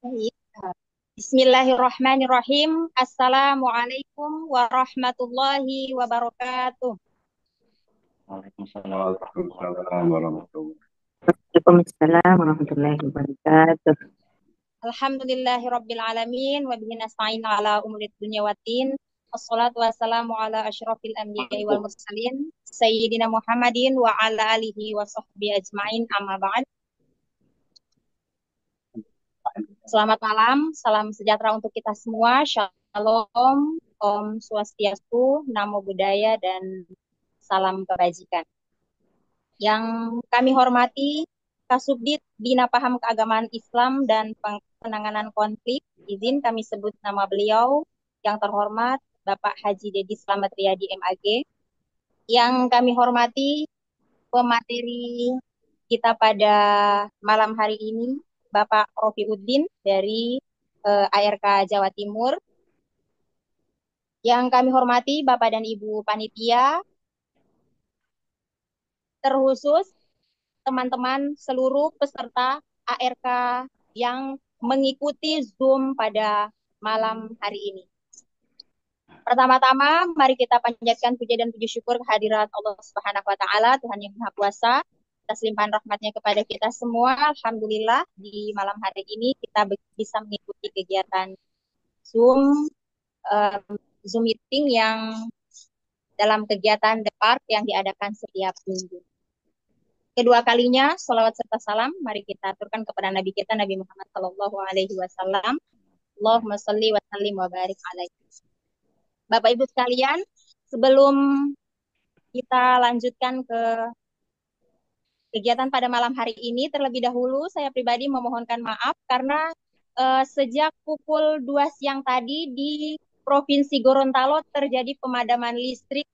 Baik. Bismillahirrahmanirrahim. Assalamualaikum warahmatullahi wabarakatuh. Waalaikumsalam warahmatullahi Waalaikumsalam warahmatullahi wabarakatuh. Alhamdulillahirabbil alamin wa bihi nasta'in ala umurid dunya waddin. Wassalatu wassalamu ala asyrafil anbiya'i wal mursalin sayyidina Muhammadin wa ala alihi wa sahbihi ajmain amma ba'd. Selamat malam, salam sejahtera untuk kita semua. Shalom, Om Swastiastu, Namo Buddhaya, dan salam kebajikan. Yang kami hormati Kasubdit Bina Paham Keagamaan Islam dan Penanganan Konflik, izin kami sebut nama beliau yang terhormat Bapak Haji Dedi Slamet Riyadi MAG. Yang kami hormati pemateri kita pada malam hari ini, Bapak Rofiuddin dari ARK Jawa Timur. Yang kami hormati Bapak dan Ibu Panitia, terkhusus teman-teman seluruh peserta ARK yang mengikuti Zoom pada malam hari ini. Pertama-tama, mari kita panjatkan puja dan puji syukur kehadirat Allah Subhanahu wa Ta'ala, Tuhan yang Maha Kuasa, atas limpahan rahmatnya kepada kita semua. Alhamdulillah, di malam hari ini kita bisa mengikuti kegiatan Zoom, Zoom meeting yang dalam kegiatan The Park yang diadakan setiap minggu. Kedua kalinya, salawat serta salam, mari kita aturkan kepada Nabi kita, Nabi Muhammad Sallallahu Alaihi Wasallam. Allahumma salli wa sallim wa barik alaihi. Bapak Ibu sekalian, sebelum kita lanjutkan ke kegiatan pada malam hari ini, terlebih dahulu saya pribadi memohonkan maaf karena sejak pukul 2 siang tadi di Provinsi Gorontalo terjadi pemadaman listrik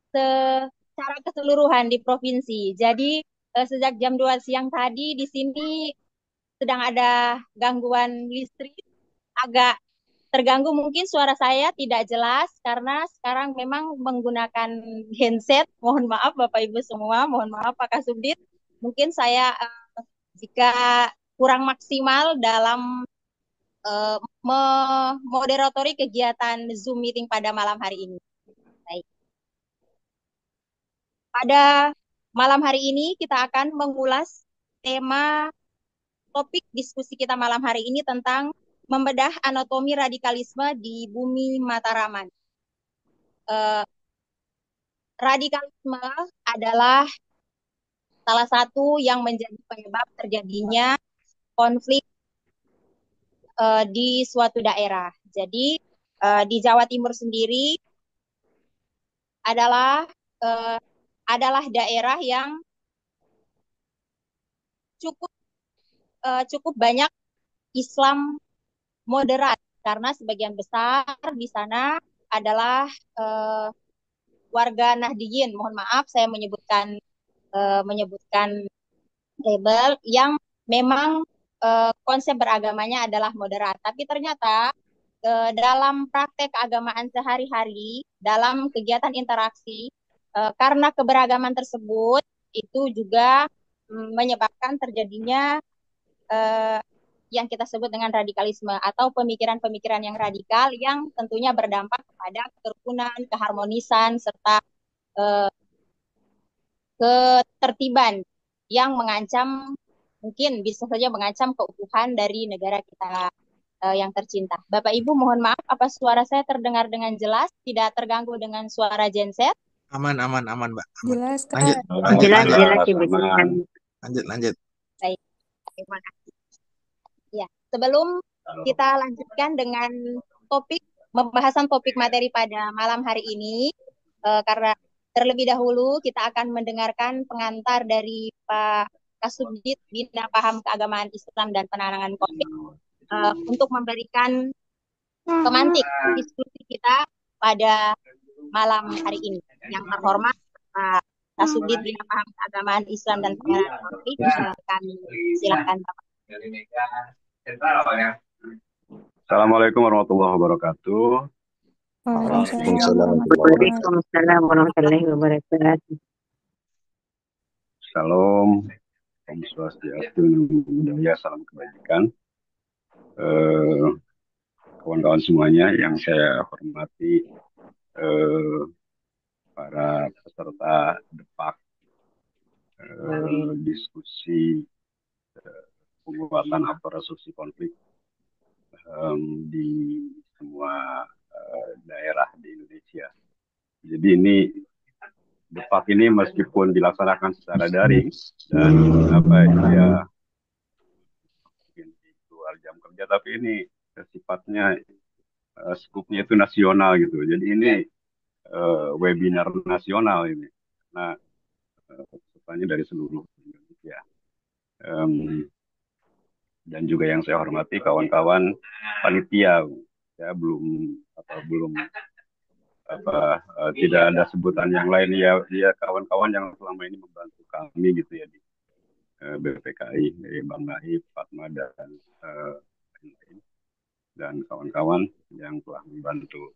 secara keseluruhan di provinsi. Jadi sejak jam 2 siang tadi di sini sedang ada gangguan listrik, agak terganggu, mungkin suara saya tidak jelas karena sekarang memang menggunakan handset. Mohon maaf Bapak Ibu semua, mohon maaf Pak Kasubdit. Mungkin saya jika kurang maksimal dalam memoderatori kegiatan Zoom meeting pada malam hari ini. Baik. Pada malam hari ini kita akan mengulas tema topik diskusi kita malam hari ini tentang membedah anatomi radikalisme di bumi Mataraman. Radikalisme adalah salah satu yang menjadi penyebab terjadinya konflik di suatu daerah. Jadi di Jawa Timur sendiri adalah daerah yang cukup banyak Islam moderat karena sebagian besar di sana adalah warga Nahdiyin. Mohon maaf saya menyebutkan label yang memang konsep beragamanya adalah moderat. Tapi ternyata dalam praktek keagamaan sehari-hari, dalam kegiatan interaksi, karena keberagaman tersebut itu juga menyebabkan terjadinya yang kita sebut dengan radikalisme atau pemikiran-pemikiran yang radikal yang tentunya berdampak kepada kerukunan, keharmonisan, serta ketertiban yang mengancam, mungkin bisa saja mengancam keutuhan dari negara kita yang tercinta. Bapak Ibu mohon maaf, apa suara saya terdengar dengan jelas, tidak terganggu dengan suara genset? Aman, Mbak. Aman. Jelas, Kak. Lanjut. Jelas Ibu. Lanjut. Baik, terima kasih. Ya, sebelum kita lanjutkan dengan pembahasan topik materi pada malam hari ini, karena terlebih dahulu kita akan mendengarkan pengantar dari Pak Kasubdit Bina Paham Keagamaan Islam dan Penanganan Konflik untuk memberikan pemantik diskusi kita pada malam hari ini. Yang terhormat Pak Kasubdit Bina Paham Keagamaan Islam dan Penanganan Konflik, kami silakan Bapak. Assalamualaikum warahmatullahi wabarakatuh. Waalaikumsalam warahmatullahi wabarakatuh. Salam, Om Swastiastu, Namo Buddhaya, salam kebajikan. eh, kawan-kawan semuanya yang saya hormati, eh, para peserta depak, diskusi penguatan atau resolusi konflik di semua daerah di Indonesia. Jadi ini depak ini meskipun dilaksanakan secara daring dan apa ya mungkin di luar jam kerja, tapi ini sifatnya skupnya itu nasional gitu. Jadi ini webinar nasional ini, nah pesertanya dari seluruh Indonesia. Dan juga yang saya hormati kawan-kawan panitia, ya belum tidak ada sebutan yang lain, ya kawan-kawan yang selama ini membantu kami gitu ya di BPKI, dari Bang Naib, Fatma dan lain-lain, dan kawan-kawan yang telah membantu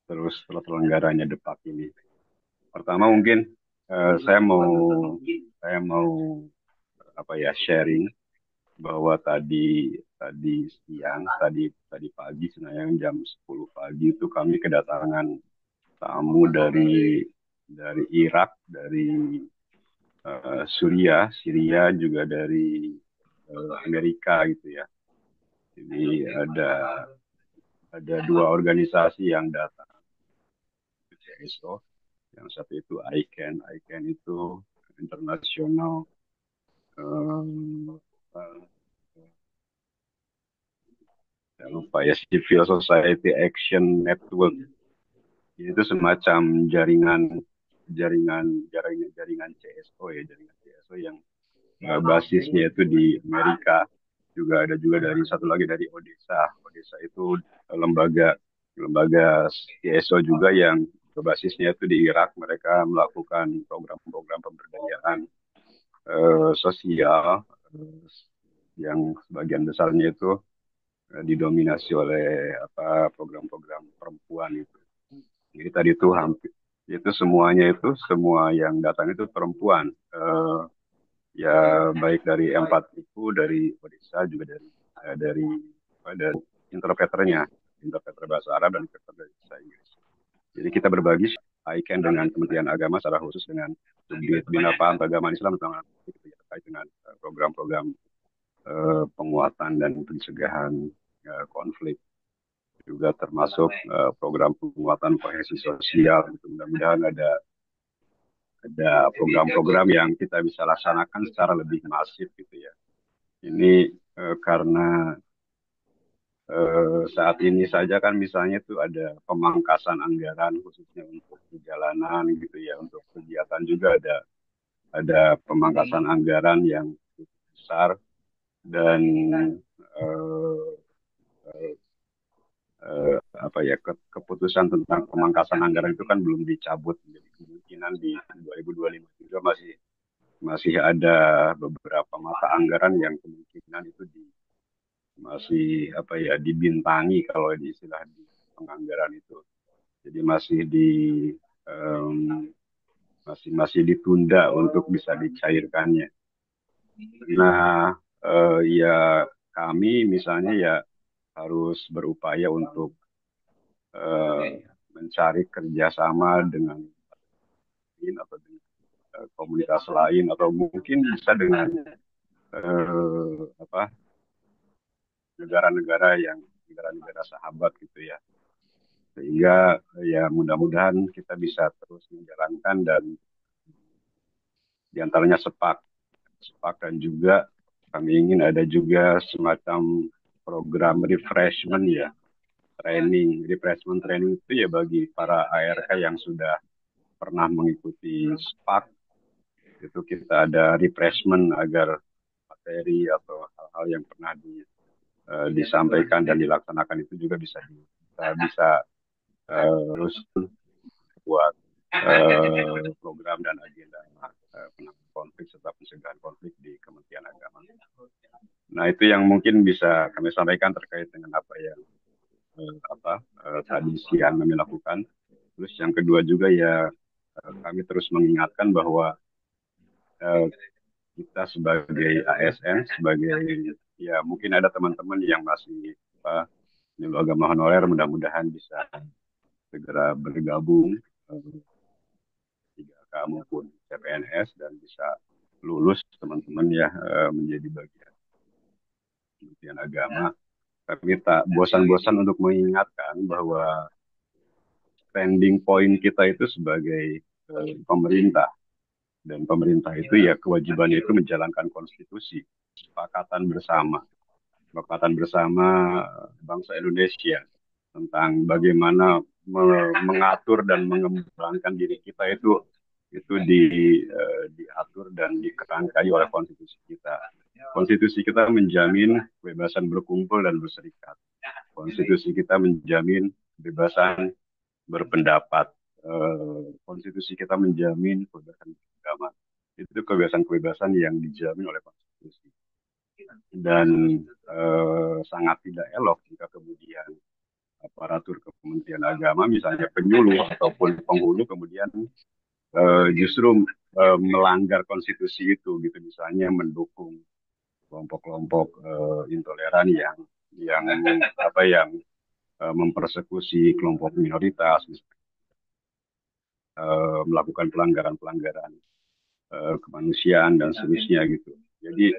terus terselenggaranya depak ini. Pertama mungkin saya mau sharing bahwa tadi siang, tadi pagi sebenarnya jam 10 pagi itu kami kedatangan tamu dari Irak, dari Syria juga dari Amerika gitu ya. Jadi ada dua organisasi yang datang, CSO, yang satu itu ICANN itu International jangan lupa ya, Civil Society Action Network. Itu semacam jaringan CSO ya, jaringan CSO yang basisnya itu di Amerika. Ada juga dari satu lagi dari Odessa. Odessa itu lembaga CSO juga yang basisnya itu di Irak. Mereka melakukan program-program pemberdayaan sosial yang sebagian besarnya itu didominasi oleh program-program perempuan itu. Jadi tadi itu hampir itu semua yang datang itu perempuan. Ya baik dari empat itu, dari Odessa juga dari interpreter bahasa Arab dan interpreter bahasa Inggris. Jadi kita berbagi ICANN dengan Kementerian Agama secara khusus dengan Bina Paham Keagamaan Islam terkait dengan program-program penguatan dan pencegahan konflik, juga termasuk program penguatan kohesi sosial. Mudah-mudahan ada program-program yang kita bisa laksanakan secara lebih masif gitu ya. Ini karena saat ini saja kan misalnya itu ada pemangkasan anggaran khususnya untuk perjalanan gitu ya, untuk kegiatan juga ada pemangkasan anggaran yang besar, dan keputusan tentang pemangkasan anggaran itu kan belum dicabut. Jadi kemungkinan di 2025 juga masih ada beberapa mata anggaran yang kemungkinan itu masih dibintangi kalau di istilah di penganggaran itu. Jadi masih ditunda untuk bisa dicairkannya. Nah, ya kami misalnya ya harus berupaya untuk mencari kerjasama dengan atau dengan komunitas lain, atau mungkin bisa dengan negara-negara sahabat gitu ya, sehingga ya mudah-mudahan kita bisa terus menjalankan, dan diantaranya sepak, dan juga kami ingin ada juga semacam program refreshment training itu ya bagi para ARK yang sudah pernah mengikuti SPAK. Itu kita ada refreshment agar materi atau hal-hal yang pernah disampaikan dan dilaksanakan itu juga bisa terus buat program dan agenda penanganan konflik serta pencegahan konflik di Kementerian Agama. Nah, itu yang mungkin bisa kami sampaikan terkait dengan apa yang tadi siang kami lakukan. Terus yang kedua juga ya, kami terus mengingatkan bahwa kita sebagai ASN, sebagai ya mungkin ada teman-teman yang masih penyuluh agama honorer, mudah-mudahan bisa segera bergabung 3K maupun CPNS dan bisa lulus teman-teman ya menjadi bagian Kementerian Agama. Kami tak bosan-bosan untuk mengingatkan bahwa standing point kita itu sebagai pemerintah, dan pemerintah itu ya kewajibannya itu menjalankan konstitusi, kesepakatan bersama bangsa Indonesia tentang bagaimana mengatur dan mengembangkan diri kita itu diatur dan dikerangkai oleh konstitusi kita. Konstitusi kita menjamin kebebasan berkumpul dan berserikat. Konstitusi kita menjamin kebebasan berpendapat. Konstitusi kita menjamin kebebasan beragama. Itu kebebasan-kebebasan yang dijamin oleh konstitusi. Dan sangat tidak elok jika kemudian aparatur Kementerian Agama, misalnya penyuluh ataupun penghulu, kemudian justru melanggar konstitusi itu, gitu, misalnya mendukung kelompok-kelompok intoleran yang mempersekusi kelompok minoritas, melakukan pelanggaran-pelanggaran kemanusiaan dan seterusnya gitu. Jadi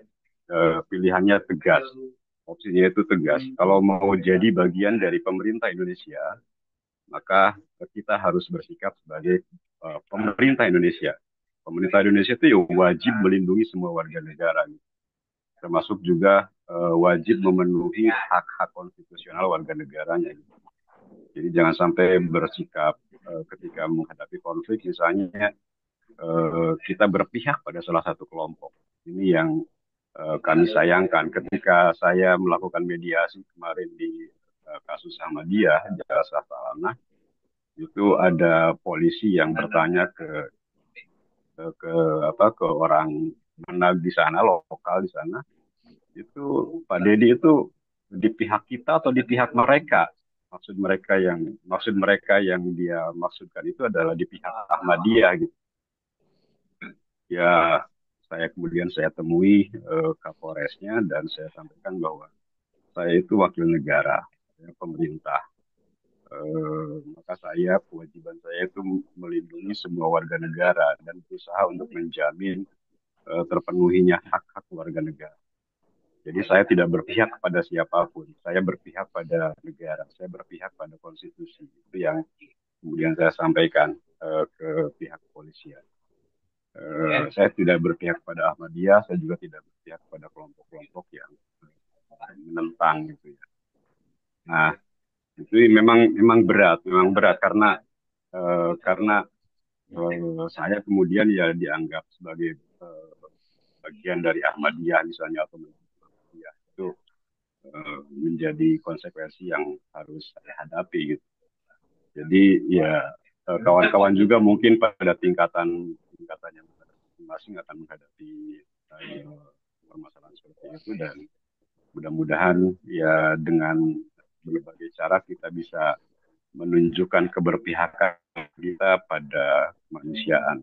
pilihannya tegas, opsinya itu tegas. Kalau mau jadi bagian dari pemerintah Indonesia, maka kita harus bersikap sebagai pemerintah Indonesia. Pemerintah Indonesia itu ya wajib melindungi semua warga negara, termasuk juga wajib memenuhi hak-hak konstitusional warga negaranya. Jadi jangan sampai bersikap ketika menghadapi konflik, misalnya kita berpihak pada salah satu kelompok. Ini yang kami sayangkan. Ketika saya melakukan mediasi kemarin di kasus Ahmadiyah, Jasa Salana, itu ada polisi yang bertanya ke orang mana di sana, lokal di sana, itu Pak Dedi itu di pihak kita atau di pihak mereka? Maksud mereka yang dia maksudkan itu adalah di pihak Ahmadiyah gitu. Ya, saya temui Kapolresnya dan saya sampaikan bahwa saya itu wakil negara, ya, pemerintah. Maka kewajiban saya itu melindungi semua warga negara dan berusaha untuk menjamin terpenuhinya hak-hak warga negara. Jadi saya tidak berpihak pada siapapun, saya berpihak pada negara, saya berpihak pada konstitusi. Itu yang kemudian saya sampaikan ke pihak kepolisian. Saya tidak berpihak pada Ahmadiyah, saya juga tidak berpihak pada kelompok-kelompok yang menentang gitu ya. Nah, itu memang berat karena saya kemudian ya dianggap sebagai bagian dari Ahmadiyah misalnya, atau Ahmadiyah itu menjadi konsekuensi yang harus saya hadapi gitu. Jadi ya kawan-kawan juga mungkin pada tingkatan yang masing-masing akan menghadapi permasalahan seperti itu, dan mudah-mudahan ya dengan berbagai cara kita bisa menunjukkan keberpihakan kita pada kemanusiaan.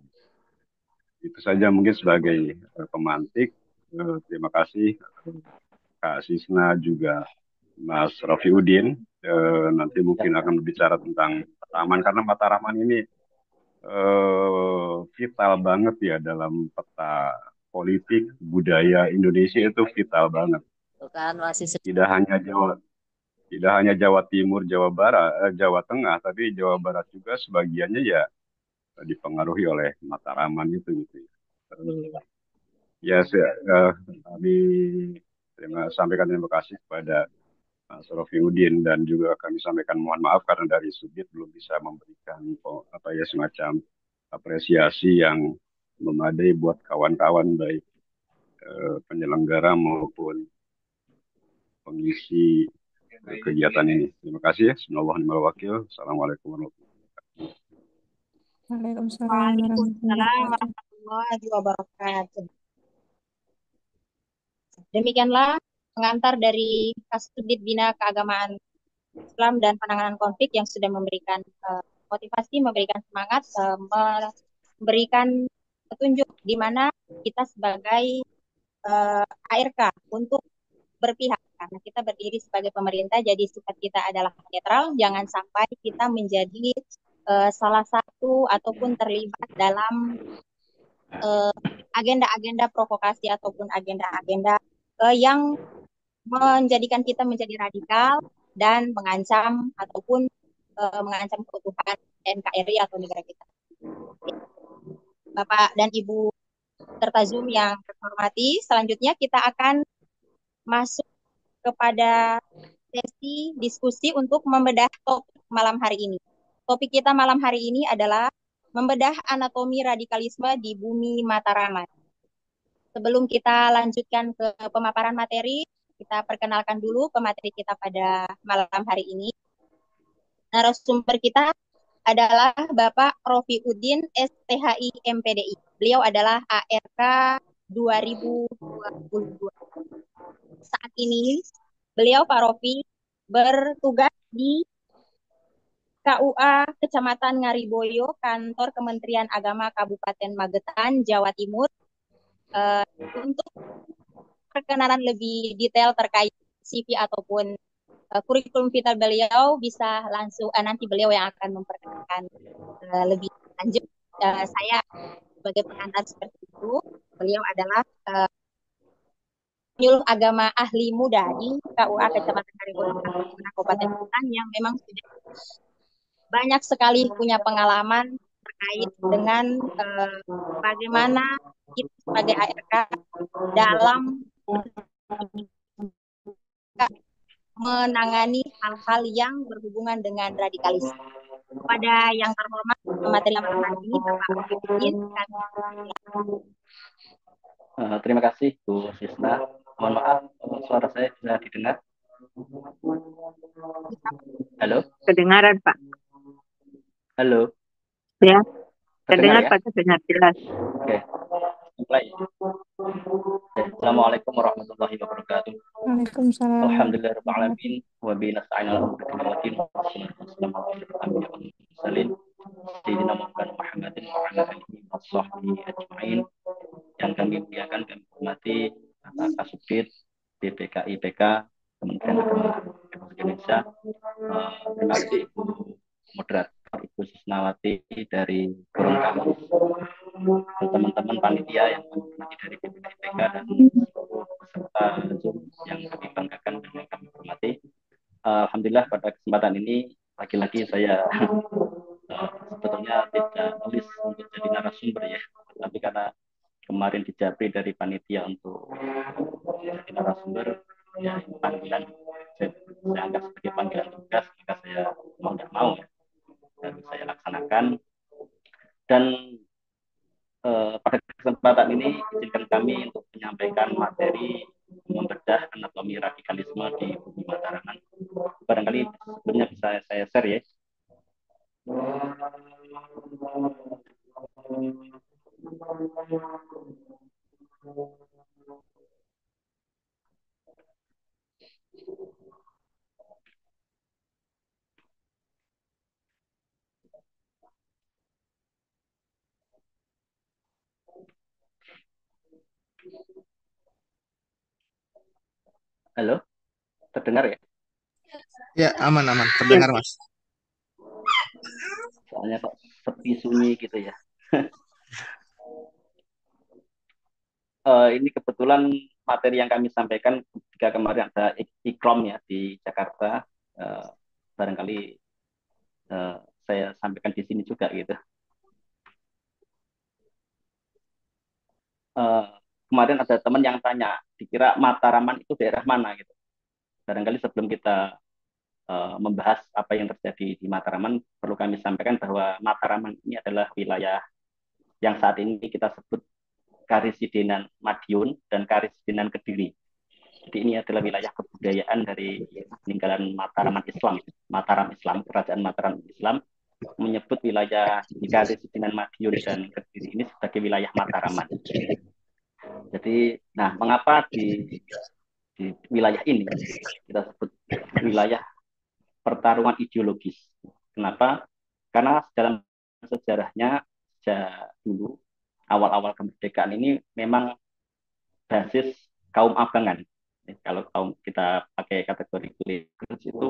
Itu saja mungkin sebagai pemantik. Terima kasih Kak Sisna juga Mas Rafiuddin. Nanti mungkin akan berbicara tentang Mataraman, karena Mataraman ini vital banget ya dalam peta politik budaya Indonesia, itu vital banget. Kan masih Tidak hanya Jawa Timur, Jawa Barat, Jawa Tengah, tapi Jawa Barat juga sebagiannya ya dipengaruhi oleh Mataraman itu gitu ya. Ya, kami sampaikan terima kasih kepada Mas Rofiuddin, dan juga kami sampaikan mohon maaf karena dari Subdit belum bisa memberikan semacam apresiasi yang memadai buat kawan-kawan, baik penyelenggara maupun pengisi kegiatan ini. Terima kasih ya. Bismillahirrahmanirrahim. Assalamualaikum warahmatullahi wabarakatuh. Waalaikumsalam Waalaikumsalam warahmatullahi wabarakatuh. warahmatullahi wabarakatuh. Demikianlah pengantar dari Kasubdit Bina Keagamaan Islam dan Penanganan Konflik yang sudah memberikan motivasi, memberikan semangat, memberikan petunjuk di mana kita sebagai ARK untuk berpihak karena kita berdiri sebagai pemerintah, jadi sikap kita adalah netral. Jangan sampai kita menjadi salah satu ataupun terlibat dalam agenda-agenda provokasi ataupun agenda-agenda yang menjadikan kita menjadi radikal dan mengancam ataupun mengancam keutuhan NKRI atau negara kita. Bapak dan Ibu serta Zoom yang terhormati, selanjutnya kita akan masuk kepada sesi diskusi untuk membedah topik malam hari ini. Topik kita malam hari ini adalah membedah anatomi radikalisme di bumi Mataraman. Sebelum kita lanjutkan ke pemaparan materi, kita perkenalkan dulu pemateri kita pada malam hari ini. Narasumber kita adalah Bapak Rofiuddin STHI MPDI. Beliau adalah ARK 2022. Saat ini beliau Pak Rofi bertugas di KUA Kecamatan Ngariboyo, Kantor Kementerian Agama Kabupaten Magetan, Jawa Timur. Untuk perkenalan lebih detail terkait CV ataupun kurikulum vital beliau bisa langsung nanti beliau yang akan memperkenalkan lebih lanjut. Saya sebagai pengantar seperti itu. Beliau adalah penyuluh agama ahli muda di KUA Kecamatan Ngariboyo, Kabupaten Magetan yang memang sudah banyak sekali punya pengalaman terkait dengan bagaimana kita sebagai ARK dalam menangani hal-hal yang berhubungan dengan radikalisme. Kepada yang terhormat materi malam hari ini, Bapak Rofiuddin. Terima kasih Bu Sisna. Mohon maaf, suara saya bisa didengar? Halo? Kedengaran, Pak. Halo? Ya, Terdengar terdengar, ya? Pak, terdengar jelas. Oke. Mulai. Assalamualaikum warahmatullahi wabarakatuh. Waalaikumsalam. Alhamdulillahirrahmanirrahim. Wa bihi nasta'inu ala umuri dunya wad din. Wassalamu ala asyrofil anbiya'i wal mursalin. Sayyidina Muhammadin wa ala alihi wa sahbihi ajma'in. Yang kami muliakan, kami hormati Bapak Kasubdit BPK IPK Kementerian Agama Republik Indonesia. Terima kasih Ibu Moderator Ibu Sisnawati dari Gorontalo, teman-teman panitia yang kami hormati dari BPK IPK dan seluruh peserta Zoom yang kami banggakan dan yang kami hormati. Alhamdulillah pada kesempatan ini lagi-lagi saya sebetulnya tidak nulis untuk jadi narasumber ya, tapi karena kemarin dijabri dari panitia untuk jadi narasumber, ya ini panggilan, saya anggap sebagai panggilan tugas, maka saya mau tidak mau ya, dan saya laksanakan. Dan pada kesempatan ini izinkan kami untuk menyampaikan materi membedah anatomi radikalisme di bumi Mataraman. Barangkali sebelumnya bisa saya share ya. Halo, terdengar ya? Ya, aman, aman. Terdengar, Mas. Soalnya kok sepi sunyi gitu ya. Ini kebetulan materi yang kami sampaikan ketika kemarin ada Ikrom ya di Jakarta. Barangkali saya sampaikan di sini juga gitu. Kemarin ada teman yang tanya, dikira Mataraman itu daerah mana gitu. Barangkali sebelum kita membahas apa yang terjadi di Mataraman, perlu kami sampaikan bahwa Mataraman ini adalah wilayah yang saat ini kita sebut Karisidenan Madiun dan Karisidenan Kediri. Jadi ini adalah wilayah kebudayaan dari peninggalan Mataram Islam, Kerajaan Mataram Islam menyebut wilayah di Karisidenan Madiun dan Kediri ini sebagai wilayah Mataraman. Jadi, nah mengapa di wilayah ini kita sebut wilayah pertarungan ideologis? Kenapa? Karena dalam sejarahnya sejak dulu awal-awal kemerdekaan ini memang basis kaum abangan Kalau kita pakai kategori religius itu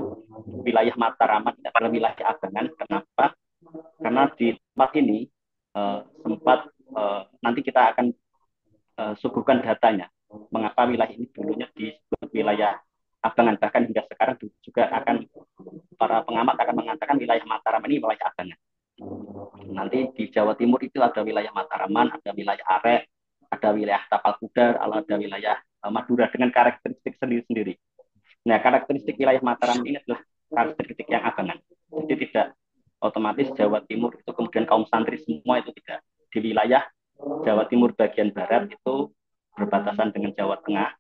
wilayah Mataraman adalah wilayah Abangan. Kenapa? Karena di tempat ini sempat nanti kita akan suguhkan datanya. Mengapa wilayah ini dulunya disebut wilayah Abangan, bahkan hingga sekarang juga akan para pengamat akan mengatakan wilayah Mataram ini wilayah Abangan. Nanti di Jawa Timur itu ada wilayah Mataraman, ada wilayah Arek, ada wilayah Tapal Kuda, ada wilayah Madura dengan karakteristik sendiri-sendiri. Nah, karakteristik wilayah Mataram ini adalah karakteristik yang Abangan. Jadi tidak otomatis Jawa Timur itu kemudian kaum santri semua itu tidak. Di wilayah Jawa Timur bagian barat itu berbatasan dengan Jawa Tengah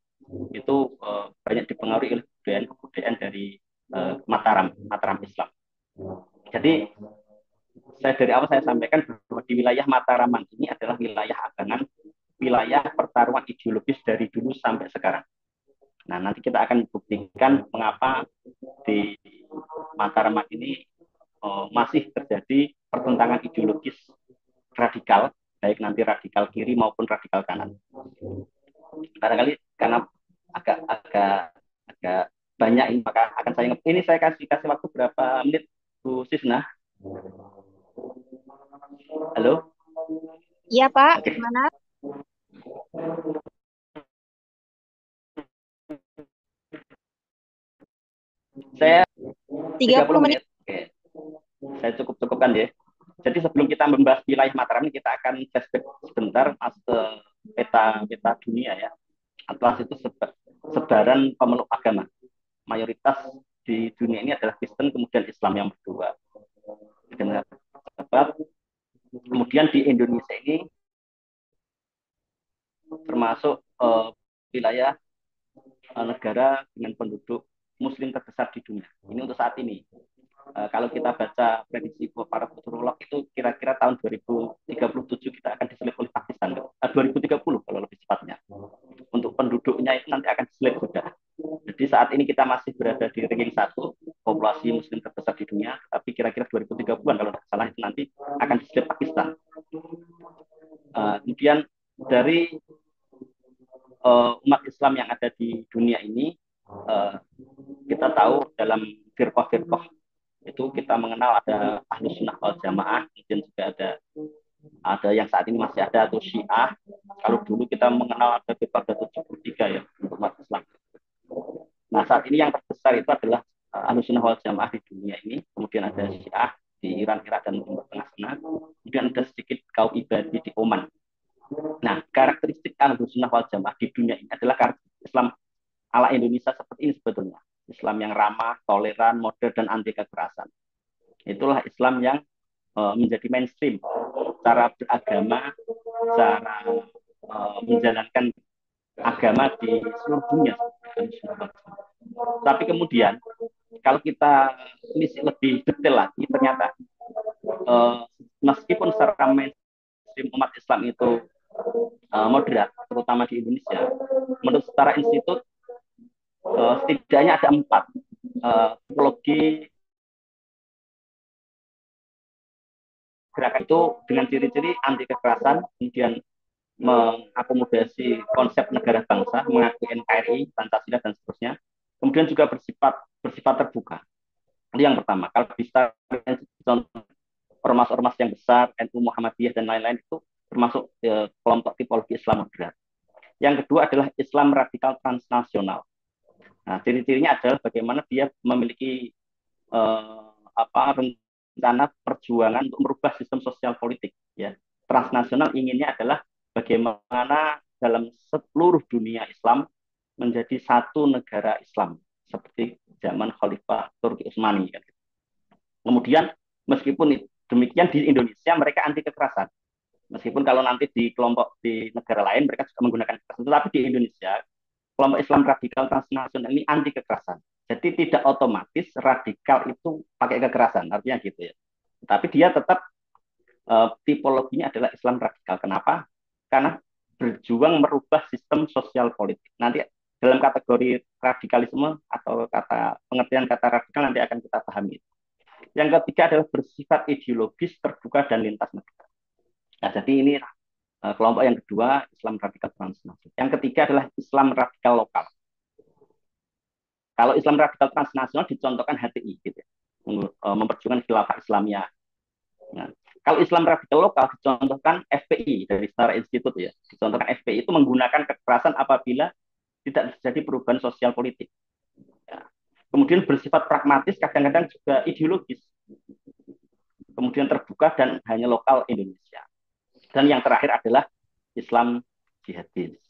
itu banyak dipengaruhi oleh kebudayaan dari Mataram Islam. Jadi dari awal saya sampaikan bahwa di wilayah Mataraman ini adalah wilayah Abangan, wilayah pertarungan ideologis dari dulu sampai sekarang. Nah, nanti kita akan buktikan mengapa di Mataraman ini masih terjadi pertentangan ideologis radikal, baik nanti radikal kiri maupun radikal kanan. Barangkali karena agak banyak ini, maka akan saya kasih waktu berapa menit, Bu Sisna? Halo? Iya Pak, gimana? Saya 30 menit. Oke. Saya cukupkan ya. Jadi sebelum kita membahas wilayah Mataram, kita akan flashback sebentar peta dunia ya. Atlas itu sebaran pemeluk agama. Mayoritas di dunia ini adalah Kristen, kemudian Islam yang berdua. Kemudian di Indonesia ini termasuk wilayah negara dengan penduduk Muslim terbesar di dunia. Ini untuk saat ini. Kalau kita baca prediksi para futurolog itu kira-kira tahun 2037 kita akan diselip oleh Pakistan. 2030 kalau lebih cepatnya. Untuk penduduknya itu nanti akan diselip juga. Jadi saat ini kita masih berada di ranking 1 populasi Muslim terbesar di dunia, tapi kira-kira 2030-an kalau tidak salah itu nanti akan diselip Pakistan. Kemudian dari umat Islam yang ada di dunia ini, kita tahu dalam firqah itu kita mengenal ada Ahlus Sunnah wal Jamaah, kemudian juga ada yang saat ini masih ada atau Syiah. Kalau dulu kita mengenal ada firqah 73 ya untuk umat Islam. Nah, saat ini yang terbesar itu adalah Ahlus Sunnah wal Jamaah di dunia ini, kemudian ada Syiah di Iran, Irak, dan Timur Tengah sana, kemudian ada sedikit kaum Ibadi di Oman. Nah, karakteristik Ahlus Sunnah wal Jamaah di dunia ini adalah karakteristik Islam ala Indonesia seperti ini sebetulnya. Islam yang ramah, toleran, modern, dan anti kekerasan. Itulah Islam yang menjadi mainstream cara beragama, cara menjalankan agama di seluruh dunia. Tapi kemudian kalau kita telisik lebih detail lagi, ternyata meskipun secara mainstream umat Islam itu moderat, terutama di Indonesia, menurut setara institut setidaknya ada 4 tipologi gerakan itu dengan ciri-ciri anti kekerasan, kemudian mengakomodasi konsep negara bangsa, mengakui NKRI, Pancasila, dan seterusnya. Kemudian juga bersifat terbuka. Itu yang pertama. Kalau bisa contoh ormas-ormas yang besar, NU, Muhammadiyah, dan lain-lain itu termasuk kelompok tipologi Islam moderat. Yang kedua adalah Islam radikal transnasional. Nah, ciri-cirinya adalah bagaimana dia memiliki rencana perjuangan untuk merubah sistem sosial politik. Ya, transnasional inginnya adalah bagaimana dalam seluruh dunia Islam menjadi satu negara Islam seperti zaman Khalifah Turki Utsmani. Kemudian meskipun demikian di Indonesia mereka anti kekerasan. Meskipun kalau nanti di kelompok di negara lain mereka juga menggunakan kekerasan, tetapi di Indonesia kelompok Islam radikal transnasional ini anti kekerasan. Jadi tidak otomatis radikal itu pakai kekerasan, artinya gitu ya. Tapi dia tetap tipologinya adalah Islam radikal. Kenapa? Karena berjuang merubah sistem sosial politik. Nanti dalam kategori radikalisme atau pengertian kata radikal nanti akan kita pahami. Yang ketiga adalah bersifat ideologis, terbuka, dan lintas negara. Nah, jadi ini kelompok yang kedua, Islam radikal transnasional. Yang ketiga adalah Islam radikal lokal. Kalau Islam radikal transnasional dicontohkan HTI gitu ya. Memperjuangkan khilafah Islamiyah. Nah, kalau Islam radikal lokal dicontohkan FPI dari Setara Institut ya. Dicontohkan FPI itu menggunakan kekerasan apabila tidak terjadi perubahan sosial politik. Ya. Kemudian bersifat pragmatis, kadang-kadang juga ideologis. Kemudian terbuka dan hanya lokal Indonesia. Dan yang terakhir adalah Islam jihadis.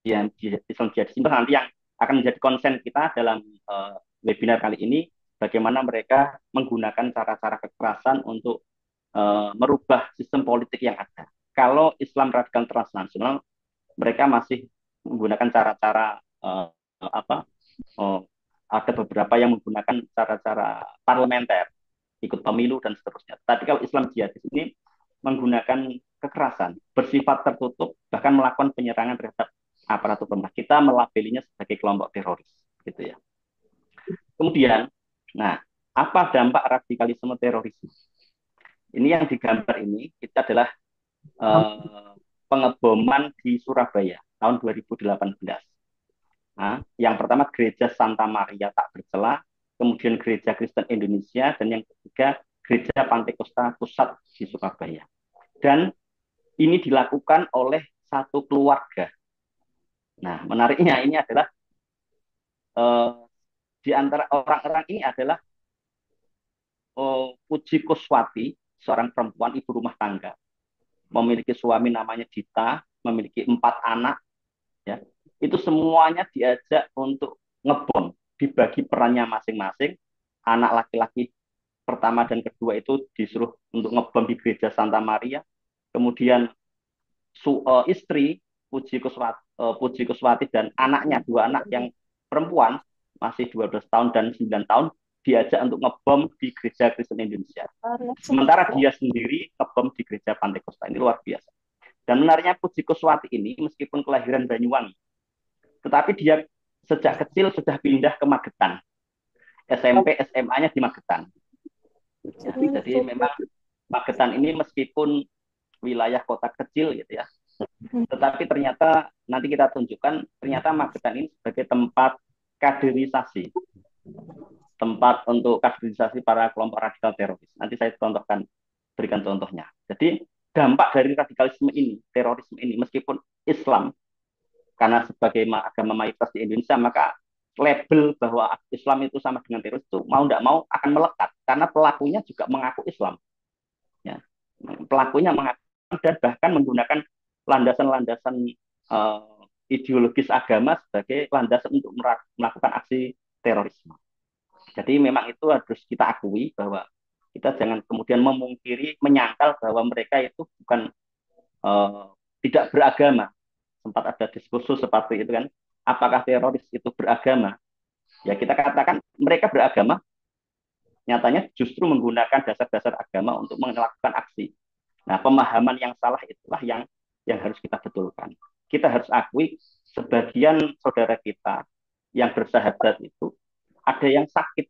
Islam jihadis itu nanti yang akan menjadi konsen kita dalam webinar kali ini, bagaimana mereka menggunakan cara-cara kekerasan untuk merubah sistem politik yang ada. Kalau Islam radikal transnasional, mereka masih menggunakan cara-cara ada beberapa yang menggunakan cara-cara parlementer, ikut pemilu dan seterusnya. Tapi kalau Islam jihadis ini menggunakan kekerasan, bersifat tertutup, bahkan melakukan penyerangan terhadap aparatur pemerintah. Kita melabelinya sebagai kelompok teroris, gitu ya. Kemudian, nah, apa dampak radikalisme terorisme? Ini yang digambar ini, itu adalah pengeboman di Surabaya tahun 2018. Nah, yang pertama gereja Santa Maria tak bercela, kemudian gereja Kristen Indonesia, dan yang ketiga gereja Pantekosta Pusat di Surabaya. Dan ini dilakukan oleh satu keluarga. Nah, menariknya ini adalah di antara orang-orang ini adalah Puji Kuswati, seorang perempuan ibu rumah tangga, memiliki suami namanya Dita, memiliki 4 anak, ya. Itu semuanya diajak untuk ngebom, dibagi perannya masing-masing. Anak laki-laki pertama dan kedua itu disuruh untuk ngebom di gereja Santa Maria. Kemudian istri Puji Kuswati dan anaknya, 2 anak yang perempuan masih 12 tahun dan 9 tahun diajak untuk ngebom di gereja Kristen Indonesia. Sementara dia sendiri ngebom di gereja Pantekosta. Ini luar biasa. Dan menariknya Puji Kuswati ini meskipun kelahiran Banyuwangi, tetapi dia sejak kecil sudah pindah ke Magetan. SMP, SMA-nya di Magetan. Ya, jadi memang Magetan ini meskipun wilayah kota kecil gitu ya, tetapi ternyata nanti kita tunjukkan ternyata Magetan ini sebagai tempat kaderisasi, tempat untuk kaderisasi para kelompok radikal teroris. Nanti saya berikan contohnya. Jadi dampak dari radikalisme ini, terorisme ini, meskipun Islam, karena sebagai agama mayoritas di Indonesia, maka label bahwa Islam itu sama dengan teroris itu mau tidak mau akan melekat, karena pelakunya juga mengaku Islam. Ya. Pelakunya mengaku dan bahkan menggunakan landasan-landasan ideologis agama sebagai landasan untuk melakukan aksi terorisme. Jadi memang itu harus kita akui bahwa kita jangan kemudian memungkiri, menyangkal bahwa mereka itu bukan tidak beragama. Sempat ada diskursus seperti itu kan, apakah teroris itu beragama? Ya kita katakan mereka beragama, nyatanya justru menggunakan dasar-dasar agama untuk melakukan aksi. Nah, pemahaman yang salah itulah yang harus kita betulkan. Kita harus akui sebagian saudara kita yang bersahabat itu ada yang sakit,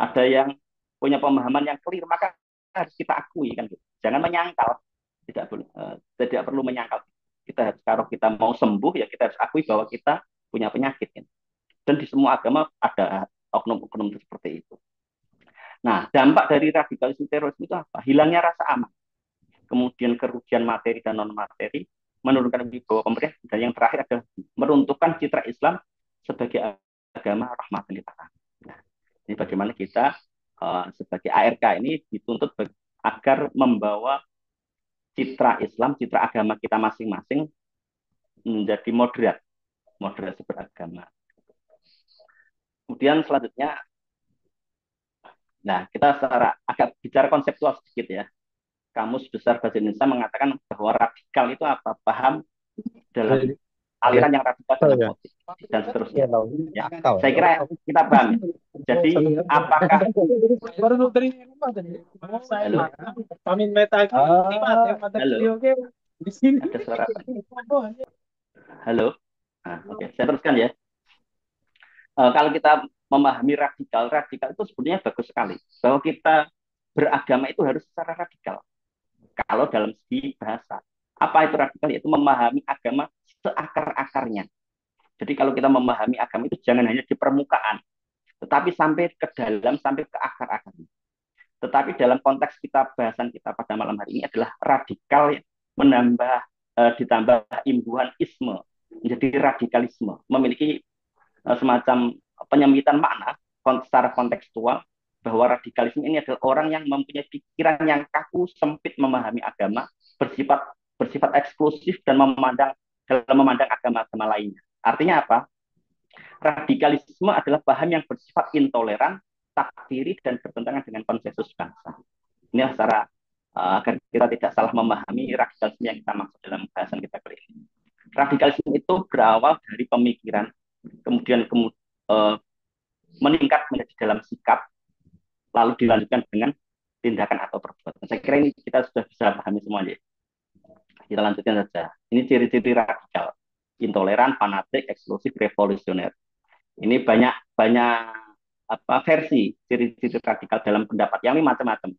ada yang punya pemahaman yang clear, maka harus kita akui kan. Jangan menyangkal, tidak perlu menyangkal. Kita harus, kalau kita mau sembuh ya kita harus akui bahwa kita punya penyakit kan. Dan di semua agama ada oknum-oknum seperti itu. Nah, dampak dari radikalisme terorisme itu apa? Hilangnya rasa aman, kemudian kerugian materi dan non materi, menurunkan wibawa pemerintah, dan yang terakhir adalah meruntuhkan citra Islam sebagai agama rahmatan lil alamin. Nah, ini bagaimana kita sebagai ARK ini dituntut agar membawa citra Islam, citra agama kita masing-masing menjadi moderasi beragama. Kemudian selanjutnya, nah kita secara agak bicara konseptual sedikit ya. Kamus Besar Bahasa Indonesia mengatakan bahwa radikal itu apa? Paham dalam aliran yang radikal dalam politik dan seterusnya. Ya, saya kira kita paham. Jadi apakah halo? Ada suara apa? Halo. Nah, oke, saya teruskan ya. Kalau kita memahami radikal itu sebenarnya bagus sekali. Bahwa kita beragama itu harus secara radikal. Kalau dalam segi bahasa. Apa itu radikal? Yaitu memahami agama seakar-akarnya. Jadi kalau kita memahami agama itu jangan hanya di permukaan, tetapi sampai ke dalam, sampai ke akar-akarnya. Tetapi dalam konteks bahasan kita pada malam hari ini adalah radikal ya, ditambah imbuhan isme menjadi radikalisme, memiliki semacam penyempitan makna secara kontekstual bahwa radikalisme ini adalah orang yang mempunyai pikiran yang kaku, sempit memahami agama, bersifat eksklusif dan dalam memandang agama-agama lainnya. Artinya apa? Radikalisme adalah paham yang bersifat intoleran, takfiri, dan bertentangan dengan konsensus bangsa. Ini secara agar kita tidak salah memahami radikalisme yang kita maksud dalam bahasan kita kali ini. Radikalisme itu berawal dari pemikiran, kemudian meningkat menjadi dalam sikap, lalu dilanjutkan dengan tindakan atau perbuatan. Saya kira ini kita sudah bisa pahami semuanya. Kita lanjutkan saja. Ini ciri-ciri radikal: intoleran, fanatik, eksklusif, revolusioner. Ini banyak versi ciri-ciri radikal dalam pendapat yang ini macam-macam.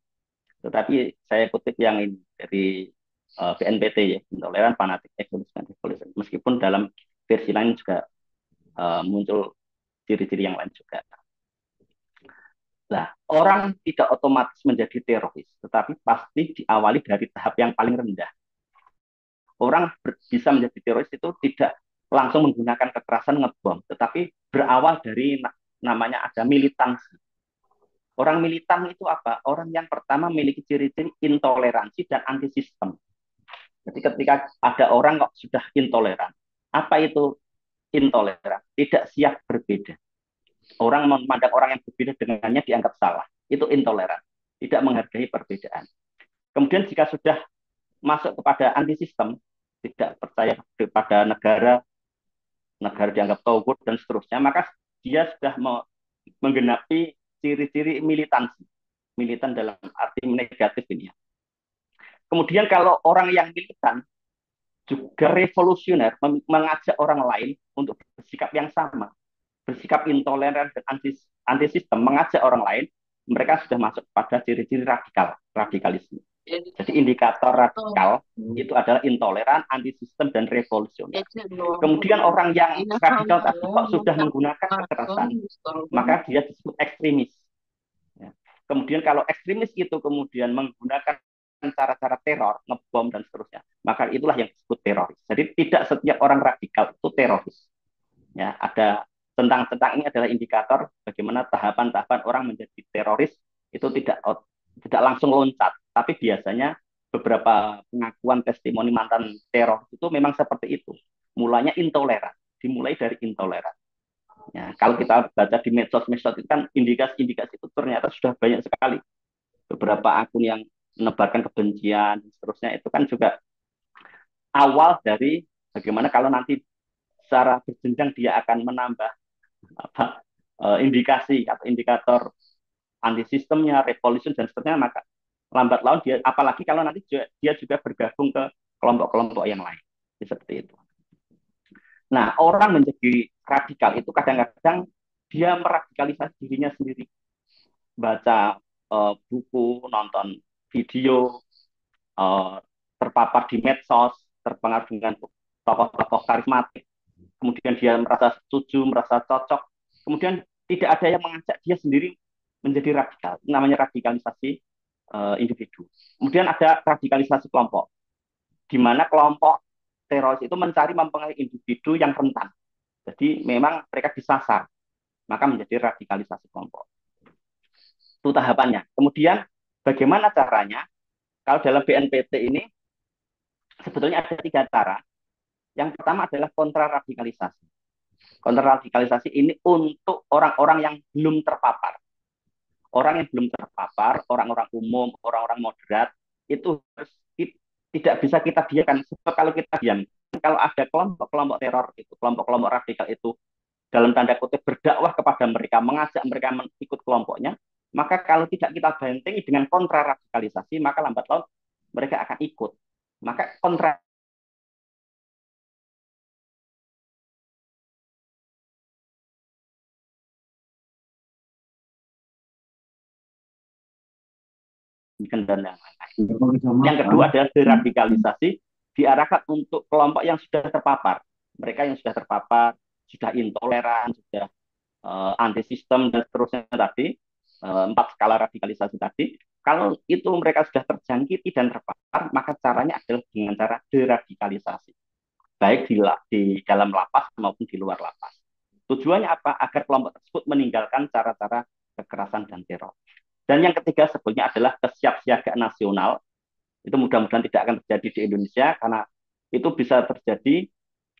Tetapi saya kutip yang ini dari BNPT ya, intoleran, fanatik, eksklusif, dan revolusioner. Meskipun dalam versi lain juga muncul ciri-ciri yang lain juga. Nah, orang tidak otomatis menjadi teroris, tetapi pasti diawali dari tahap yang paling rendah. Orang bisa menjadi teroris itu tidak langsung menggunakan kekerasan ngebom, tetapi berawal dari namanya ada militansi. Orang militan itu apa? Orang yang pertama memiliki ciri-ciri intoleransi dan anti sistem. Jadi ketika ada orang kok sudah intoleran, apa itu intoleran? Tidak siap berbeda. Orang memandang orang yang berbeda dengannya dianggap salah. Itu intoleran. Tidak menghargai perbedaan. Kemudian jika sudah masuk kepada anti sistem, tidak percaya kepada negara dianggap togut dan seterusnya, maka dia sudah menggenapi ciri-ciri militansi. Militan dalam arti negatif ini ya. Kemudian kalau orang yang militan juga revolusioner, mengajak orang lain untuk bersikap yang sama, bersikap intoleran dan anti sistem, mengajak orang lain, mereka sudah masuk pada ciri-ciri radikalisme. Jadi indikator radikal itu adalah intoleran, anti sistem, dan revolusioner. Kemudian orang yang radikal tadi kok sudah menggunakan kekerasan, maka dia disebut ekstremis. Kemudian kalau ekstremis itu kemudian menggunakan cara-cara teror, ngebom dan seterusnya, maka itulah yang disebut teroris. Jadi tidak setiap orang radikal itu teroris. Ya, ada tentang ini adalah indikator bagaimana tahapan-tahapan orang menjadi teroris itu tidak langsung loncat, tapi biasanya beberapa pengakuan testimoni mantan teror itu memang seperti itu. Mulanya intoleran, dimulai dari intoleran. Ya, kalau kita baca di medsos itu kan indikasi-indikasi itu ternyata sudah banyak sekali. Beberapa akun yang menebarkan kebencian dan seterusnya itu kan juga awal dari bagaimana kalau nanti secara berjenjang dia akan menambah indikasi atau indikator anti sistemnya, revolution dan seterusnya, maka lambat laun dia, apalagi kalau nanti dia juga bergabung ke kelompok-kelompok yang lain seperti itu. Nah, orang menjadi radikal itu kadang-kadang dia meradikalisasi dirinya sendiri, baca buku, nonton video, terpapar di medsos, terpengaruh dengan tokoh-tokoh karismatik, kemudian dia merasa setuju, merasa cocok, kemudian tidak ada yang mengajak dia sendiri menjadi radikal, namanya radikalisasi individu. Kemudian ada radikalisasi kelompok, di mana kelompok teroris itu mencari mempengaruhi individu yang rentan. Jadi memang mereka disasar, maka menjadi radikalisasi kelompok. Itu tahapannya. Kemudian bagaimana caranya? Kalau dalam BNPT ini sebetulnya ada 3 cara. Yang pertama adalah kontraradikalisasi. Kontraradikalisasi ini untuk orang-orang yang belum terpapar. Orang yang belum terpapar, orang-orang umum, orang-orang moderat, itu tidak bisa kita diamkan. Sebab kalau kita diam, kalau ada kelompok-kelompok teror itu, kelompok-kelompok radikal itu dalam tanda kutip berdakwah kepada mereka, mengajak mereka ikut kelompoknya, maka kalau tidak kita bentengi dengan kontraradikalisasi, maka lambat laun mereka akan ikut. Maka kontra dan yang lain. Yang kedua adalah deradikalisasi, diarahkan untuk kelompok yang sudah terpapar. Mereka yang sudah terpapar, sudah intoleran, sudah anti sistem dan seterusnya tadi, 4 skala radikalisasi tadi, kalau itu mereka sudah terjangkiti dan terpapar, maka caranya adalah dengan cara deradikalisasi, baik di dalam lapas maupun di luar lapas. Tujuannya apa? Agar kelompok tersebut meninggalkan cara-cara kekerasan dan teror. Dan yang ketiga sebetulnya adalah kesiapsiagaan nasional. Itu mudah-mudahan tidak akan terjadi di Indonesia, karena itu bisa terjadi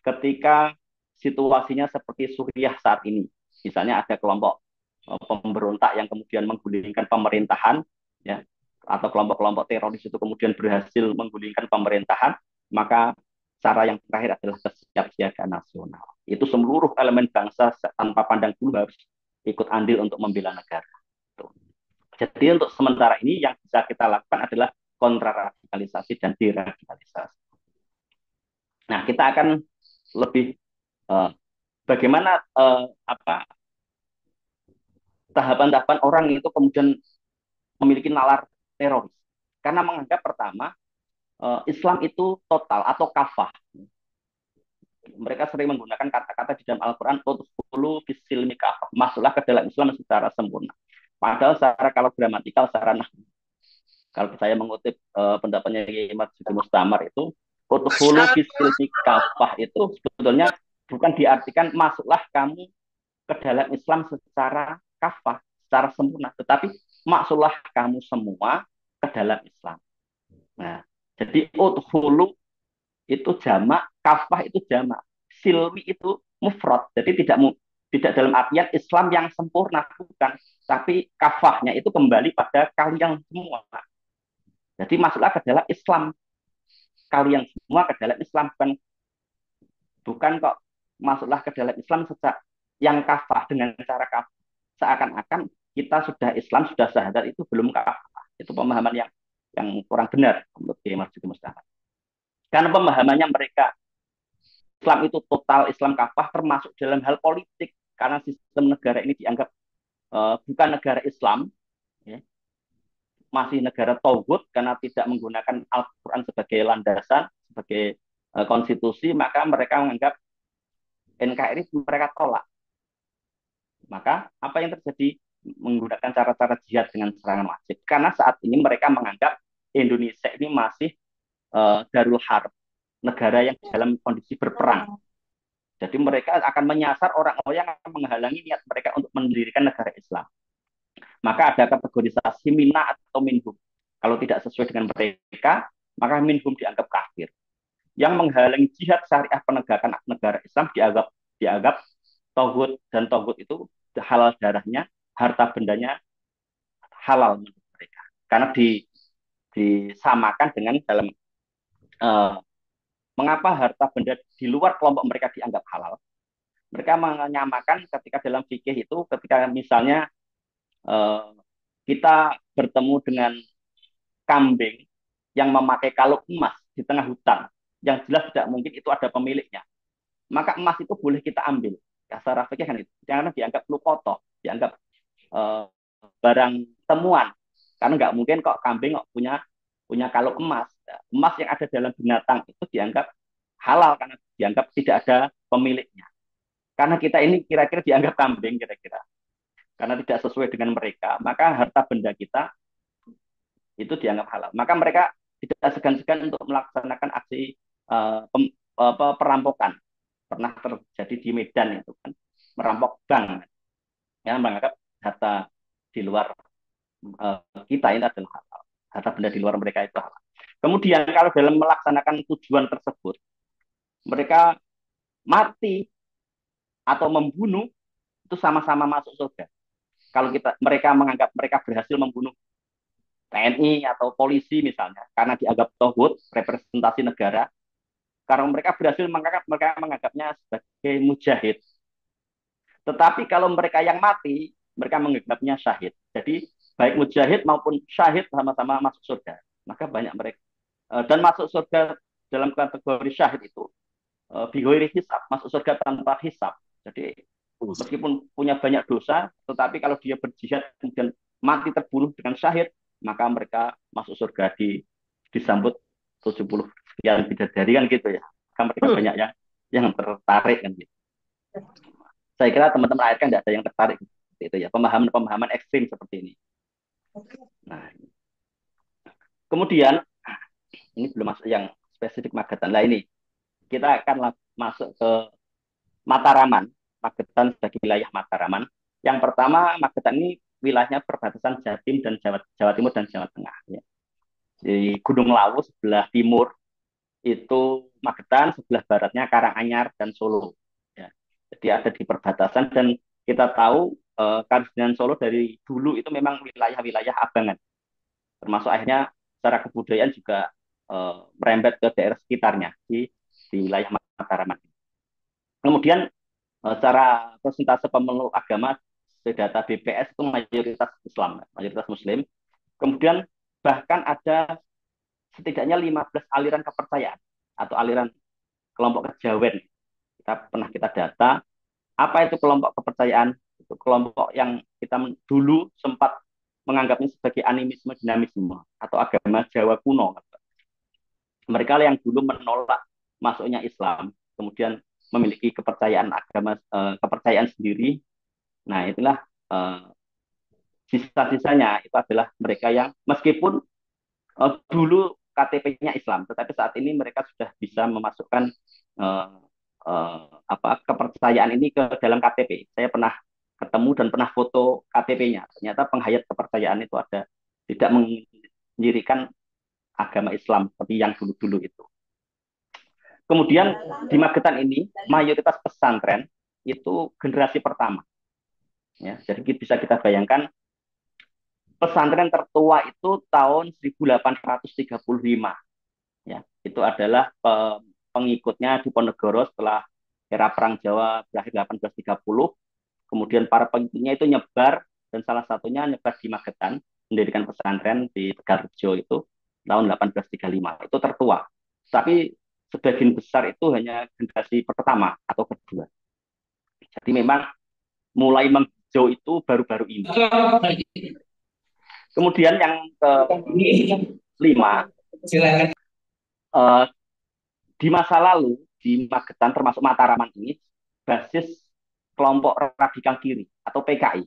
ketika situasinya seperti Suriah saat ini. Misalnya ada kelompok pemberontak yang kemudian menggulingkan pemerintahan, ya, atau kelompok-kelompok teroris itu kemudian berhasil menggulingkan pemerintahan, maka cara yang terakhir adalah kesiapsiagaan nasional. Itu seluruh elemen bangsa tanpa pandang bulu harus ikut andil untuk membela negara. Jadi untuk sementara ini yang bisa kita lakukan adalah kontraradikalisasi dan deradikalisasi. Nah, kita akan lebih bagaimana tahapan-tahapan orang itu kemudian memiliki nalar teroris. Karena menganggap pertama Islam itu total atau kafah. Mereka sering menggunakan kata-kata di dalam Al-Quran, udkhulu fis-silmi kafah, masuklah ke dalam Islam secara sempurna. Padahal secara kalau gramatikal, secara nahwu, kalau saya mengutip pendapatnya Kiai Masjid Mustamar itu, udkhulu fis-silmi kafah itu sebetulnya bukan diartikan masuklah kamu ke dalam Islam secara kafah, secara sempurna, tetapi masuklah kamu semua ke dalam Islam. Nah, jadi udkhulu itu jamak, kafah itu jamak, silmi itu mufrad. Jadi tidak dalam artian Islam yang sempurna, bukan, tapi kafahnya itu kembali pada kalian semua. Jadi masuklah ke dalam Islam, kalian semua ke dalam Islam, bukan kok masuklah ke dalam Islam sejak yang kafah dengan cara kafah. Seakan-akan kita sudah Islam, sudah syahadat, itu belum kafah. Itu pemahaman yang kurang benar menurut Kiai Masjid Mustamar. Karena pemahamannya mereka Islam itu total, Islam kafah, termasuk dalam hal politik, karena sistem negara ini dianggap bukan negara Islam, ya, masih negara tauhid, karena tidak menggunakan Al-Quran sebagai landasan, sebagai konstitusi, maka mereka menganggap NKRI mereka tolak. Maka apa yang terjadi? Menggunakan cara-cara jihad dengan serangan wajib. Karena saat ini mereka menganggap Indonesia ini masih darul harb, negara yang dalam kondisi berperang. Jadi mereka akan menyasar orang-orang yang akan menghalangi niat mereka untuk mendirikan negara Islam. Maka ada kategorisasi minna atau minhum. Kalau tidak sesuai dengan mereka, maka minhum dianggap kafir. Yang menghalangi jihad syariah penegakan negara Islam dianggap tauhid, dan tauhid itu halal darahnya, harta bendanya halal menurut mereka. Karena disamakan dengan dalam mengapa harta benda di luar kelompok mereka dianggap halal? Mereka menyamakan ketika dalam fikih itu, ketika misalnya kita bertemu dengan kambing yang memakai kalung emas di tengah hutan, yang jelas tidak mungkin itu ada pemiliknya, maka emas itu boleh kita ambil. Secara fikih kan itu, karena dianggap lukoto, dianggap barang temuan, karena nggak mungkin kok kambing kok punya kalung emas. Emas yang ada dalam binatang itu dianggap halal karena dianggap tidak ada pemiliknya. Karena kita ini kira-kira dianggap kambing kira-kira. Karena tidak sesuai dengan mereka, maka harta benda kita itu dianggap halal. Maka mereka tidak segan-segan untuk melaksanakan aksi perampokan. Pernah terjadi di Medan itu kan, merampok bank. Yang menganggap harta di luar kita ini adalah halal. Harta benda di luar mereka itu halal. Kemudian kalau dalam melaksanakan tujuan tersebut, mereka mati atau membunuh, itu sama-sama masuk surga. Kalau mereka menganggap mereka berhasil membunuh TNI atau polisi misalnya, karena dianggap tauhid, representasi negara, karena mereka berhasil mereka menganggapnya sebagai mujahid. Tetapi kalau mereka yang mati, mereka menganggapnya syahid. Jadi baik mujahid maupun syahid sama-sama masuk surga. Maka banyak mereka dan masuk surga dalam kategori syahid itu bighairi hisab, masuk surga tanpa hisab. Jadi meskipun punya banyak dosa, tetapi kalau dia berjihad kemudian mati terbunuh dengan syahid, maka mereka masuk surga disambut 70 sekian bidadari kan gitu ya. Kan mereka banyak yang tertarik kan gitu. Saya kira teman-teman ARK tidak ada yang tertarik seperti itu ya, pemahaman-pemahaman ekstrim seperti ini. Nah, kemudian ini belum masuk yang spesifik Magetan. Lah ini kita akan masuk ke Mataraman. Magetan sebagai wilayah Mataraman. Yang pertama, Magetan ini wilayahnya perbatasan Jatim dan Jawa Timur dan Jawa Tengah. Ya. Di Gunung Lawu sebelah timur itu Magetan, sebelah baratnya Karanganyar dan Solo. Ya. Jadi ada di perbatasan dan kita tahu Karanganyar Solo dari dulu itu memang wilayah-wilayah abangan. Termasuk akhirnya secara kebudayaan juga merembet ke daerah sekitarnya di wilayah Mataraman. Kemudian secara persentase pemeluk agama data BPS itu mayoritas Islam, mayoritas Muslim. Kemudian bahkan ada setidaknya 15 aliran kepercayaan atau aliran kelompok kejawen. Kita data apa itu kelompok kepercayaan? Itu kelompok yang kita dulu sempat menganggapnya sebagai animisme dinamisme atau agama Jawa kuno. Mereka yang dulu menolak masuknya Islam, kemudian memiliki kepercayaan sendiri. Nah, itulah sisa-sisanya itu adalah mereka yang meskipun dulu KTP-nya Islam, tetapi saat ini mereka sudah bisa memasukkan kepercayaan ini ke dalam KTP. Saya pernah ketemu dan pernah foto KTP-nya. Ternyata penghayat kepercayaan itu ada, tidak menyirikan agama Islam seperti yang dulu-dulu itu. Kemudian di Magetan ini mayoritas pesantren itu generasi pertama. Ya, jadi bisa kita bayangkan pesantren tertua itu tahun 1835. Ya, itu adalah pengikutnya Diponegoro setelah era Perang Jawa berakhir 1830. Kemudian para pengikutnya itu nyebar dan salah satunya nyebar di Magetan, mendirikan pesantren di Tegalrejo itu tahun 1835. Itu tertua. Tapi sebagian besar itu hanya generasi pertama atau kedua. Jadi memang mulai menghijau itu baru-baru ini. Kemudian yang kelima, di masa lalu di Magetan termasuk Mataraman ini basis kelompok radikal kiri atau PKI.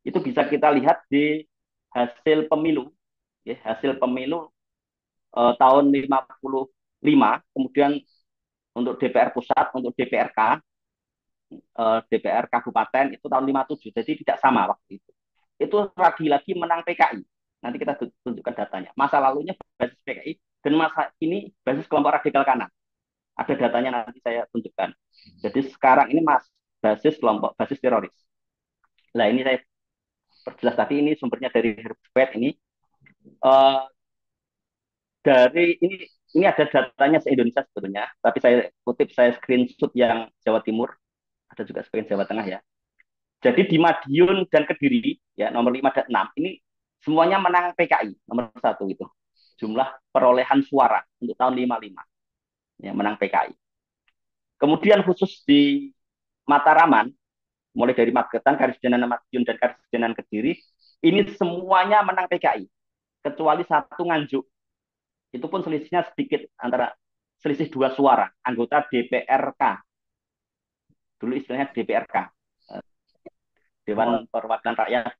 Itu bisa kita lihat di hasil pemilu, ya, hasil pemilu tahun 55, kemudian untuk DPR pusat, untuk DPRK, DPR kabupaten itu tahun 57, jadi tidak sama waktu itu. Itu lagi-lagi menang PKI. Nanti kita tunjukkan datanya. Masa lalunya basis PKI dan masa ini basis kelompok radikal kanan. Ada datanya nanti saya tunjukkan. Jadi sekarang ini basis kelompok basis teroris. Nah ini saya perjelas tadi, ini sumbernya dari Herbert ini. Dari ini ada datanya se-Indonesia sebetulnya, tapi saya kutip, saya screenshot yang Jawa Timur, ada juga sebagian Jawa Tengah ya. Jadi di Madiun dan Kediri ya nomor 5 dan 6 ini semuanya menang PKI nomor 1 itu. Jumlah perolehan suara untuk tahun 55 ya menang PKI. Kemudian khusus di Mataraman, mulai dari Magetan, Karanganyar, Madiun dan Karanganyar Kediri, ini semuanya menang PKI kecuali satu Nganjuk. Itu pun selisihnya sedikit, antara selisih 2 suara anggota DPRK. Dulu istilahnya DPRK, Dewan Perwakilan Rakyat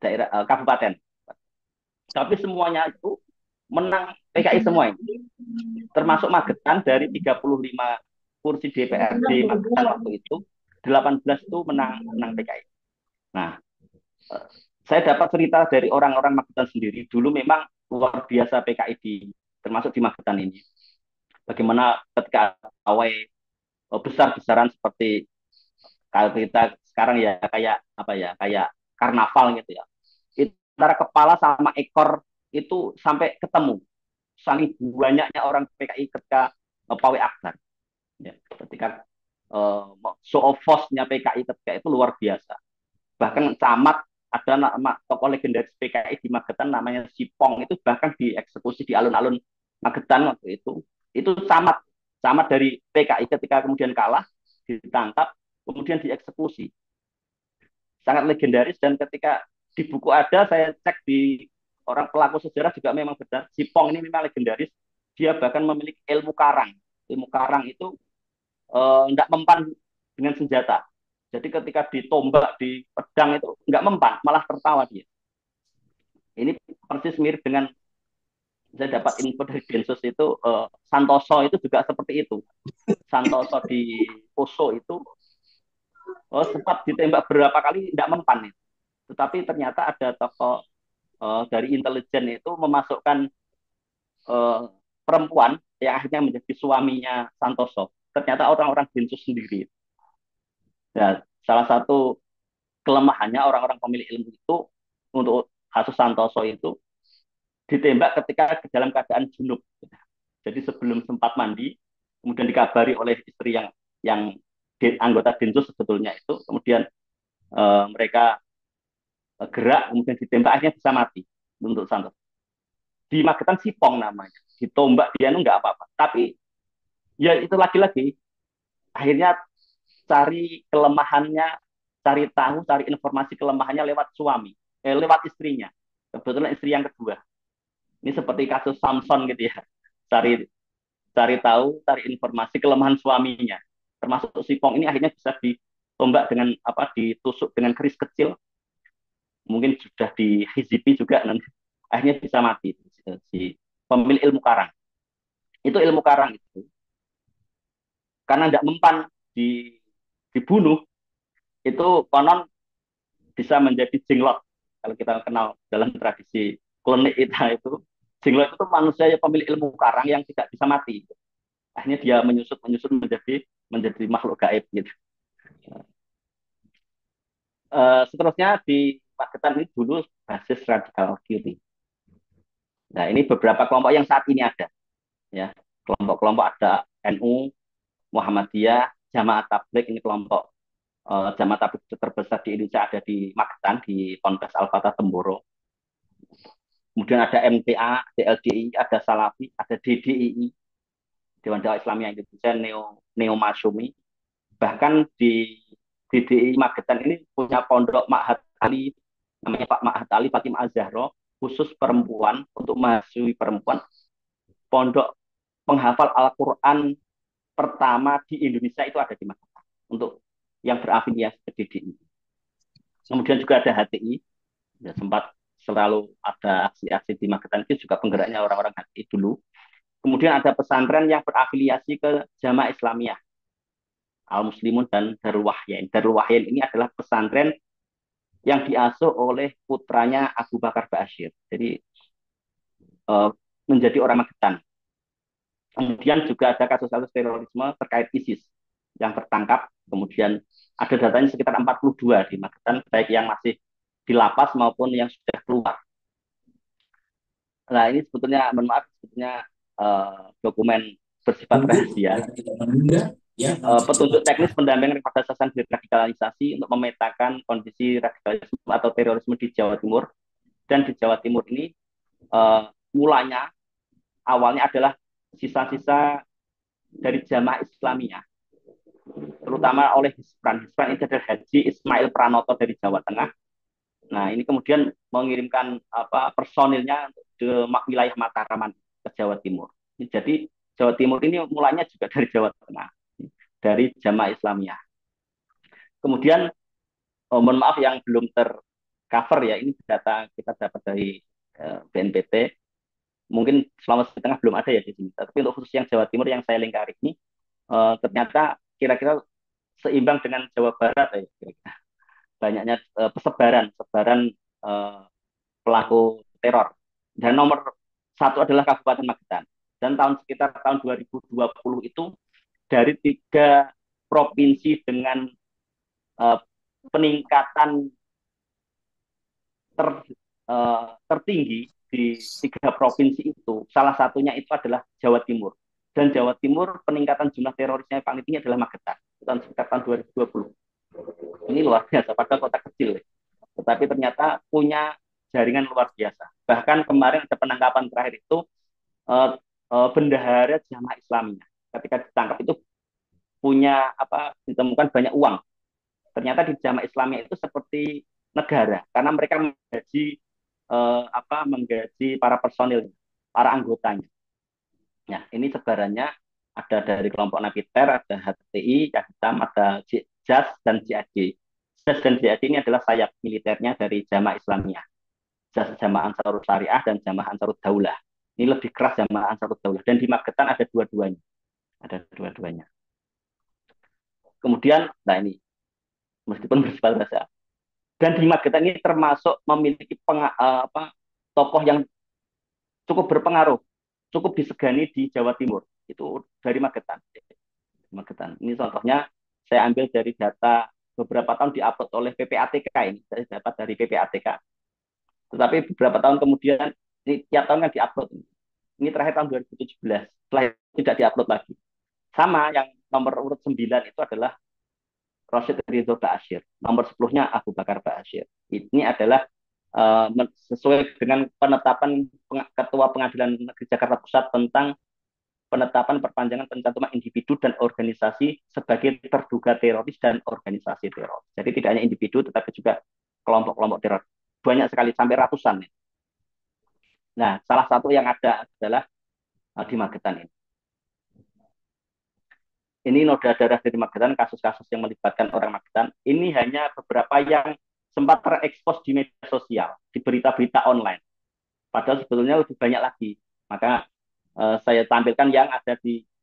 Daerah Kabupaten. Tapi semuanya itu menang PKI semua ini. Termasuk Magetan, dari 35 kursi DPRD Magetan waktu itu, 18 itu menang PKI. Nah, saya dapat cerita dari orang-orang Magetan sendiri. Dulu memang luar biasa PKI termasuk di Magetan ini. Bagaimana ketika pawai besar-besaran seperti kalau kita sekarang ya kayak karnaval gitu ya. Itu antara kepala sama ekor itu sampai ketemu. Saking banyaknya orang PKI ketika pawai akbar. Ya, ketika show of force-nya PKI ketika itu luar biasa. Bahkan camat, ada nama tokoh legendaris PKI di Magetan namanya Sipong, itu bahkan dieksekusi di alun-alun Magetan waktu itu. Itu camat dari PKI ketika kemudian kalah, ditangkap, kemudian dieksekusi. Sangat legendaris, dan ketika di buku ada, saya cek di orang pelaku sejarah juga memang benar. Sipong ini memang legendaris. Dia bahkan memiliki ilmu karang. Ilmu karang itu tidak mempan dengan senjata. Jadi ketika ditombak di pedang itu nggak mempan, malah tertawa dia. Ini persis mirip dengan saya dapat info dari Densus itu, Santoso itu juga seperti itu. Santoso di Poso itu sempat ditembak beberapa kali tidak mempan. Tetapi ternyata ada tokoh dari intelijen itu memasukkan perempuan yang akhirnya menjadi suaminya Santoso. Ternyata orang-orang Densus sendiri. Dan salah satu kelemahannya orang-orang pemilik ilmu itu untuk kasus Santoso itu ditembak ketika dalam keadaan junub. Jadi sebelum sempat mandi, kemudian dikabari oleh istri yang anggota Densus sebetulnya itu, kemudian mereka gerak, kemudian ditembak, akhirnya bisa mati untuk Santoso. Di Magetan Sipong namanya, ditombak dia itu nggak apa-apa. Tapi ya itu lagi-lagi, akhirnya cari kelemahannya, cari tahu, cari informasi kelemahannya lewat suami, lewat istrinya. Kebetulan istri yang kedua. Ini seperti kasus Samson gitu ya. Cari cari tahu, cari informasi kelemahan suaminya. Termasuk Sipong ini akhirnya bisa ditombak dengan ditusuk dengan keris kecil. Mungkin sudah dihizipi juga nanti. Akhirnya bisa mati si pemilik ilmu karang. Itu ilmu karang itu. Karena tidak mempan dibunuh, itu konon bisa menjadi jenglot. Kalau kita kenal dalam tradisi klonik itu, jenglot itu manusia yang pemilik ilmu karang yang tidak bisa mati. Akhirnya dia menyusut menjadi makhluk gaib gitu. Seterusnya di Magetan ini dulu basis radikal kiri. Nah ini beberapa kelompok yang saat ini ada, ya kelompok-kelompok ada NU, Muhammadiyah, Jamaah Tabligh, ini kelompok Jamaah Tabligh terbesar di Indonesia ada di Magetan di Ponpes Al-Fatah Temboro. Kemudian ada MTA, DLDI, ada Salafi, ada DDII, Dewan Dakwah Islamiyah Indonesia, Neo Masyumi. Bahkan di DDI Magetan ini punya pondok Ma'had Ali, namanya Pak Ma'had Ali Fatimah Az-Zahra, khusus perempuan, untuk mahasiswi perempuan, pondok penghafal Al-Quran pertama di Indonesia itu ada di Magetan, untuk yang berafiliasi ke DDI. Kemudian juga ada HTI, ya, sempat selalu ada aksi-aksi di Magetan, itu juga penggeraknya orang-orang HTI dulu. Kemudian ada pesantren yang berafiliasi ke Jamaah Islamiyah, Al-Muslimun dan Darul Wahyain. Darul Wahyain ini adalah pesantren yang diasuh oleh putranya Abu Bakar Ba'asyir. Jadi menjadi orang Magetan. Kemudian juga ada kasus-kasus terorisme terkait ISIS yang tertangkap. Kemudian ada datanya sekitar 42 di Magetan, baik yang masih di lapas maupun yang sudah keluar. Nah ini sebetulnya, mohon maaf, sebetulnya dokumen bersifat rahasia. Petunjuk teknis pendampingan pada sasaran deradikalisasi untuk memetakan kondisi radikalisme atau terorisme di Jawa Timur. Dan di Jawa Timur ini mulanya awalnya adalah sisa-sisa dari Jamaah Islamiyah, terutama oleh Hispan. Hispan itu adalah Haji Ismail Pranoto dari Jawa Tengah. Nah ini kemudian mengirimkan personilnya ke wilayah Mataraman ke Jawa Timur. Jadi Jawa Timur ini mulanya juga dari Jawa Tengah, dari Jamaah Islamiyah. Kemudian mohon maaf yang belum tercover ya, ini data kita dapat dari BNPT. Mungkin Sulawesi Tengah belum ada ya di sini. Tapi untuk khusus yang Jawa Timur yang saya lingkari ini ternyata kira-kira seimbang dengan Jawa Barat ya, kira-kira. Banyaknya sebaran pelaku teror. Dan nomor satu adalah Kabupaten Magetan. Dan sekitar tahun 2020 itu dari 3 provinsi dengan peningkatan tertinggi di 3 provinsi itu, salah satunya itu adalah Jawa Timur. Dan Jawa Timur peningkatan jumlah terorisnya yang paling tinggi adalah Magetan, sekitar tahun 2020. Ini luar biasa, padahal kota kecil. Tetapi ternyata punya jaringan luar biasa. Bahkan kemarin ada penangkapan terakhir itu bendahara Jamaah Islamiyah. Ketika ditangkap itu ditemukan banyak uang. Ternyata di Jamaah Islamiyah itu seperti negara, karena mereka menggaji para personil, para anggotanya. Nah, ini sebarannya ada dari kelompok Napiter, ada HTI, Cak Hitam, ada JAS dan JAD. JAS dan JAD ini adalah sayap militernya dari Jamaah Islamiyah. JAS Jamaah Ansarut Syariah dan Jamaah Ansarut Daulah. Ini lebih keras Jamaah Ansarut Daulah. Dan di Magetan ada dua-duanya. Ada dua-duanya. Kemudian, nah ini, meskipun bersifat bahasa. Dan di Magetan ini termasuk memiliki tokoh yang cukup berpengaruh, cukup disegani di Jawa Timur. Itu dari Magetan. Magetan. Ini contohnya saya ambil dari data beberapa tahun diupload oleh PPATK ini. Saya dapat dari PPATK. Tetapi beberapa tahun kemudian, ini tiap tahun kan diupload. Ini terakhir tahun 2017. Setelah itu tidak diupload lagi. Sama yang nomor urut 9 itu adalah Rosyid Ridho Ba'asyir. Nomor 10-nya Abu Bakar Ba'asyir. Ini adalah sesuai dengan penetapan Ketua Pengadilan Negeri Jakarta Pusat tentang penetapan perpanjangan pencantuman individu dan organisasi sebagai terduga teroris dan organisasi teror. Jadi tidak hanya individu tetapi juga kelompok-kelompok teror. Banyak sekali, sampai ratusan. Nah, salah satu yang ada adalah di Magetan ini. Ini noda darah dari Magetan, kasus-kasus yang melibatkan orang Magetan. Ini hanya beberapa yang sempat terekspos di media sosial, di berita-berita online. Padahal sebetulnya lebih banyak lagi. Maka saya tampilkan yang ada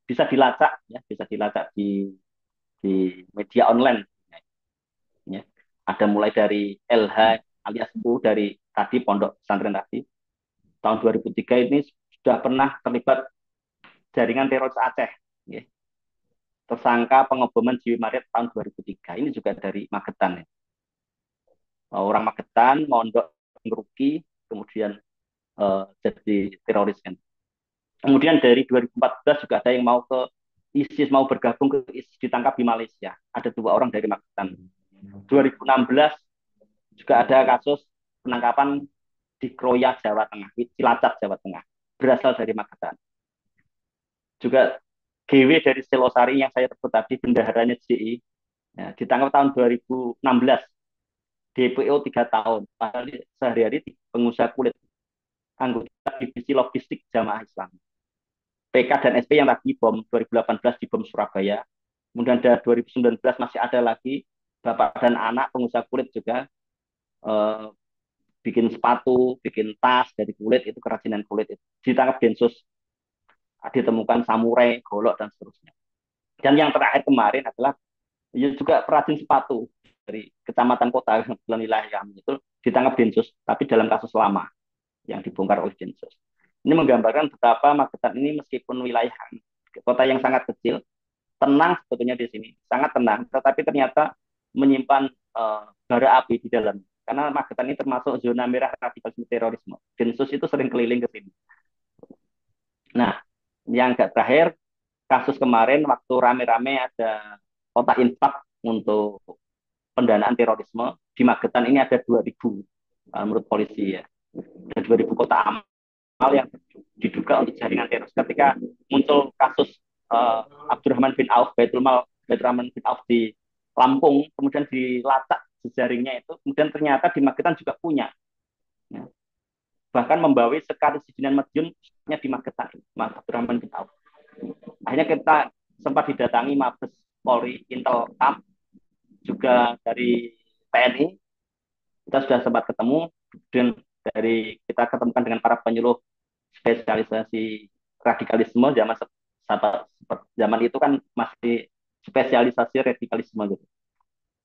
bisa dilacak, ya, bisa dilacak di media online. Ya. Ada mulai dari LH alias U dari tadi Pondok Pesantren tadi. Tahun 2003 ini sudah pernah terlibat jaringan teroris Aceh. Ya. Tersangka pengeboman Jiwi Marit tahun 2003. Ini juga dari Magetan. Ya. Orang Magetan, mondok ngeruki, kemudian jadi teroris kan. Kemudian dari 2014 juga ada yang mau ke ISIS, mau bergabung ke ISIS, ditangkap di Malaysia. Ada 2 orang dari Magetan. 2016 juga ada kasus penangkapan di Kroya, Jawa Tengah, di Cilacap, Jawa Tengah, berasal dari Magetan. Juga GW dari Selosari yang saya sebut tadi, bendaharanya JI, ya, ditangkap tahun 2016, DPO 3 tahun, padahal sehari-hari pengusaha kulit, anggota divisi logistik Jamaah Islam. PK dan SP yang tadi bom 2018 di bom Surabaya, kemudian ada 2019 masih ada lagi bapak dan anak pengusaha kulit juga bikin sepatu, bikin tas dari kulit, itu kerajinan kulit itu. Ditangkap Densus, ditemukan samurai, golok dan seterusnya. Dan yang terakhir kemarin adalah juga perajin sepatu dari kecamatan kota wilayah kami itu ditangkap Densus, tapi dalam kasus lama yang dibongkar oleh Densus. Ini menggambarkan betapa Magetan ini meskipun wilayah kota yang sangat kecil, tenang sebetulnya di sini, sangat tenang, tetapi ternyata menyimpan bara api di dalam. Karena Magetan ini termasuk zona merah radikalisme terorisme. Densus itu sering keliling ke sini. Nah, yang terakhir, kasus kemarin waktu rame-rame ada kotak infak untuk pendanaan terorisme. Di Magetan ini ada 2.000 menurut polisi ya. Ada 2.000 kotak amal yang diduga untuk jaringan teroris. Ketika muncul kasus Abdurrahman bin Auf, Abdurrahman bin Auf di Lampung, kemudian dilacak jejaringnya itu, kemudian ternyata di Magetan juga punya. Ya. Bahkan membawa sekali Sidinan Madiun di Magetan, Abdurrahman bin Auf. Akhirnya kita sempat didatangi Mabes Polri, Intel Kam, juga dari TNI. Kita sudah sempat ketemu, dan dari kita ketemukan dengan para penyuluh spesialisasi radikalisme zaman itu kan masih spesialisasi radikalisme gitu.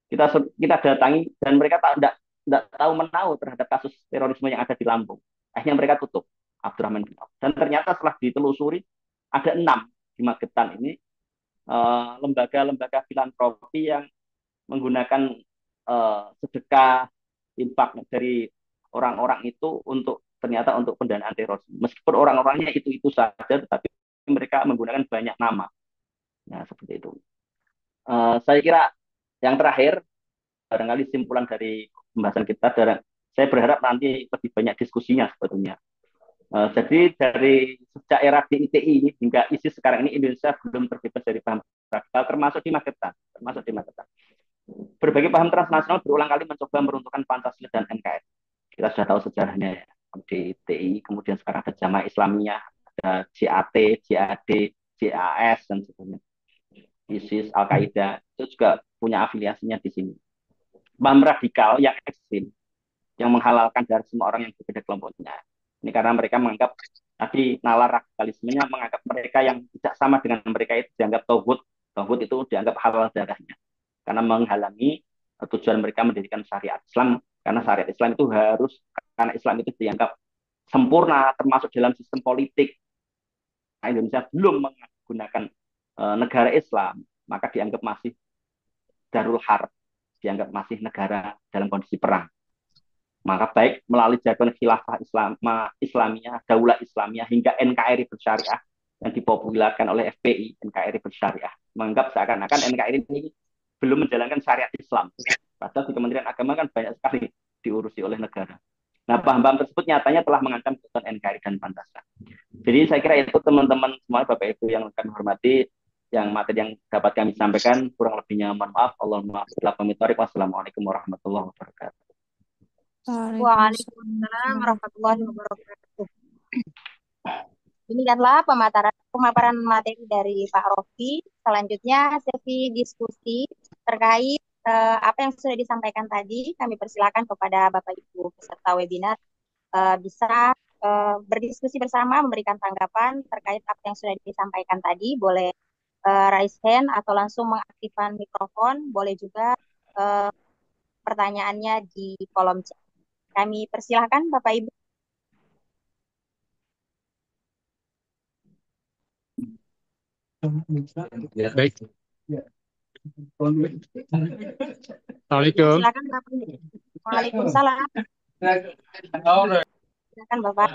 Kita datangi dan mereka tidak tahu menahu terhadap kasus terorisme yang ada di Lampung. Akhirnya mereka tutup Abdurrahman bin Auf. Dan ternyata setelah ditelusuri ada 6 di Magetan ini lembaga-lembaga filantropi yang menggunakan sedekah infak dari orang-orang itu ternyata untuk pendanaan terorisme. Meskipun orang-orangnya itu saja, tetapi mereka menggunakan banyak nama. Nah, seperti itu. Saya kira yang terakhir, barangkali simpulan dari pembahasan kita, saya berharap nanti lebih banyak diskusinya sebetulnya. Jadi dari sejak era DITI hingga ISIS sekarang ini Indonesia belum terbebas dari paham radikal, termasuk di Magetan. Berbagai paham transnasional berulang kali mencoba meruntuhkan Pancasila dan NKRI. Kita sudah tahu sejarahnya ya. DITI, kemudian sekarang ada Jamaah Islamiyah, ada JAT, JAD, JAS dan sebagainya. ISIS, Al-Qaeda itu juga punya afiliasinya di sini. Paham radikal yang ekstrim, yang menghalalkan dari semua orang yang berbeda kelompoknya. Ini karena mereka menganggap tadi nalar radikalismenya menganggap mereka yang tidak sama dengan mereka itu dianggap tauhid, tauhid itu dianggap halal darahnya karena menghalangi tujuan mereka mendirikan syariat Islam karena syariat Islam itu harus karena Islam itu dianggap sempurna termasuk dalam sistem politik. Nah, Indonesia belum menggunakan negara Islam maka dianggap masih darul harb, dianggap masih negara dalam kondisi perang. Maka baik melalui jargon khilafah Islamiyah, daulah Islamiyah hingga NKRI bersyariah yang dipopulerkan oleh FPI, NKRI bersyariah, menganggap seakan-akan NKRI ini belum menjalankan syariat Islam. Padahal di Kementerian Agama kan banyak sekali diurusi oleh negara. Nah, paham-paham tersebut nyatanya telah mengancam keputusan NKRI dan Pancasila. Jadi saya kira itu teman-teman semua, Bapak Ibu yang kami hormati, yang materi yang dapat kami sampaikan, kurang lebihnya mohon maaf. Allahumma wassalamualaikum warahmatullahi wabarakatuh. Waalaikumsalam warahmatullahi wabarakatuh. Demikianlah pemaparan materi dari Pak Rofi. Selanjutnya sesi diskusi terkait apa yang sudah disampaikan tadi. Kami persilakan kepada Bapak Ibu peserta webinar bisa berdiskusi bersama, memberikan tanggapan terkait apa yang sudah disampaikan tadi. Boleh raise hand atau langsung mengaktifkan mikrofon. Boleh juga pertanyaannya di kolom chat. Kami persilahkan Bapak Ibu. Baik. Assalamualaikum. Silakan Bapak. Waalaikumsalam. Silakan Bapak.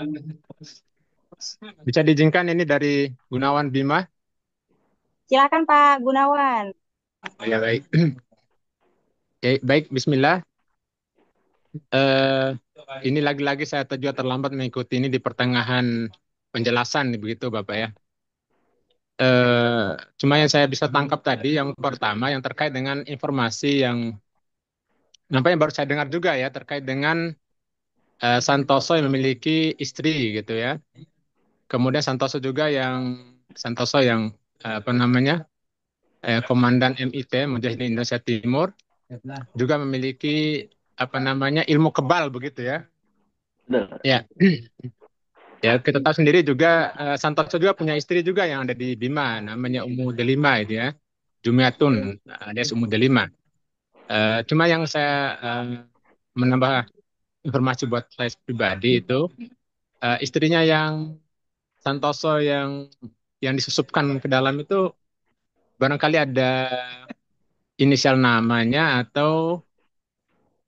Bisa diizinkan ini dari Gunawan Bima? Silakan Pak Gunawan. Ya baik. Oke, baik, Bismillah. Ini lagi-lagi saya juga terlambat mengikuti ini di pertengahan penjelasan begitu Bapak ya. Cuma yang saya bisa tangkap tadi yang pertama yang terkait dengan informasi yang nampaknya baru saya dengar juga ya terkait dengan Santoso yang memiliki istri gitu ya. Kemudian Santoso yang apa namanya komandan MIT Mujahidin Indonesia Timur juga memiliki apa namanya ilmu kebal begitu ya. Ya. Ya, kita tahu sendiri juga Santoso juga punya istri juga yang ada di Bima, namanya Ummu Delima itu ya, Jumiatun, alias Ummu Delima. Cuma yang saya menambah informasi buat saya pribadi itu istrinya yang Santoso yang disusupkan ke dalam itu barangkali ada inisial namanya atau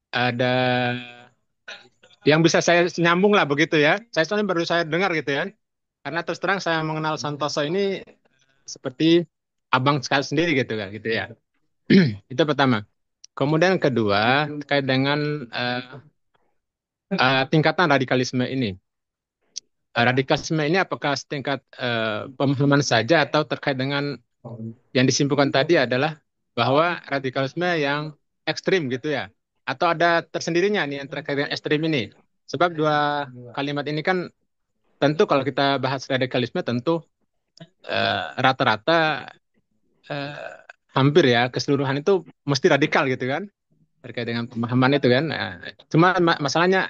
ada yang bisa saya nyambung lah begitu ya. Saya soalnya baru saya dengar gitu ya. Karena terus terang saya mengenal Santoso ini seperti abang sekali sendiri gitu kan gitu ya. Itu pertama. Kemudian kedua terkait dengan tingkatan radikalisme ini. Radikalisme ini apakah setingkat pemahaman saja atau terkait dengan yang disimpulkan tadi adalah bahwa radikalisme yang ekstrim gitu ya. Atau ada tersendirinya nih yang terkait dengan ekstrim ini. Sebab dua kalimat ini kan tentu kalau kita bahas radikalisme tentu rata-rata hampir ya keseluruhan itu mesti radikal gitu kan terkait dengan pemahaman itu kan. Cuma masalahnya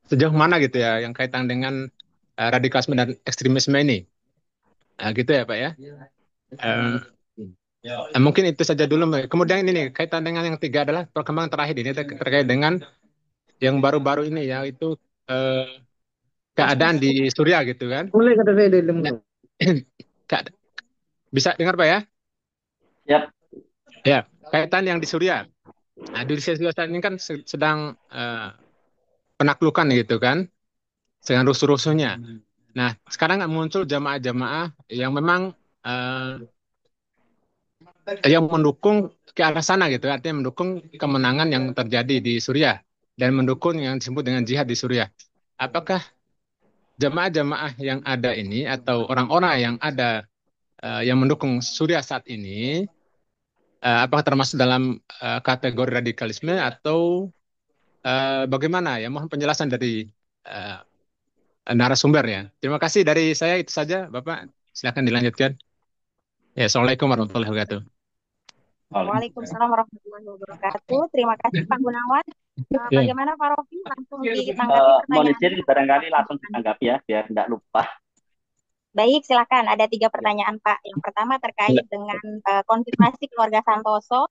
sejauh mana gitu ya yang kaitan dengan radikalisme dan ekstremisme ini. Gitu ya Pak ya. Mungkin itu saja dulu. Kemudian ini nih, kaitan dengan yang tiga adalah perkembangan terakhir ini terkait dengan yang baru-baru ini ya itu keadaan di Suriah gitu kan. Mulai kata saya dari lembut. Bisa dengar Pak ya? Yap. Ya, kaitan yang di Suriah. Nah, di Suriah saat ini kan sedang penaklukan gitu kan, dengan rusuh-rusuhnya. Nah, sekarang muncul jamaah-jamaah yang memang yang mendukung ke arah sana gitu, artinya mendukung kemenangan yang terjadi di Suriah dan mendukung yang disebut dengan jihad di Suriah. Apakah jamaah-jamaah yang ada ini atau orang-orang yang ada yang mendukung Suriah saat ini apakah termasuk dalam kategori radikalisme atau bagaimana ya? Mohon penjelasan dari narasumber ya. Terima kasih dari saya itu saja, Bapak. Silakan dilanjutkan. Ya, Assalamualaikum warahmatullahi wabarakatuh. Waalaikumsalam warahmatullahi wabarakatuh. Terima kasih Pak Gunawan. Ya. Bagaimana Pak Rofi? Langsung ditanggapi Mohon pertanyaannya. izin barangkali langsung ditanggapi ya, biar tidak lupa. Baik, silakan. Ada 3 pertanyaan Pak. Yang pertama terkait dengan konfirmasi keluarga Santoso,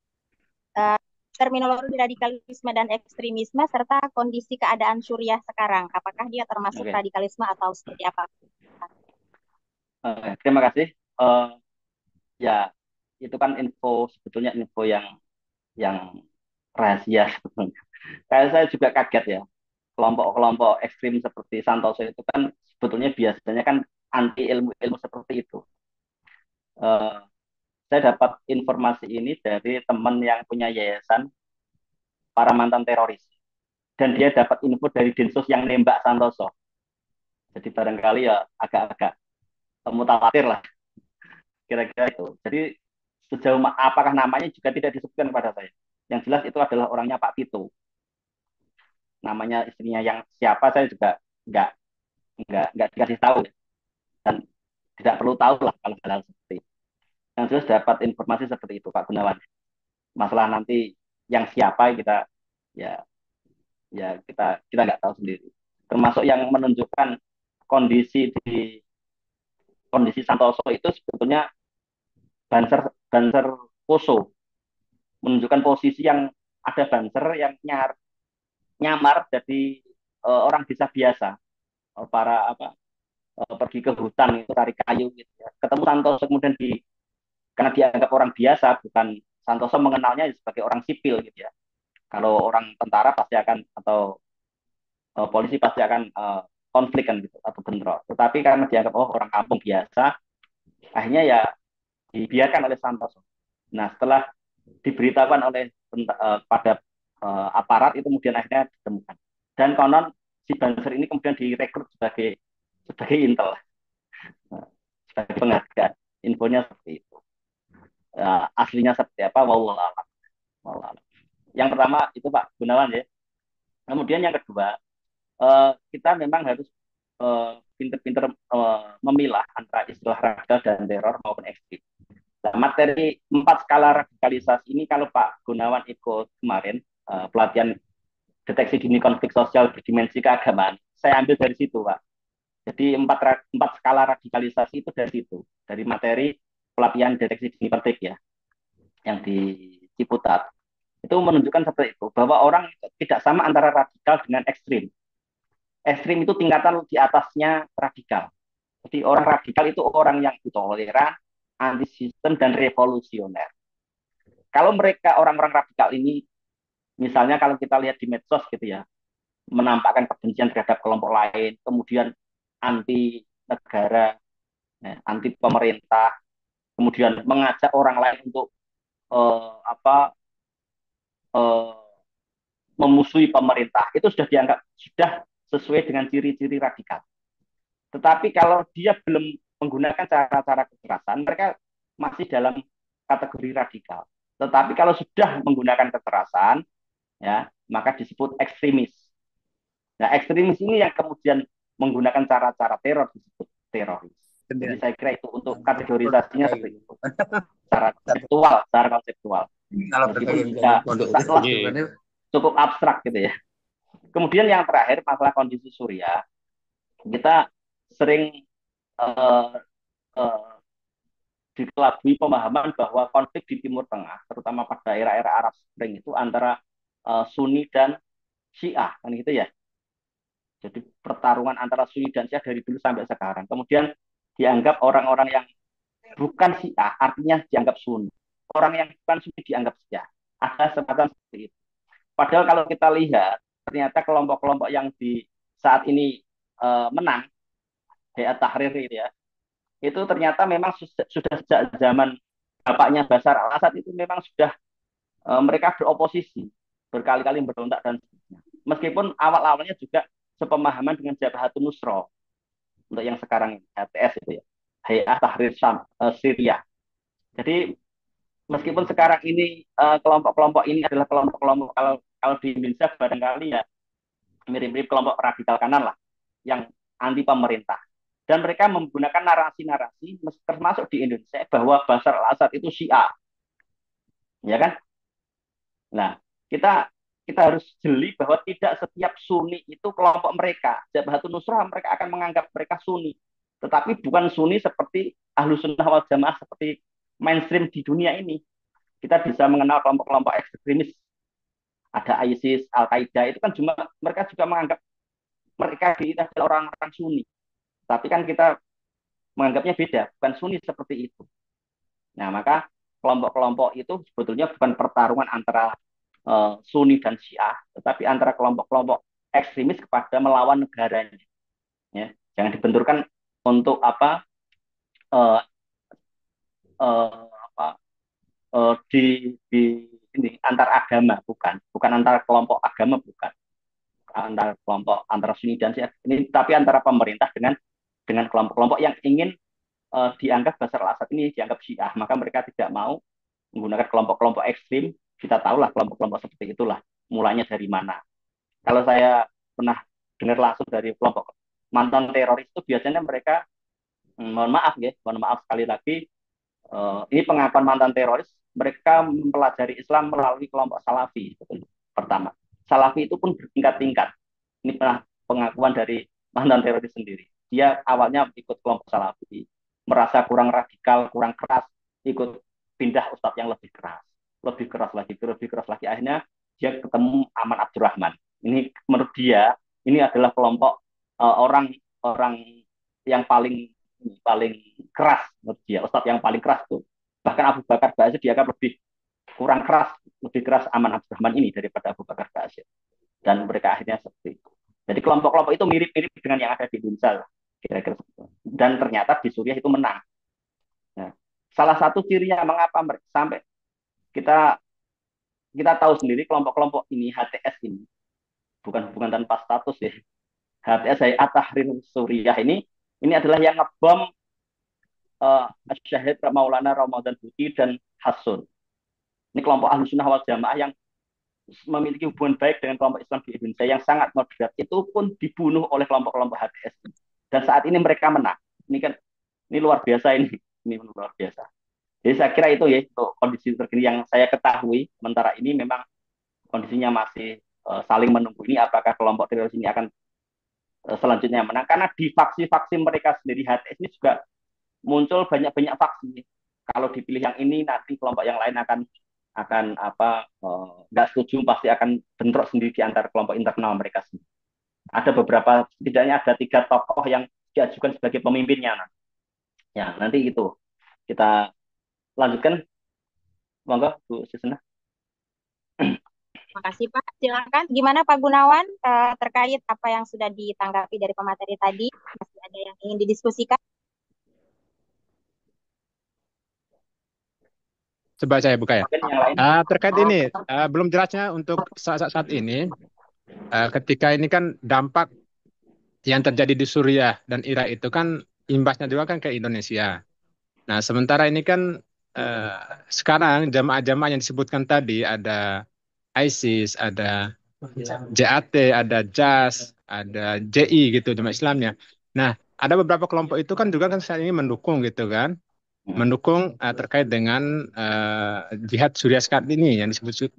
terminologi radikalisme dan ekstremisme, serta kondisi keadaan Suriah sekarang. Apakah dia termasuk Oke. radikalisme atau seperti apa? Terima kasih. Ya, itu kan sebetulnya info yang rahasia sebetulnya. Kayak saya juga kaget ya, kelompok-kelompok ekstrim seperti Santoso itu kan sebetulnya biasanya kan anti ilmu-ilmu seperti itu. Eh, saya dapat informasi ini dari teman yang punya yayasan para mantan teroris. Dan dia dapat info dari Densus yang nembak Santoso. Jadi barangkali ya agak-agak mutawatir lah, kira-kira itu. Jadi sejauh apakah namanya juga tidak disebutkan kepada saya. Yang jelas itu adalah orangnya Pak Tito. Namanya istrinya yang siapa saya juga nggak nggak dikasih tahu, dan tidak perlu tahu lah kalau hal seperti itu. Yang jelas dapat informasi seperti itu Pak Gunawan. Masalah nanti yang siapa kita ya kita nggak tahu sendiri. Termasuk yang menunjukkan kondisi Santoso itu sebetulnya Banser Banser Poso, menunjukkan posisi yang ada Banser yang nyamar jadi orang desa biasa, para pergi ke hutan itu cari kayu gitu ya. Ketemu Santoso kemudian karena dianggap orang biasa, bukan, Santoso mengenalnya sebagai orang sipil gitu ya. Kalau orang tentara pasti akan, atau polisi pasti akan konflik kan gitu atau bentrok. Tetapi karena dianggap orang kampung biasa, akhirnya ya dibiarkan oleh Santoso. Nah, setelah diberitahukan oleh pada aparat itu kemudian akhirnya ditemukan. Dan konon si Banser ini kemudian direkrut sebagai intel, sebagai penghargaan. Infonya seperti itu. Aslinya seperti apa? Wallahu a'lam. Yang pertama itu Pak Gunawan ya. Kemudian yang kedua, kita memang harus pinter-pinter memilah antara istilah radikal dan teror maupun ekstrim. Nah, materi 4 skala radikalisasi ini kalau Pak Gunawan ikut kemarin pelatihan deteksi dini konflik sosial berdimensi keagamaan, saya ambil dari situ Pak. Jadi 4 skala radikalisasi itu dari situ, dari materi pelatihan deteksi dini konflik ya, yang di Ciputat. Itu menunjukkan seperti itu, bahwa orang tidak sama antara radikal dengan ekstrim. Ekstrim itu tingkatan di atasnya radikal. Jadi orang radikal itu orang yang intoleran, anti sistem, dan revolusioner. Kalau mereka orang-orang radikal ini, misalnya kalau kita lihat di medsos gitu ya, menampakkan kebencian terhadap kelompok lain, kemudian anti negara, anti pemerintah, kemudian mengajak orang lain untuk memusuhi pemerintah, itu sudah dianggap sudah sesuai dengan ciri-ciri radikal. Tetapi kalau dia belum menggunakan cara-cara kekerasan, mereka masih dalam kategori radikal. Tetapi kalau sudah menggunakan kekerasan, ya, maka disebut ekstremis. Nah, ekstremis ini yang kemudian menggunakan cara-cara teror disebut teroris. Jadi saya kira itu untuk kategorisasinya seperti itu. Secara konseptual. Meskipun cukup abstrak gitu ya. Kemudian yang terakhir, masalah kondisi Suriah. Kita sering dikelabui pemahaman bahwa konflik di Timur Tengah, terutama pada era-era Arab Spring itu antara Sunni dan Syiah, kan gitu ya. Jadi pertarungan antara Sunni dan Syiah dari dulu sampai sekarang. Kemudian dianggap orang-orang yang bukan Syiah, artinya dianggap Sunni. Orang yang bukan Sunni dianggap Syiah. Ada semacam seperti itu. Padahal kalau kita lihat, ternyata kelompok-kelompok yang di saat ini menang, Hayat Tahrir itu ya, itu ternyata memang sudah sejak zaman bapaknya Bashar al-Assad itu memang sudah mereka beroposisi, berkali-kali berontak dan sebagainya. Meskipun awal-awalnya juga sepemahaman dengan Jabhatun Nusra, untuk yang sekarang HTS itu ya, Hayat Tahrir Syria. Jadi meskipun sekarang ini kelompok-kelompok ini adalah kelompok-kelompok, kalau di Indonesia barangkali ya mirip-mirip kelompok radikal kanan lah, yang anti pemerintah. Dan mereka menggunakan narasi-narasi termasuk di Indonesia bahwa Bashar al-Assad itu Syiah. ya kan? Nah, kita kita harus jeli bahwa tidak setiap Sunni itu kelompok mereka. Jabhatun Nusrah mereka akan menganggap mereka Sunni, tetapi bukan Sunni seperti Ahlus Sunnah wal Jamaah seperti mainstream di dunia ini. Kita bisa mengenal kelompok-kelompok ekstremis, ada ISIS, Al-Qaeda, itu kan cuma mereka juga menganggap mereka adalah orang-orang Sunni. Tapi kan kita menganggapnya beda, bukan Sunni seperti itu. Nah, maka kelompok-kelompok itu sebetulnya bukan pertarungan antara Sunni dan Syiah, tetapi antara kelompok-kelompok ekstremis kepada melawan negaranya. Ya, jangan dibenturkan untuk uh, apa di ini antar agama, bukan antar kelompok agama, bukan antar kelompok antara Sunni dan Syiah ini, tapi antara pemerintah dengan kelompok-kelompok yang ingin dianggap Basar al-Assad ini dianggap Syiah, maka mereka tidak mau menggunakan kelompok-kelompok ekstrim. Kita tahulah kelompok-kelompok seperti itulah mulanya dari mana. Kalau saya pernah dengar langsung dari kelompok mantan teroris itu biasanya mereka, mohon maaf sekali lagi, ini pengakuan mantan teroris, mereka mempelajari Islam melalui kelompok Salafi. Pertama, Salafi itu pun bertingkat-tingkat. Ini pernah pengakuan dari mantan teroris sendiri. Dia awalnya ikut kelompok Salafi, merasa kurang radikal, kurang keras, ikut pindah ustadz yang lebih keras lagi, lebih keras lagi. Akhirnya dia ketemu Aman Abdurrahman. Ini menurut dia ini adalah kelompok orang-orang yang paling paling keras menurut dia, ustadz yang paling keras tuh. Bahkan Abu Bakar Ba'asyir dianggap lebih keras Aman Abdurrahman ini daripada Abu Bakar Ba'asyir. Dan mereka akhirnya seperti itu. Jadi kelompok-kelompok itu mirip-mirip dengan yang ada di Indonesia, kira-kira seperti itu. Dan ternyata di Suriah itu menang. Nah, salah satu cirinya mengapa sampai kita kita tahu sendiri kelompok-kelompok ini, HTS ini, bukan hubungan tanpa status ya. HTS Hayat Tahrir Suriah ini adalah yang ngebom Syahid Maulana Ramadan Buti dan Hasun. Ini kelompok Ahlus Sunnah wal Jamaah yang memiliki hubungan baik dengan kelompok Islam di Indonesia yang sangat moderat, itu pun dibunuh oleh kelompok-kelompok HTS. Dan saat ini mereka menang. Ini kan ini luar biasa ini luar biasa. Jadi saya kira itu ya untuk kondisi terkini yang saya ketahui. Sementara ini memang kondisinya masih saling menunggu ini apakah kelompok teroris ini akan selanjutnya menang. Karena di faksi-faksi mereka sendiri HTS ini juga muncul banyak-banyak faksi. Kalau dipilih yang ini nanti kelompok yang lain akan nggak setuju, pasti akan bentrok sendiri di antara kelompok internal mereka sendiri. Ada beberapa, setidaknya ada 3 tokoh yang diajukan sebagai pemimpinnya. Ya, nanti itu kita lanjutkan. Monggo Bu Susana. Terima kasih Pak. Silakan. Gimana Pak Gunawan terkait apa yang sudah ditanggapi dari pemateri tadi? Masih ada yang ingin didiskusikan? Coba saya buka ya. Yang lain. Terkait ini, belum jelasnya untuk saat ini, ketika ini kan dampak yang terjadi di Suriah dan Irak itu kan imbasnya juga kan ke Indonesia. Nah, sementara ini kan sekarang jamaah-jamaah yang disebutkan tadi ada ISIS, ada JAT, ada JAS, ada JI gitu, jamaah Islamnya. Nah, ada beberapa kelompok itu kan juga kan saat ini mendukung gitu kan. Mendukung terkait dengan jihad Suriah saat ini yang disebut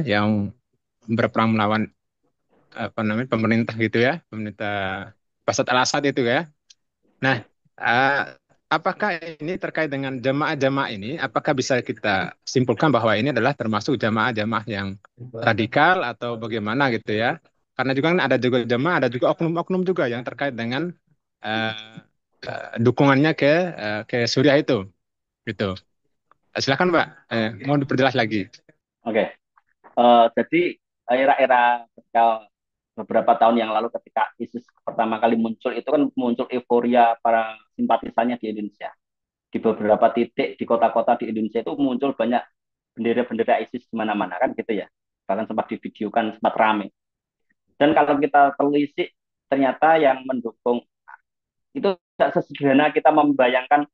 yang berperang melawan pemerintah gitu ya, pemerintah Basar al-Assad itu ya. Nah, apakah ini terkait dengan jamaah-jamaah ini? Apakah bisa kita simpulkan bahwa ini adalah termasuk jamaah-jamaah yang radikal atau bagaimana gitu ya? Karena juga kan ada juga jamaah, ada juga oknum-oknum juga yang terkait dengan dukungannya ke Suriah itu, gitu. Silakan Pak, mau diperjelas lagi. Oke. Jadi era-era ketika beberapa tahun yang lalu ketika ISIS pertama kali muncul itu kan muncul euforia para simpatisannya di Indonesia. Di beberapa titik di kota-kota di Indonesia itu muncul banyak bendera-bendera ISIS di mana-mana kan gitu ya. Bahkan sempat divideokan, sempat rame. Dan kalau kita telisik ternyata yang mendukung itu tidak sesederhana kita membayangkan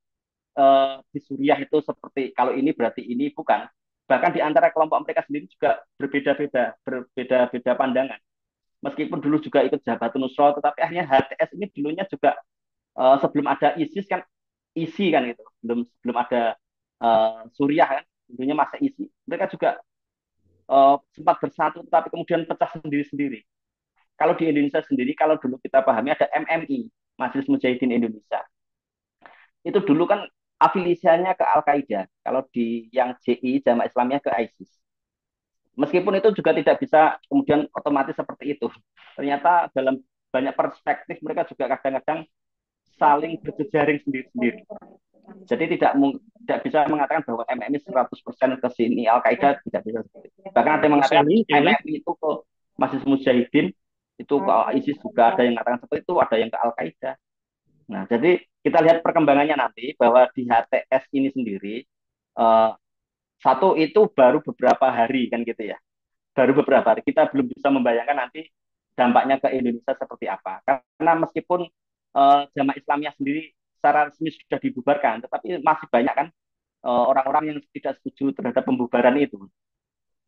di Suriah itu seperti kalau ini berarti ini, bukan. Bahkan di antara kelompok mereka sendiri juga berbeda-beda pandangan. Meskipun dulu juga ikut Jabhatun Nusra, tetapi akhirnya HTS ini dulunya juga sebelum ada ISIS kan, ISI kan itu, belum ada Suriah kan, tentunya masa isi. Mereka juga sempat bersatu, tapi kemudian pecah sendiri-sendiri. Kalau di Indonesia sendiri, kalau dulu kita pahami ada MMI, Majelis Mujahidin Indonesia. Itu dulu kan afiliasinya ke Al-Qaeda. Kalau di yang JI, Jamaah Islamiyah ke ISIS. Meskipun itu juga tidak bisa kemudian otomatis seperti itu. Ternyata dalam banyak perspektif mereka juga kadang-kadang saling berjejaring sendiri-sendiri. Jadi tidak bisa mengatakan bahwa MMI 100% ke sini, Al-Qaeda tidak bisa. Bahkan ada yang mengatakan MMI itu ke Majelis Mujahidin, itu ke ISIS juga ada yang mengatakan seperti itu, ada yang ke Al-Qaeda. Nah, jadi kita lihat perkembangannya nanti bahwa di HTS ini sendiri, satu itu baru beberapa hari kan gitu ya. Baru beberapa hari. Kita belum bisa membayangkan nanti dampaknya ke Indonesia seperti apa. Karena meskipun Jamaah Islamiyah sendiri secara resmi sudah dibubarkan, tetapi masih banyak kan orang-orang yang tidak setuju terhadap pembubaran itu.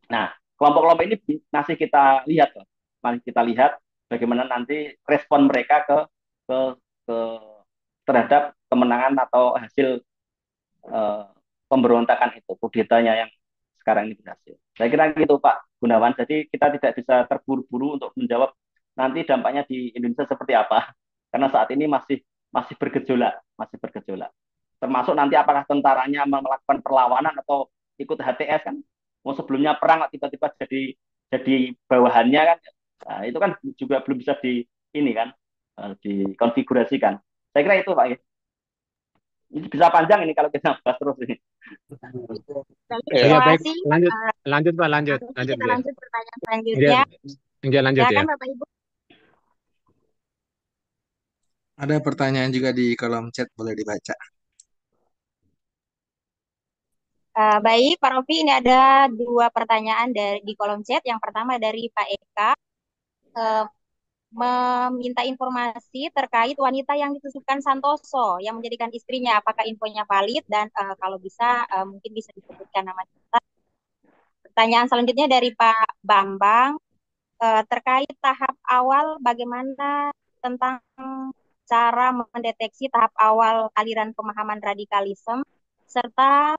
Nah, kelompok-kelompok ini masih kita lihat, masih kita lihat bagaimana nanti respon mereka ke, ke terhadap kemenangan atau hasil uh, pemberontakan itu, kudetanya yang sekarang ini berhasil. Saya kira gitu Pak Gunawan. Jadi kita tidak bisa terburu-buru untuk menjawab nanti dampaknya di Indonesia seperti apa, karena saat ini masih masih bergejolak, masih bergejolak. Termasuk nanti apakah tentaranya melakukan perlawanan atau ikut HTS kan? Mau sebelumnya perang tiba-tiba jadi bawahannya kan? Nah, itu kan juga belum bisa di ini kan dikonfigurasikan. Saya kira itu Pak. Ini bisa panjang ini kalau kita bahas terus ini. Ya, baik. Kasih. Lanjut Pak, lanjut. Kita lanjut pertanyaan selanjutnya. Lanjut ya. Bapak Ibu. Ada pertanyaan juga di kolom chat, boleh dibaca. Baik, Pak Rofi, ini ada 2 pertanyaan di kolom chat. Yang pertama dari Pak Eka, meminta informasi terkait wanita yang ditusukkan Santoso yang menjadikan istrinya. Apakah infonya valid dan kalau bisa mungkin bisa disebutkan nama kita. Pertanyaan selanjutnya dari Pak Bambang, terkait tahap awal bagaimana tentang cara mendeteksi tahap awal aliran pemahaman radikalisme serta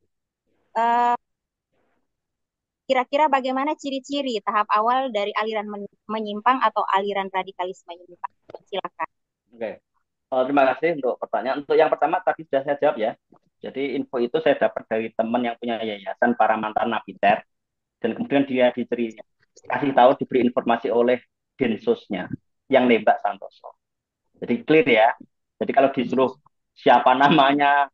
kira-kira bagaimana ciri-ciri tahap awal dari aliran menyimpang atau aliran radikalisme ini, Pak? Silakan. Oke. Terima kasih untuk pertanyaan. Untuk yang pertama tadi sudah saya jawab ya. Jadi info itu saya dapat dari teman yang punya yayasan para mantan napiter, dan kemudian dia kasih tahu, diberi informasi oleh Densosnya yang nembak Santoso. Jadi clear ya. Jadi kalau disuruh siapa namanya,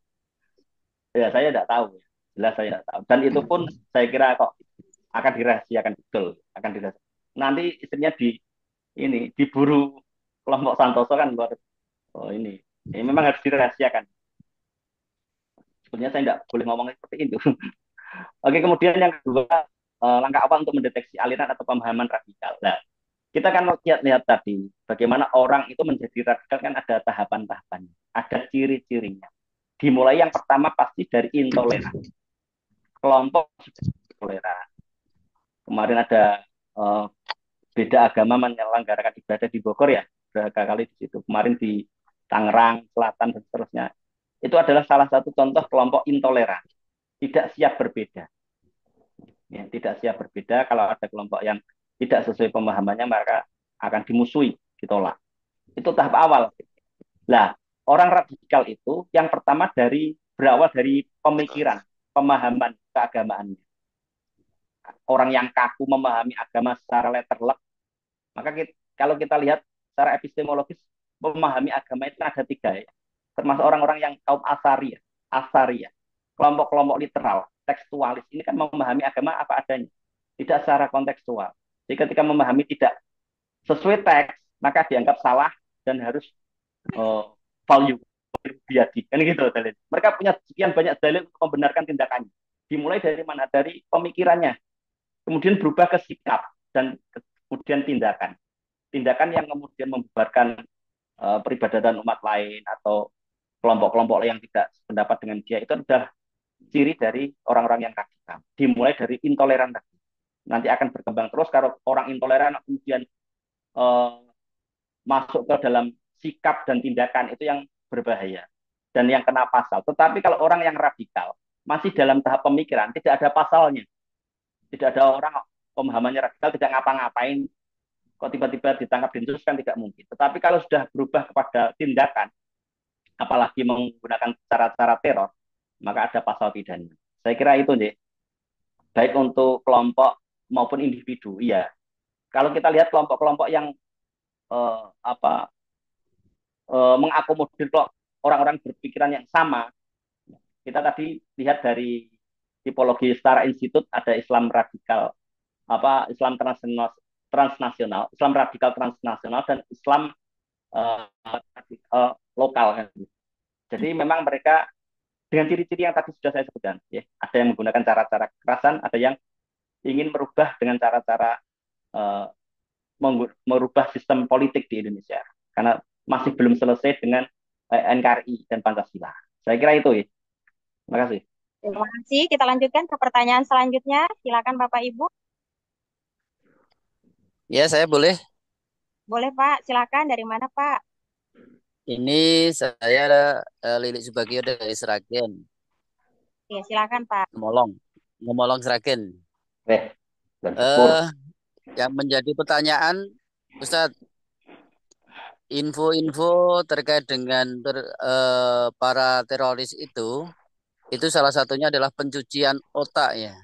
ya saya tidak tahu. Jelas saya tidak tahu. Dan itu pun saya kira kok akan dirahasiakan betul, akan dirahasiakan. Nanti istrinya diburu kelompok Santoso kan luar. Oh ini memang harus dirahasiakan. Sebenarnya saya tidak boleh ngomong seperti itu. Oke, kemudian yang kedua, langkah awal untuk mendeteksi aliran atau pemahaman radikal. Nah, kita kan lihat tadi bagaimana orang itu menjadi radikal kan ada tahapan-tahapannya, ada ciri-cirinya. Dimulai yang pertama pasti dari intoleran. Kelompok intoleran. Kemarin ada beda agama menyelenggarakan ibadah di Bogor ya, berapa kali di situ. Kemarin di Tangerang Selatan dan seterusnya. Itu adalah salah satu contoh kelompok intoleran, tidak siap berbeda. Ya, tidak siap berbeda. Kalau ada kelompok yang tidak sesuai pemahamannya, maka akan dimusuhi, ditolak. Itu tahap awal. Nah, orang radikal itu yang pertama berawal dari pemikiran, pemahaman keagamaannya. Orang yang kaku memahami agama secara letterlek, maka kalau kita lihat secara epistemologis, memahami agama itu ada 3 ya. Termasuk orang-orang yang kaum Asariyah, kelompok-kelompok literal, tekstualis, ini kan memahami agama apa adanya, tidak secara kontekstual. Jadi ketika memahami tidak sesuai teks, maka dianggap salah dan harus value biadi, kan gitu. Mereka punya sekian banyak dalil untuk membenarkan tindakannya. Dimulai dari mana? Dari pemikirannya, kemudian berubah ke sikap dan kemudian tindakan yang kemudian membubarkan peribadatan umat lain atau kelompok-kelompok yang tidak sependapat dengan dia. Itu adalah ciri dari orang-orang yang radikal. Dimulai dari intoleran tadi. Nanti akan berkembang terus kalau orang intoleran kemudian masuk ke dalam sikap dan tindakan, itu yang berbahaya dan yang kena pasal. Tetapi kalau orang yang radikal masih dalam tahap pemikiran, tidak ada pasalnya, tidak ada orang pemahamannya radikal, tidak ngapa-ngapain, kok tiba-tiba ditangkap densus kan tidak mungkin. Tetapi kalau sudah berubah kepada tindakan, apalagi menggunakan cara-cara teror, maka ada pasal pidana. Saya kira itu nih, baik untuk kelompok maupun individu. Iya, kalau kita lihat kelompok-kelompok yang apa mengakomodir orang-orang berpikiran yang sama, kita tadi lihat dari tipologi Setara Institut ada Islam radikal, Islam transnasional, Islam radikal transnasional dan Islam lokal kan. Jadi memang mereka dengan ciri-ciri yang tadi sudah saya sebutkan, ya, ada yang menggunakan cara-cara kekerasan, ada yang ingin merubah dengan cara-cara uh, merubah sistem politik di Indonesia, karena masih belum selesai dengan NKRI dan Pancasila. Saya kira itu, ya. Terima kasih. Terima kasih. Kita lanjutkan ke pertanyaan selanjutnya. Silakan Bapak Ibu. Ya, saya boleh. Boleh Pak, silakan. Dari mana Pak? Ini saya Lilik Subagio dari Seragen. Ya, silakan Pak. Ngomolong Seragen. Yang menjadi pertanyaan, Ustadz, info-info terkait dengan para teroris itu salah satunya adalah pencucian otak ya.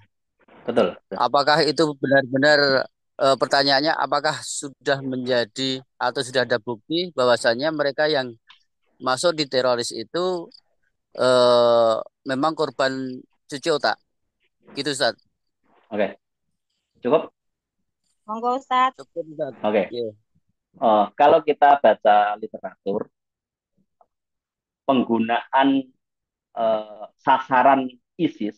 Betul. Apakah itu benar-benar pertanyaannya, apakah sudah menjadi atau sudah ada bukti bahwasannya mereka yang masuk di teroris itu memang korban cuci otak? Gitu, Ustaz. Oke. Cukup? Monggo, Ustaz. Cukup, Ustaz. Oke. Kalau kita baca literatur, penggunaan sasaran ISIS,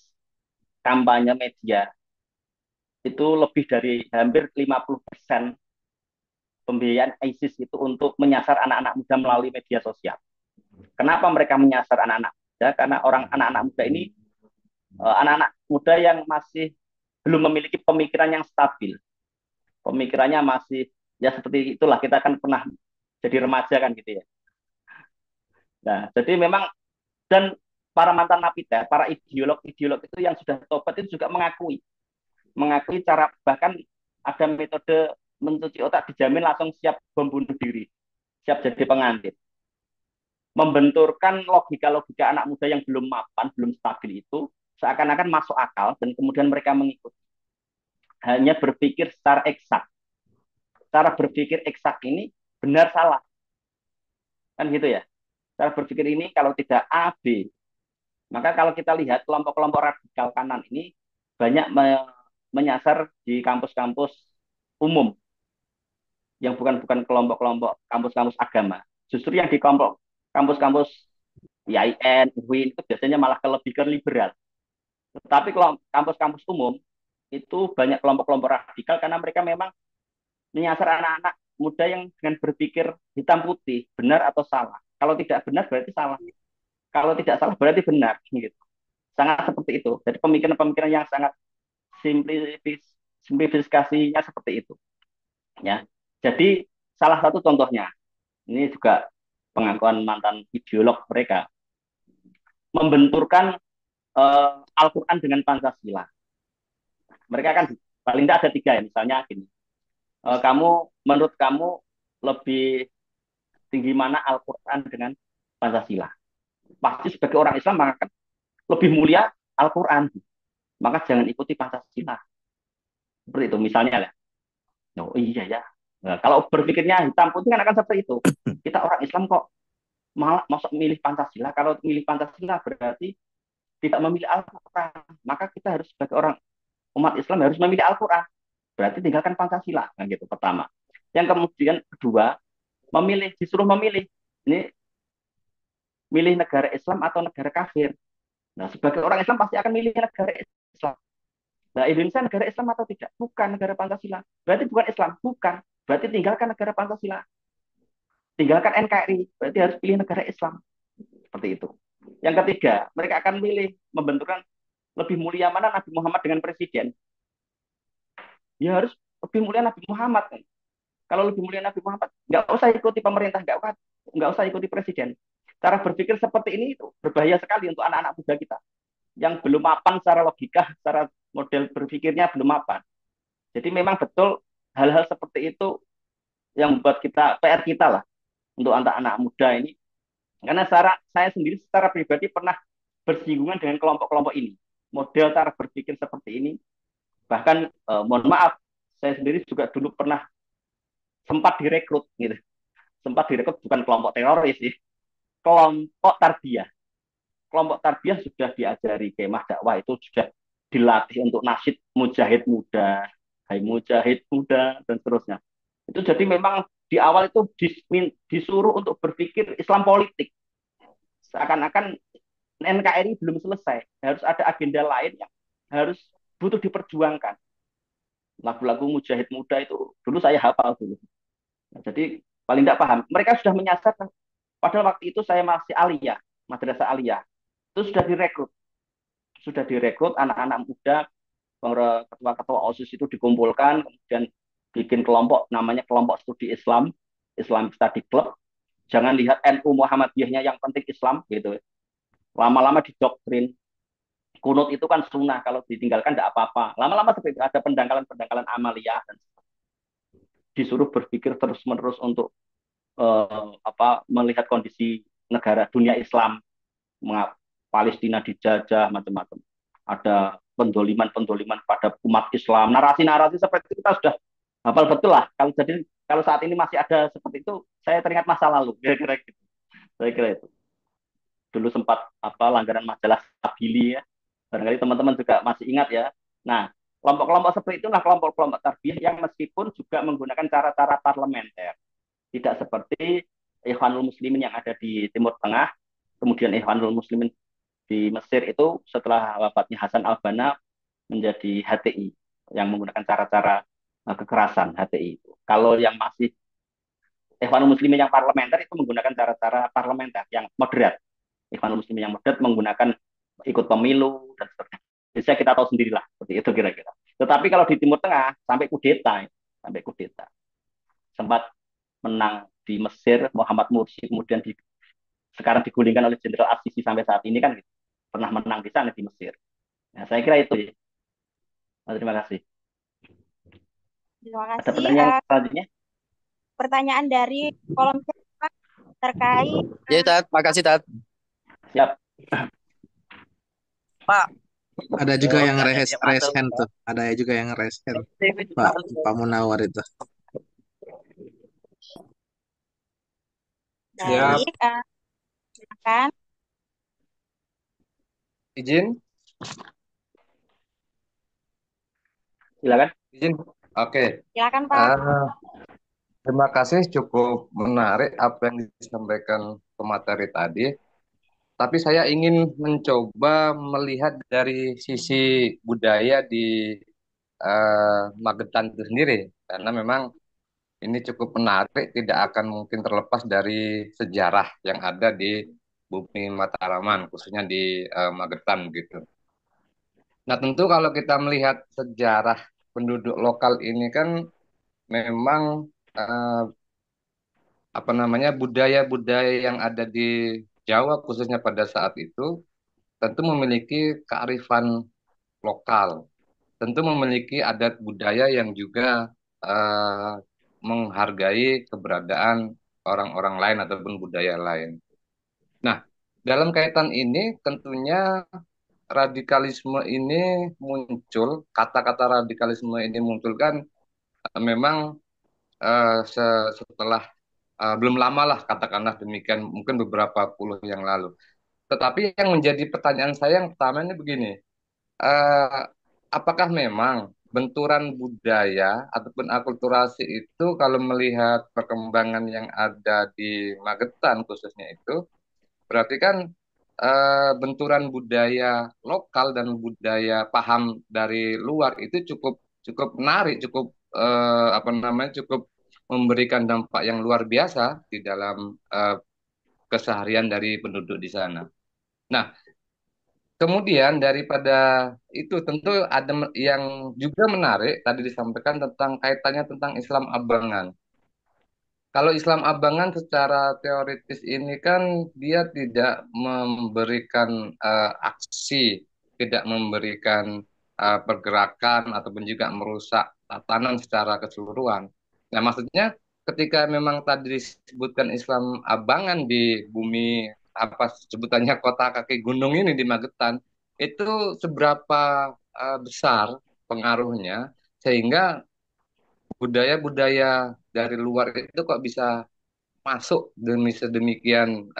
kampanye media, itu lebih dari hampir 50% pembiayaan ISIS itu untuk menyasar anak-anak muda melalui media sosial. Kenapa mereka menyasar anak-anak muda? Karena anak-anak muda ini anak-anak muda yang masih belum memiliki pemikiran yang stabil. Pemikirannya masih ya seperti itulah, kita kan pernah jadi remaja kan gitu ya. Nah, jadi memang, dan para mantan napiter, para ideolog itu yang sudah tobat itu juga mengakui cara, bahkan ada metode mencuci otak dijamin langsung siap membunuh diri, siap jadi pengantin. Membenturkan logika-logika anak muda yang belum mapan, belum stabil itu seakan-akan masuk akal dan kemudian mereka mengikuti. Hanya berpikir secara eksak. Cara berpikir eksak ini benar salah. Kan gitu ya. Cara berpikir ini kalau tidak A, B. Maka kalau kita lihat kelompok-kelompok radikal kanan ini banyak menyasar di kampus-kampus umum yang bukan kelompok-kelompok kampus-kampus agama. Justru yang di kelompok kampus-kampus IAIN, UIN itu biasanya malah lebih ke liberal. Tetapi kampus-kampus umum itu banyak kelompok-kelompok radikal karena mereka memang menyasar anak-anak muda yang dengan berpikir hitam putih, benar atau salah. Kalau tidak benar berarti salah. Kalau tidak salah berarti benar, gitu. Sangat seperti itu. Jadi pemikiran-pemikiran yang sangat simplifikasinya seperti itu. Ya. Jadi salah satu contohnya, ini juga pengakuan mantan ideolog mereka, membenturkan Al-Quran dengan Pancasila. Mereka kan paling tidak ada 3 ya, misalnya gini. Menurut kamu lebih tinggi mana Al-Quran dengan Pancasila? Pasti sebagai orang Islam maka lebih mulia Al-Quran, maka jangan ikuti Pancasila. Seperti itu misalnya ya. Oh iya ya. Nah, kalau berpikirnya hitam putih kan akan seperti itu. Kita orang Islam kok malah masuk milih Pancasila? Kalau milih Pancasila berarti tidak memilih Al-Quran. Maka kita harus sebagai orang umat Islam harus memilih Al-Quran. Berarti tinggalkan Pancasila. Nah, gitu pertama. Yang kemudian kedua, disuruh memilih. Ini milih negara Islam atau negara kafir. Nah, sebagai orang Islam pasti akan milih negara Islam. Nah, Indonesia negara Islam atau tidak? Bukan negara Pancasila. Berarti bukan Islam? Bukan. Berarti tinggalkan negara Pancasila. Tinggalkan NKRI. Berarti harus pilih negara Islam. Seperti itu. Yang ketiga, mereka akan membenturkan lebih mulia mana Nabi Muhammad dengan presiden. Ya harus lebih mulia Nabi Muhammad. Kan? Kalau lebih mulia Nabi Muhammad, nggak usah ikuti pemerintah, nggak usah ikuti presiden. Cara berpikir seperti ini itu berbahaya sekali untuk anak-anak muda kita. yang belum mapan secara logika, secara model berpikirnya belum mapan. Jadi memang betul hal-hal seperti itu yang membuat kita PR kita lah untuk anak-anak muda ini. Karena saya sendiri secara pribadi pernah bersinggungan dengan kelompok-kelompok ini. Model cara berpikir seperti ini. Bahkan mohon maaf, saya sendiri juga dulu pernah sempat direkrut gitu. Sempat direkrut bukan kelompok teroris sih, kelompok tarbiyah. Kelompok tarbiyah sudah diajari kemah dakwah, itu sudah dilatih untuk nasyid mujahid muda, hai mujahid muda dan seterusnya. Itu jadi memang di awal itu disuruh untuk berpikir Islam politik. Seakan-akan NKRI belum selesai, harus ada agenda lain yang harus butuh diperjuangkan. Lagu-lagu mujahid muda itu dulu saya hafal dulu. Nah, jadi paling tidak paham. Mereka sudah menyasar, padahal waktu itu saya masih aliyah, madrasah aliyah. Itu sudah direkrut anak-anak muda, ketua-ketua OSIS itu dikumpulkan, kemudian bikin kelompok, namanya kelompok studi Islam, Islam Study Club. Jangan lihat NU Muhammadiyahnya yang penting Islam gitu. Lama-lama didoktrin. Kunut itu kan sunnah, kalau ditinggalkan tidak apa-apa. Lama-lama seperti ada pendangkalan-pendangkalan amaliyah dan disuruh berpikir terus-menerus untuk melihat kondisi negara dunia Islam, Palestina dijajah macam-macam. Ada pendoliman-pendoliman pada umat Islam. Narasi-narasi seperti itu kita sudah hafal betul lah. Kalau saat ini masih ada seperti itu, saya teringat masa lalu. Kira-kira gitu. Saya kira itu. Dulu sempat langganan majalah Sabili ya. Barangkali teman-teman juga masih ingat ya. Nah, kelompok-kelompok seperti itulah kelompok-kelompok tarbiyah yang meskipun juga menggunakan cara-cara parlementer. Tidak seperti Ikhwanul Muslimin yang ada di Timur Tengah, kemudian Ikhwanul Muslimin di Mesir itu setelah wafatnya Hasan al-Banna menjadi HTI yang menggunakan cara-cara kekerasan HTI itu. Kalau yang masih Ikhwanul Muslimin yang parlementer itu menggunakan cara-cara parlementer yang moderat. Ikhwanul Muslimin yang moderat menggunakan ikut pemilu dan seterusnya. Bisa kita tahu sendirilah seperti itu kira-kira. Tetapi kalau di Timur Tengah sampai kudeta, sempat menang di Mesir Muhammad Mursi, kemudian sekarang digulingkan oleh Jenderal Al-Sisi sampai saat ini kan gitu. Pernah menang di sana di Mesir. Nah, saya kira itu ya. Terima kasih. Terima Ada kasih. pertanyaan selanjutnya? Pertanyaan dari kolom chat terkait. Ya, Tat. Makasih, Tat. Siap. Pak. Ada juga yang raise hand tuh. Ada juga yang raise hand. Pak Munawar itu. Baik. Silakan. Izin? Silakan. Izin. Oke. Silakan, Pak. Terima kasih, cukup menarik apa yang disampaikan pemateri tadi. Tapi saya ingin mencoba melihat dari sisi budaya di Magetan itu sendiri. Karena memang ini cukup menarik, tidak akan mungkin terlepas dari sejarah yang ada di Bumi Mataraman, khususnya di Magetan gitu. Nah, tentu kalau kita melihat sejarah penduduk lokal ini kan memang budaya-budaya yang ada di Jawa khususnya pada saat itu tentu memiliki kearifan lokal, tentu memiliki adat budaya yang juga menghargai keberadaan orang-orang lain ataupun budaya lain. Nah, dalam kaitan ini tentunya radikalisme ini muncul, kata-kata radikalisme ini muncul kan memang setelah belum lama lah katakanlah demikian, mungkin beberapa puluh yang lalu. Tetapi yang menjadi pertanyaan saya yang pertama ini begini, apakah memang benturan budaya ataupun akulturasi itu kalau melihat perkembangan yang ada di Magetan khususnya itu, berarti kan benturan budaya lokal dan budaya paham dari luar itu cukup menarik, cukup memberikan dampak yang luar biasa di dalam keseharian dari penduduk di sana. Nah, kemudian daripada itu tentu ada yang juga menarik tadi disampaikan tentang kaitannya tentang Islam Abangan. Kalau Islam Abangan secara teoritis ini kan dia tidak memberikan aksi tidak memberikan pergerakan ataupun juga merusak tatanan secara keseluruhan. Nah, maksudnya ketika memang tadi disebutkan Islam abangan di bumi apa sebutannya kota kaki gunung ini di Magetan, itu seberapa besar pengaruhnya sehingga budaya-budaya dari luar itu kok bisa masuk demi sedemikian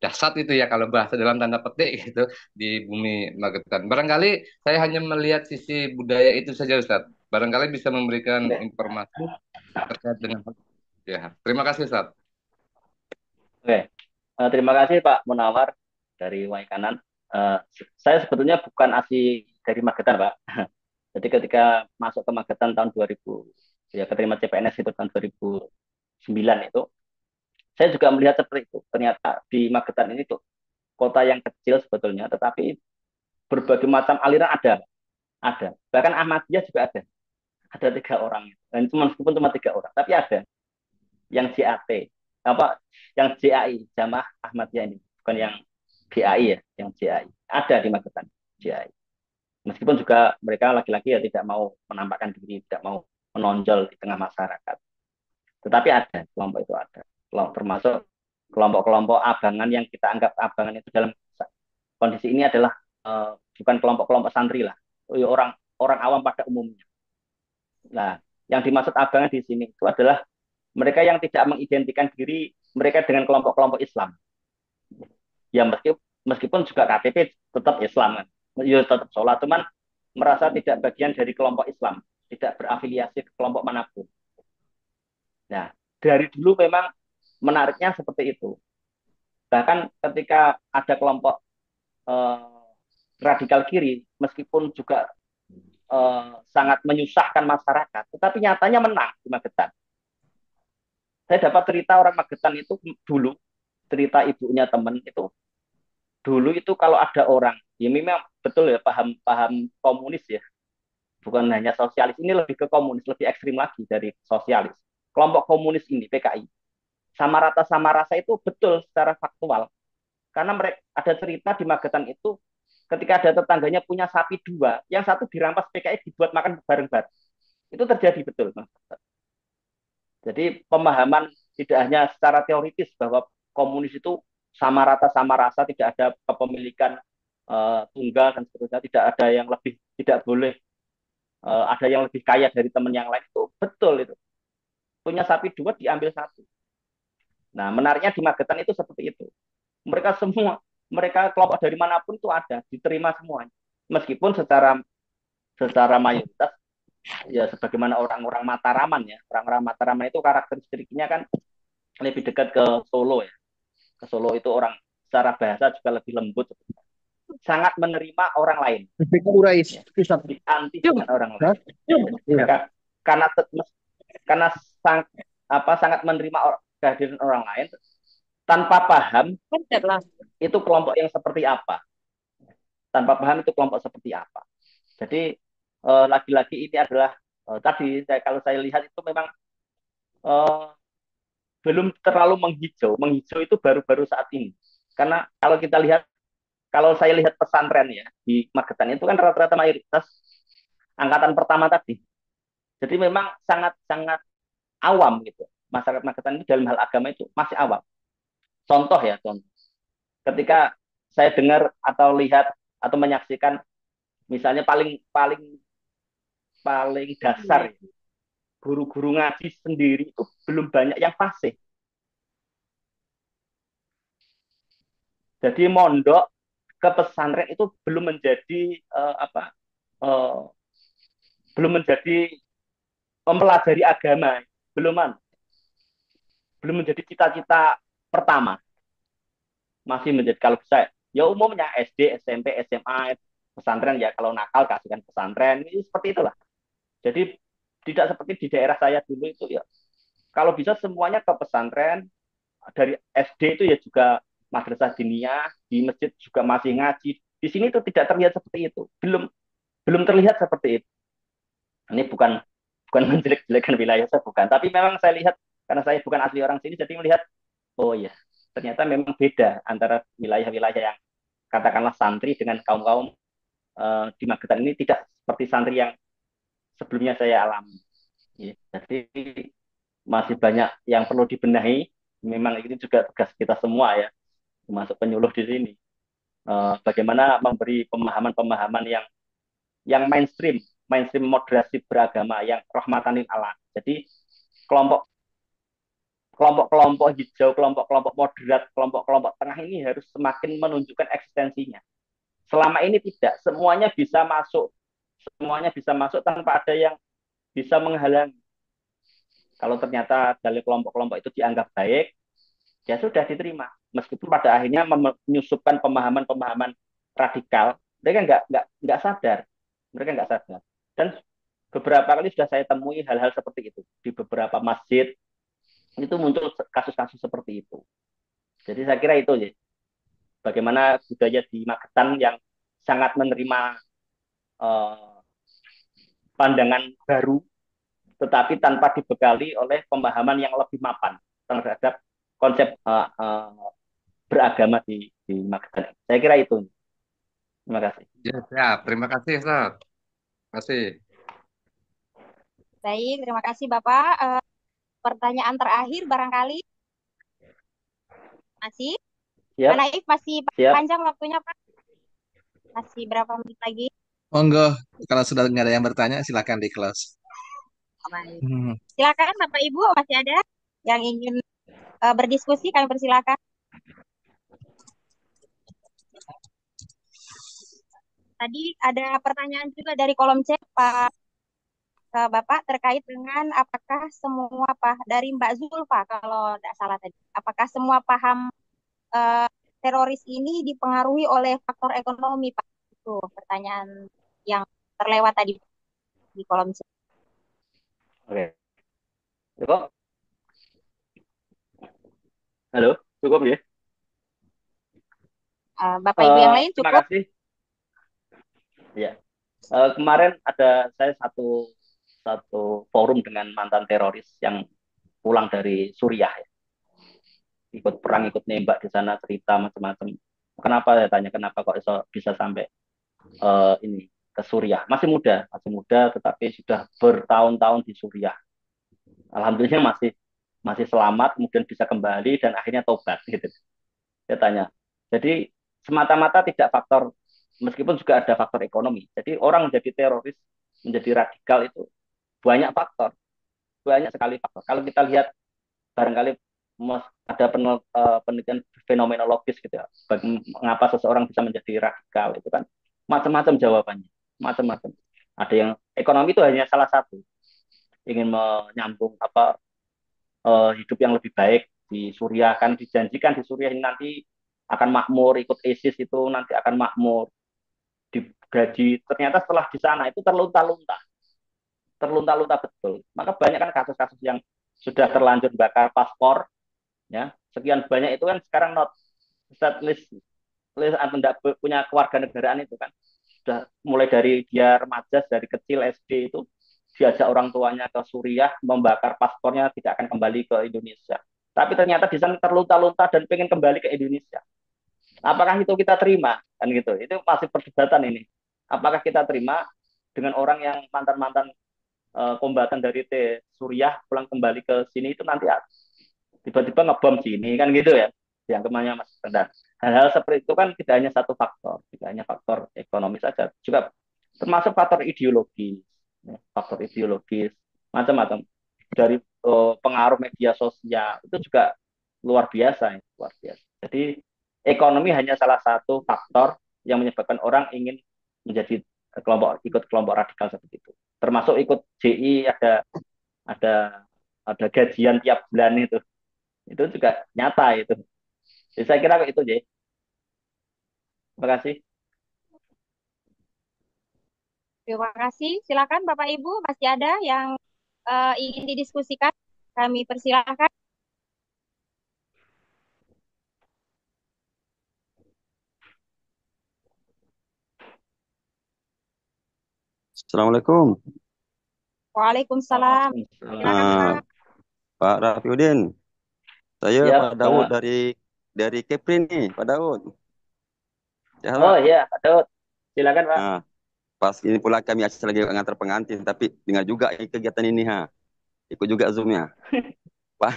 dahsyat itu ya kalau bahasa dalam tanda petik gitu di bumi Magetan. Barangkali saya hanya melihat sisi budaya itu saja Ustaz. Barangkali bisa memberikan informasi terkait dengan ya. Terima kasih Ustaz. Oke, terima kasih Pak Munawar dari Waikanan. Eh, saya sebetulnya bukan asli dari Magetan, Pak. Jadi ketika masuk ke Magetan tahun 2000, ya keterima CPNS itu tahun 2009 itu, saya juga melihat seperti itu. Ternyata di Magetan ini tuh kota yang kecil sebetulnya, tetapi berbagai macam aliran ada. Bahkan Ahmadiyah juga ada 3 orang. Dan cuma meskipun cuma 3 orang, tapi ada yang JAT, apa, yang JAI, Jamaah Ahmadiyah ini, bukan yang GAI ya, yang JAI. Ada di Magetan, JAI. Meskipun juga mereka laki-laki ya tidak mau menampakkan diri, tidak mau menonjol di tengah masyarakat. Tetapi ada, kelompok itu ada. Termasuk kelompok-kelompok abangan yang kita anggap abangan itu dalam kondisi ini adalah bukan kelompok-kelompok santri lah, orang orang awam pada umumnya. Nah, yang dimaksud abangan di sini itu adalah mereka yang tidak mengidentikan diri mereka dengan kelompok-kelompok Islam. Ya meskipun juga KTP tetap Islam kan, ya tetap sholat, cuman merasa tidak bagian dari kelompok Islam, tidak berafiliasi ke kelompok manapun. Nah, dari dulu memang menariknya seperti itu. Bahkan ketika ada kelompok radikal kiri, meskipun juga sangat menyusahkan masyarakat, tetapi nyatanya menang di Magetan. Saya dapat cerita orang Magetan itu dulu, cerita ibunya teman itu, dulu itu kalau ada orang, ya memang betul ya paham komunis ya, bukan hanya sosialis, ini lebih ke komunis, lebih ekstrim lagi dari sosialis. Kelompok komunis ini, PKI, sama rata sama rasa itu betul secara faktual. Karena mereka ada cerita di Magetan itu, ketika ada tetangganya punya sapi 2, yang satu dirampas PKI dibuat makan bareng-bareng. Itu terjadi betul. Jadi pemahaman tidak hanya secara teoritis bahwa komunis itu sama rata sama rasa, tidak ada kepemilikan tunggal dan seterusnya, tidak ada yang lebih, tidak boleh ada yang lebih kaya dari teman yang lain, itu betul itu. Punya sapi 2 diambil 1. Nah, menariknya di Magetan itu seperti itu. Mereka kelompok dari manapun itu ada, diterima semuanya. Meskipun secara mayoritas ya sebagaimana orang-orang Mataraman ya. Orang-orang Mataraman itu karakteristiknya kan lebih dekat ke Solo ya. Ke Solo itu orang secara bahasa juga lebih lembut. Sangat menerima orang lain. Ya, anti dengan orang lain. Karena sangat menerima kehadiran orang lain tanpa paham itu kelompok yang seperti apa. Tanpa paham itu kelompok seperti apa. Jadi lagi-lagi ini adalah tadi kalau saya lihat itu memang belum terlalu menghijau. Menghijau itu baru-baru saat ini. Karena kalau saya lihat pesantren ya di Magetan itu kan rata-rata mayoritas angkatan pertama tadi. Jadi memang sangat-sangat awam gitu. Masyarakat Magetan itu dalam hal agama itu masih awam. Contoh. Ketika saya dengar atau lihat atau menyaksikan misalnya paling dasar ya, guru-guru ngaji sendiri itu belum banyak yang fasih. Jadi mondok ke pesantren itu belum menjadi belum menjadi mempelajari agama, belum menjadi cita-cita pertama. Masih menjadi, kalau bisa ya umumnya SD, SMP, SMA, pesantren ya kalau nakal kasihkan pesantren, ini seperti itulah. Jadi tidak seperti di daerah saya dulu itu ya. Kalau bisa semuanya ke pesantren, dari SD itu ya juga madrasah diniyah, di masjid juga masih ngaji. Di sini itu tidak terlihat seperti itu. Belum terlihat seperti itu. Ini bukan menjelek-jelekan wilayah saya, bukan. Tapi memang saya lihat, karena saya bukan asli orang sini, jadi melihat, oh ya, ternyata memang beda antara wilayah-wilayah yang katakanlah santri dengan kaum-kaum di Magetan ini tidak seperti santri yang sebelumnya saya alami. Ya, jadi masih banyak yang perlu dibenahi. Memang ini juga tugas kita semua ya, termasuk penyuluh di sini. Bagaimana memberi pemahaman-pemahaman yang mainstream, mainstream moderasi beragama yang rahmatan lil alam. Jadi kelompok kelompok-kelompok hijau, kelompok-kelompok moderat, kelompok-kelompok tengah ini harus semakin menunjukkan eksistensinya. Selama ini tidak, semuanya bisa masuk tanpa ada yang bisa menghalangi. Kalau ternyata dari kelompok-kelompok itu dianggap baik, ya sudah diterima. Meskipun pada akhirnya menyusupkan pemahaman-pemahaman radikal, mereka nggak sadar, mereka nggak sadar. Dan beberapa kali sudah saya temui hal-hal seperti itu di beberapa masjid, itu muncul kasus-kasus seperti itu. Jadi saya kira itu ya, bagaimana budaya di Magetan yang sangat menerima eh, pandangan baru, tetapi tanpa dibekali oleh pemahaman yang lebih mapan terhadap konsep beragama di Magetan. Saya kira itu. Terima kasih. Ya, siap. Terima kasih, Ustaz. Terima kasih. Baik, terima kasih Bapak. Pertanyaan terakhir barangkali masih. Pak Siap, Naif masih siap. panjang waktunya Pak? Masih berapa menit lagi? Monggo, kalau sudah nggak ada yang bertanya, silakan di close. Baik. Hmm. Silakan Bapak Ibu, masih ada yang ingin berdiskusi, kami persilakan. Tadi ada pertanyaan juga dari kolom chat Pak Bapak terkait dengan apakah semua dari Mbak Zulfa kalau tidak salah tadi, apakah semua paham teroris ini dipengaruhi oleh faktor ekonomi Pak? Itu pertanyaan yang terlewat tadi di kolom chat. Oke. Cukup? Halo, cukup ya? Bapak Ibu yang lain Terima cukup? kasih. Ya. Kemarin ada saya satu forum dengan mantan teroris yang pulang dari Suriah ya. Ikut perang, ikut nembak di sana, cerita macam-macam. Kenapa saya tanya kenapa kok bisa sampai ini ke Suriah? Masih muda, tetapi sudah bertahun-tahun di Suriah. Alhamdulillah masih selamat, kemudian bisa kembali dan akhirnya tobat gitu. Saya tanya. Jadi semata-mata tidak faktor, meskipun juga ada faktor ekonomi. Jadi orang menjadi teroris, menjadi radikal itu banyak sekali faktor. Kalau kita lihat barangkali ada penelitian fenomenologis gitu ya, mengapa seseorang bisa menjadi radikal itu kan macam-macam jawabannya, macam-macam. Ada yang ekonomi itu hanya salah satu, ingin menyambung hidup yang lebih baik di Suriah, kan dijanjikan di Suriah ini nanti akan makmur, ikut ISIS itu nanti akan makmur, digaji. Ternyata setelah di sana itu terlunta-lunta betul. Maka banyak kan kasus-kasus yang sudah terlanjur bakar paspor, ya sekian banyak itu kan sekarang not list list atau tidak punya kewarganegaraan itu kan sudah mulai dari dia remaja, dari kecil SD itu diajak orang tuanya ke Suriah, membakar paspornya, tidak akan kembali ke Indonesia. Tapi ternyata di sana terlunta-lunta dan pengen kembali ke Indonesia. Apakah itu kita terima? Kan gitu. Itu masih perdebatan ini. Apakah kita terima dengan orang yang mantan-mantan kombatan dari Suriah pulang kembali ke sini itu nanti tiba-tiba ngebom sini kan gitu ya. Yang kemana Mas Rendan. Hal-hal seperti itu kan tidak hanya satu faktor, tidak hanya faktor ekonomi saja, juga termasuk faktor ideologis, macam-macam dari pengaruh media sosial itu juga luar biasa, ya, luar biasa. Jadi ekonomi hanya salah satu faktor yang menyebabkan orang ingin menjadi ikut kelompok radikal seperti itu. Termasuk ikut JI ada ada gajian tiap bulan itu juga nyata itu. Jadi saya kira itu J. Terima kasih. Terima kasih. Silakan Bapak Ibu, masih ada yang ingin didiskusikan? Kami persilakan. Assalamualaikum. Waalaikumsalam. Silakan Pak. Pak Rafiuddin, saya Ya, Pak Daud dari Kepri nih, Pak Daud. Ya, oh Pak. iya, Pak Daud. Silakan Pak. Nah, Pas ini pula kami lagi ngantar pengantin, tapi dengar juga kegiatan ini, ikut juga Zoom-nya. Pak,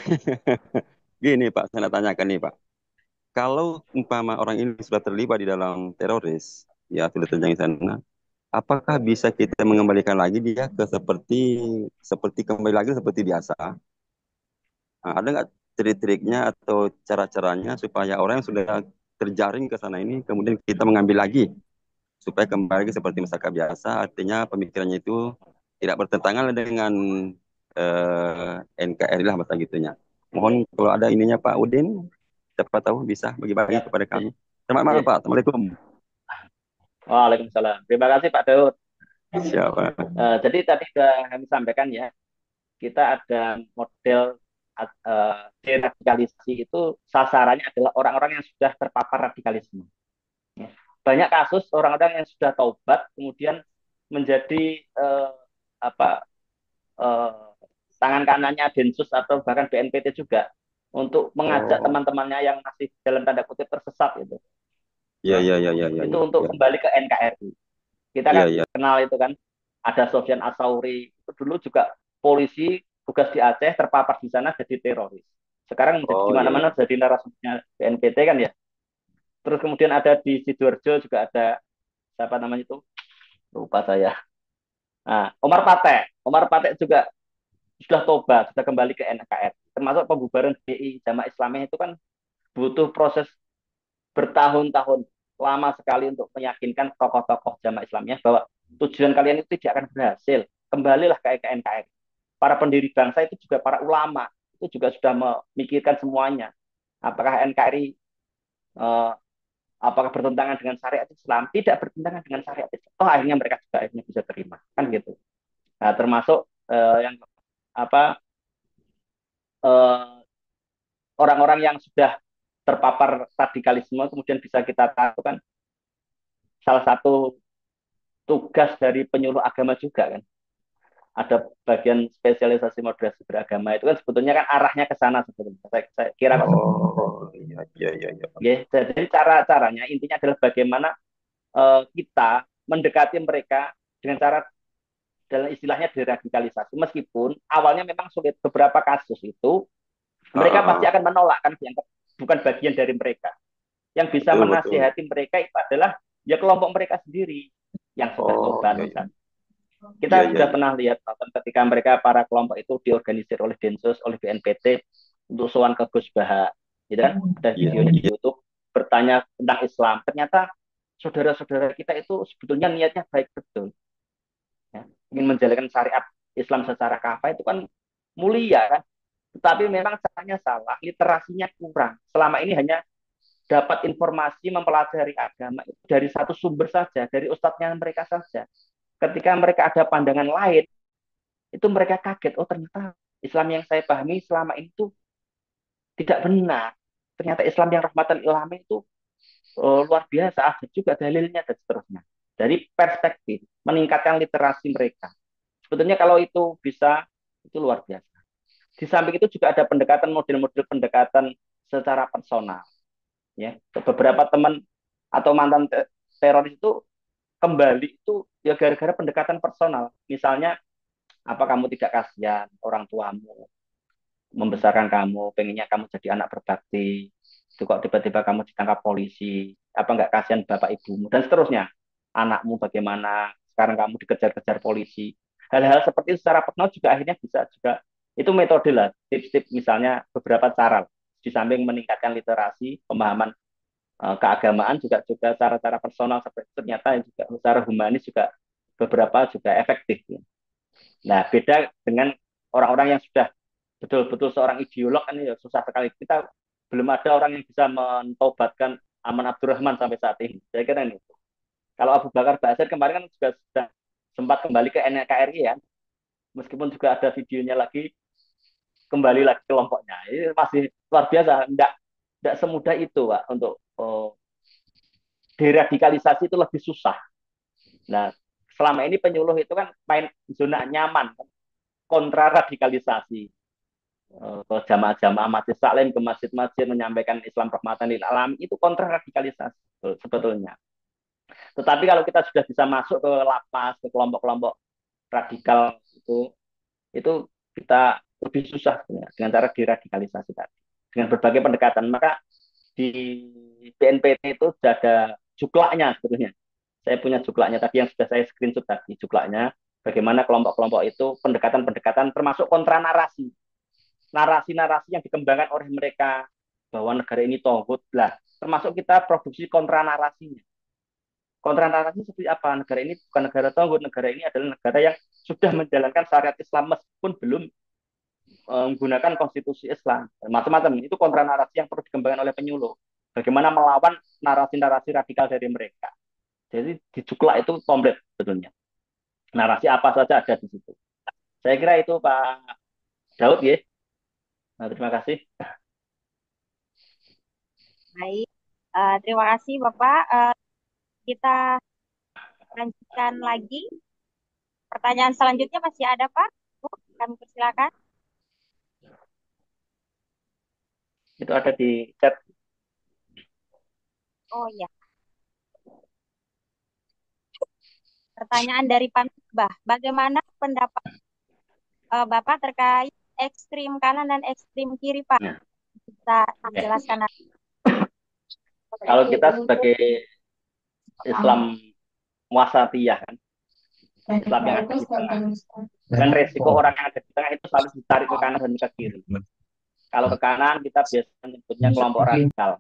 gini Pak, saya nak tanyakan nih Pak. Kalau umpama orang ini sudah terlibat di dalam teroris, ya sudah terjadi di sana, apakah bisa kita mengembalikan lagi dia ke seperti kembali lagi seperti biasa? Nah, ada nggak trik-triknya atau cara-caranya supaya orang yang sudah terjaring ke sana ini kemudian kita mengambil lagi supaya kembali lagi seperti masyarakat biasa, artinya pemikirannya itu tidak bertentangan dengan NKRI lah bahasa gitunya. Mohon kalau ada ininya Pak Udin, siapa tahu bisa bagi-bagi kepada kami. Selamat malam Pak, Assalamualaikum. Waalaikumsalam. Terima kasih Pak Daud. Siapa? Jadi tadi sudah kami sampaikan ya, kita ada model deradikalisasi itu sasarannya adalah orang-orang yang sudah terpapar radikalisme. Ya. Banyak kasus orang-orang yang sudah taubat kemudian menjadi tangan kanannya Densus atau bahkan BNPT juga untuk mengajak teman-temannya yang masih dalam tanda kutip tersesat itu. Iya. Itu untuk kembali ke NKRI. Kita kan kenal itu kan, ada Sofyan Asauri, itu dulu juga polisi tugas di Aceh, terpapar di sana jadi teroris. Sekarang menjadi di mana-mana jadi narasumbernya BNPT kan ya. Terus kemudian ada di Sidoarjo juga ada siapa namanya itu? Lupa saya. Nah, Omar Patek juga sudah tobat, sudah kembali ke NKRI. Termasuk pembubaran DI Jamaah Islamiyah itu kan butuh proses bertahun-tahun, lama sekali untuk meyakinkan tokoh-tokoh Jamaah Islamiyah bahwa tujuan kalian itu tidak akan berhasil. Kembalilah ke NKRI. Para pendiri bangsa itu juga para ulama itu juga sudah memikirkan semuanya. Apakah NKRI apakah bertentangan dengan syariat Islam? Tidak bertentangan dengan syariat Islam. Oh, akhirnya mereka juga akhirnya bisa terima, kan gitu. Nah, termasuk yang orang-orang yang sudah terpapar radikalisme kemudian bisa kita tahu kan salah satu tugas dari penyuluh agama juga kan, ada bagian spesialisasi moderasi beragama itu kan sebetulnya kan arahnya ke sana sebetulnya. Saya kira iya. Jadi caranya intinya adalah bagaimana kita mendekati mereka dengan cara dalam istilahnya deradikalisasi, meskipun awalnya memang sulit. Beberapa kasus itu mereka pasti akan menolak kan, dianggap bukan bagian dari mereka. Yang bisa menasihati mereka itu adalah ya kelompok mereka sendiri yang sudah tobat. Kita sudah pernah lihat ketika mereka para kelompok itu diorganisir oleh Densus, oleh BNPT untuk sowan ke Gus Baha, gitu kan? Ada videonya di YouTube bertanya tentang Islam. Ternyata saudara-saudara kita itu sebetulnya niatnya baik betul, ya. Ingin menjalankan syariat Islam secara kafah itu kan mulia kan, tetapi memang caranya salah, literasinya kurang. Selama ini hanya dapat informasi mempelajari agama itu dari satu sumber saja, dari ustadznya mereka saja. Ketika mereka ada pandangan lain, itu mereka kaget. Oh, ternyata Islam yang saya pahami selama ini tuh tidak benar. Ternyata Islam yang rahmatan lil alamin itu luar biasa, ada juga dalilnya dan seterusnya. Dari perspektif meningkatkan literasi mereka. Sebetulnya kalau itu bisa, itu luar biasa. Di samping itu juga ada pendekatan, model-model pendekatan secara personal. Ya, beberapa teman atau mantan teroris itu kembali itu ya gara-gara pendekatan personal. Misalnya, apa kamu tidak kasihan orang tuamu membesarkan kamu, pengennya kamu jadi anak berbakti, itu kok tiba-tiba kamu ditangkap polisi, apa nggak kasihan bapak ibumu, dan seterusnya. Anakmu bagaimana, sekarang kamu dikejar-kejar polisi. Hal-hal seperti itu secara personal juga akhirnya bisa juga, itu metode lah, tips-tips misalnya beberapa cara. Di samping meningkatkan literasi, pemahaman keagamaan juga cara-cara personal seperti ternyata juga secara humanis juga beberapa juga efektif. Nah, beda dengan orang-orang yang sudah betul-betul seorang ideolog kan ya susah sekali. Kita belum ada orang yang bisa mentobatkan Aman Abdurrahman sampai saat ini. Saya kira ini. Kalau Abu Bakar Ba'asyir kemarin kan juga sudah sempat kembali ke NKRI ya, meskipun juga ada videonya lagi kembali lagi kelompoknya. Ini masih luar biasa. Tidak semudah itu, Pak, untuk deradikalisasi itu lebih susah. Nah, selama ini penyuluh itu kan main zona nyaman, kontra radikalisasi. Ke jamaah-jamaah masjid taklim, ke masjid-masjid menyampaikan Islam rahmatan lil alamin, itu kontra radikalisasi sebetulnya. Tetapi kalau kita sudah bisa masuk ke lapas, ke kelompok-kelompok radikal itu kita lebih susah sebenarnya dengan cara diradikalisasi tadi. Dengan berbagai pendekatan. Maka di BNPT itu sudah ada juklaknya sebetulnya. Saya punya juklaknya tadi yang sudah saya screenshot tadi, juklaknya. Bagaimana kelompok-kelompok itu pendekatan-pendekatan termasuk kontra narasi. Narasi-narasi yang dikembangkan oleh mereka bahwa negara ini togut lah. Termasuk kita produksi kontra narasinya. Kontra narasi seperti apa? Negara ini bukan negara togut, negara ini adalah negara yang sudah menjalankan syariat Islam meskipun belum menggunakan konstitusi Islam. Macam-macam. Itu kontra narasi yang perlu dikembangkan oleh penyuluh. Bagaimana melawan narasi-narasi radikal dari mereka. Jadi di Juklak itu komplit sebetulnya. Narasi apa saja ada di situ. Saya kira itu Pak Daud ya. Nah, terima kasih. Baik, terima kasih Bapak. Kita lanjutkan lagi. Pertanyaan selanjutnya masih ada Pak? Bu, kami persilakan. Itu ada di chat. Oh iya. Pertanyaan dari Pak Misbah. Bagaimana pendapat Bapak terkait ekstrim kanan dan ekstrim kiri Pak? Nah, Bisa oke. dijelaskan? Kalau kita sebagai Islam wasatiyah kan, Islam yang ada di tengah. Dan resiko orang yang ada di tengah itu selalu ditarik ke kanan dan ke kiri. Kalau ke kanan kita biasanya menyebutnya kelompok radikal.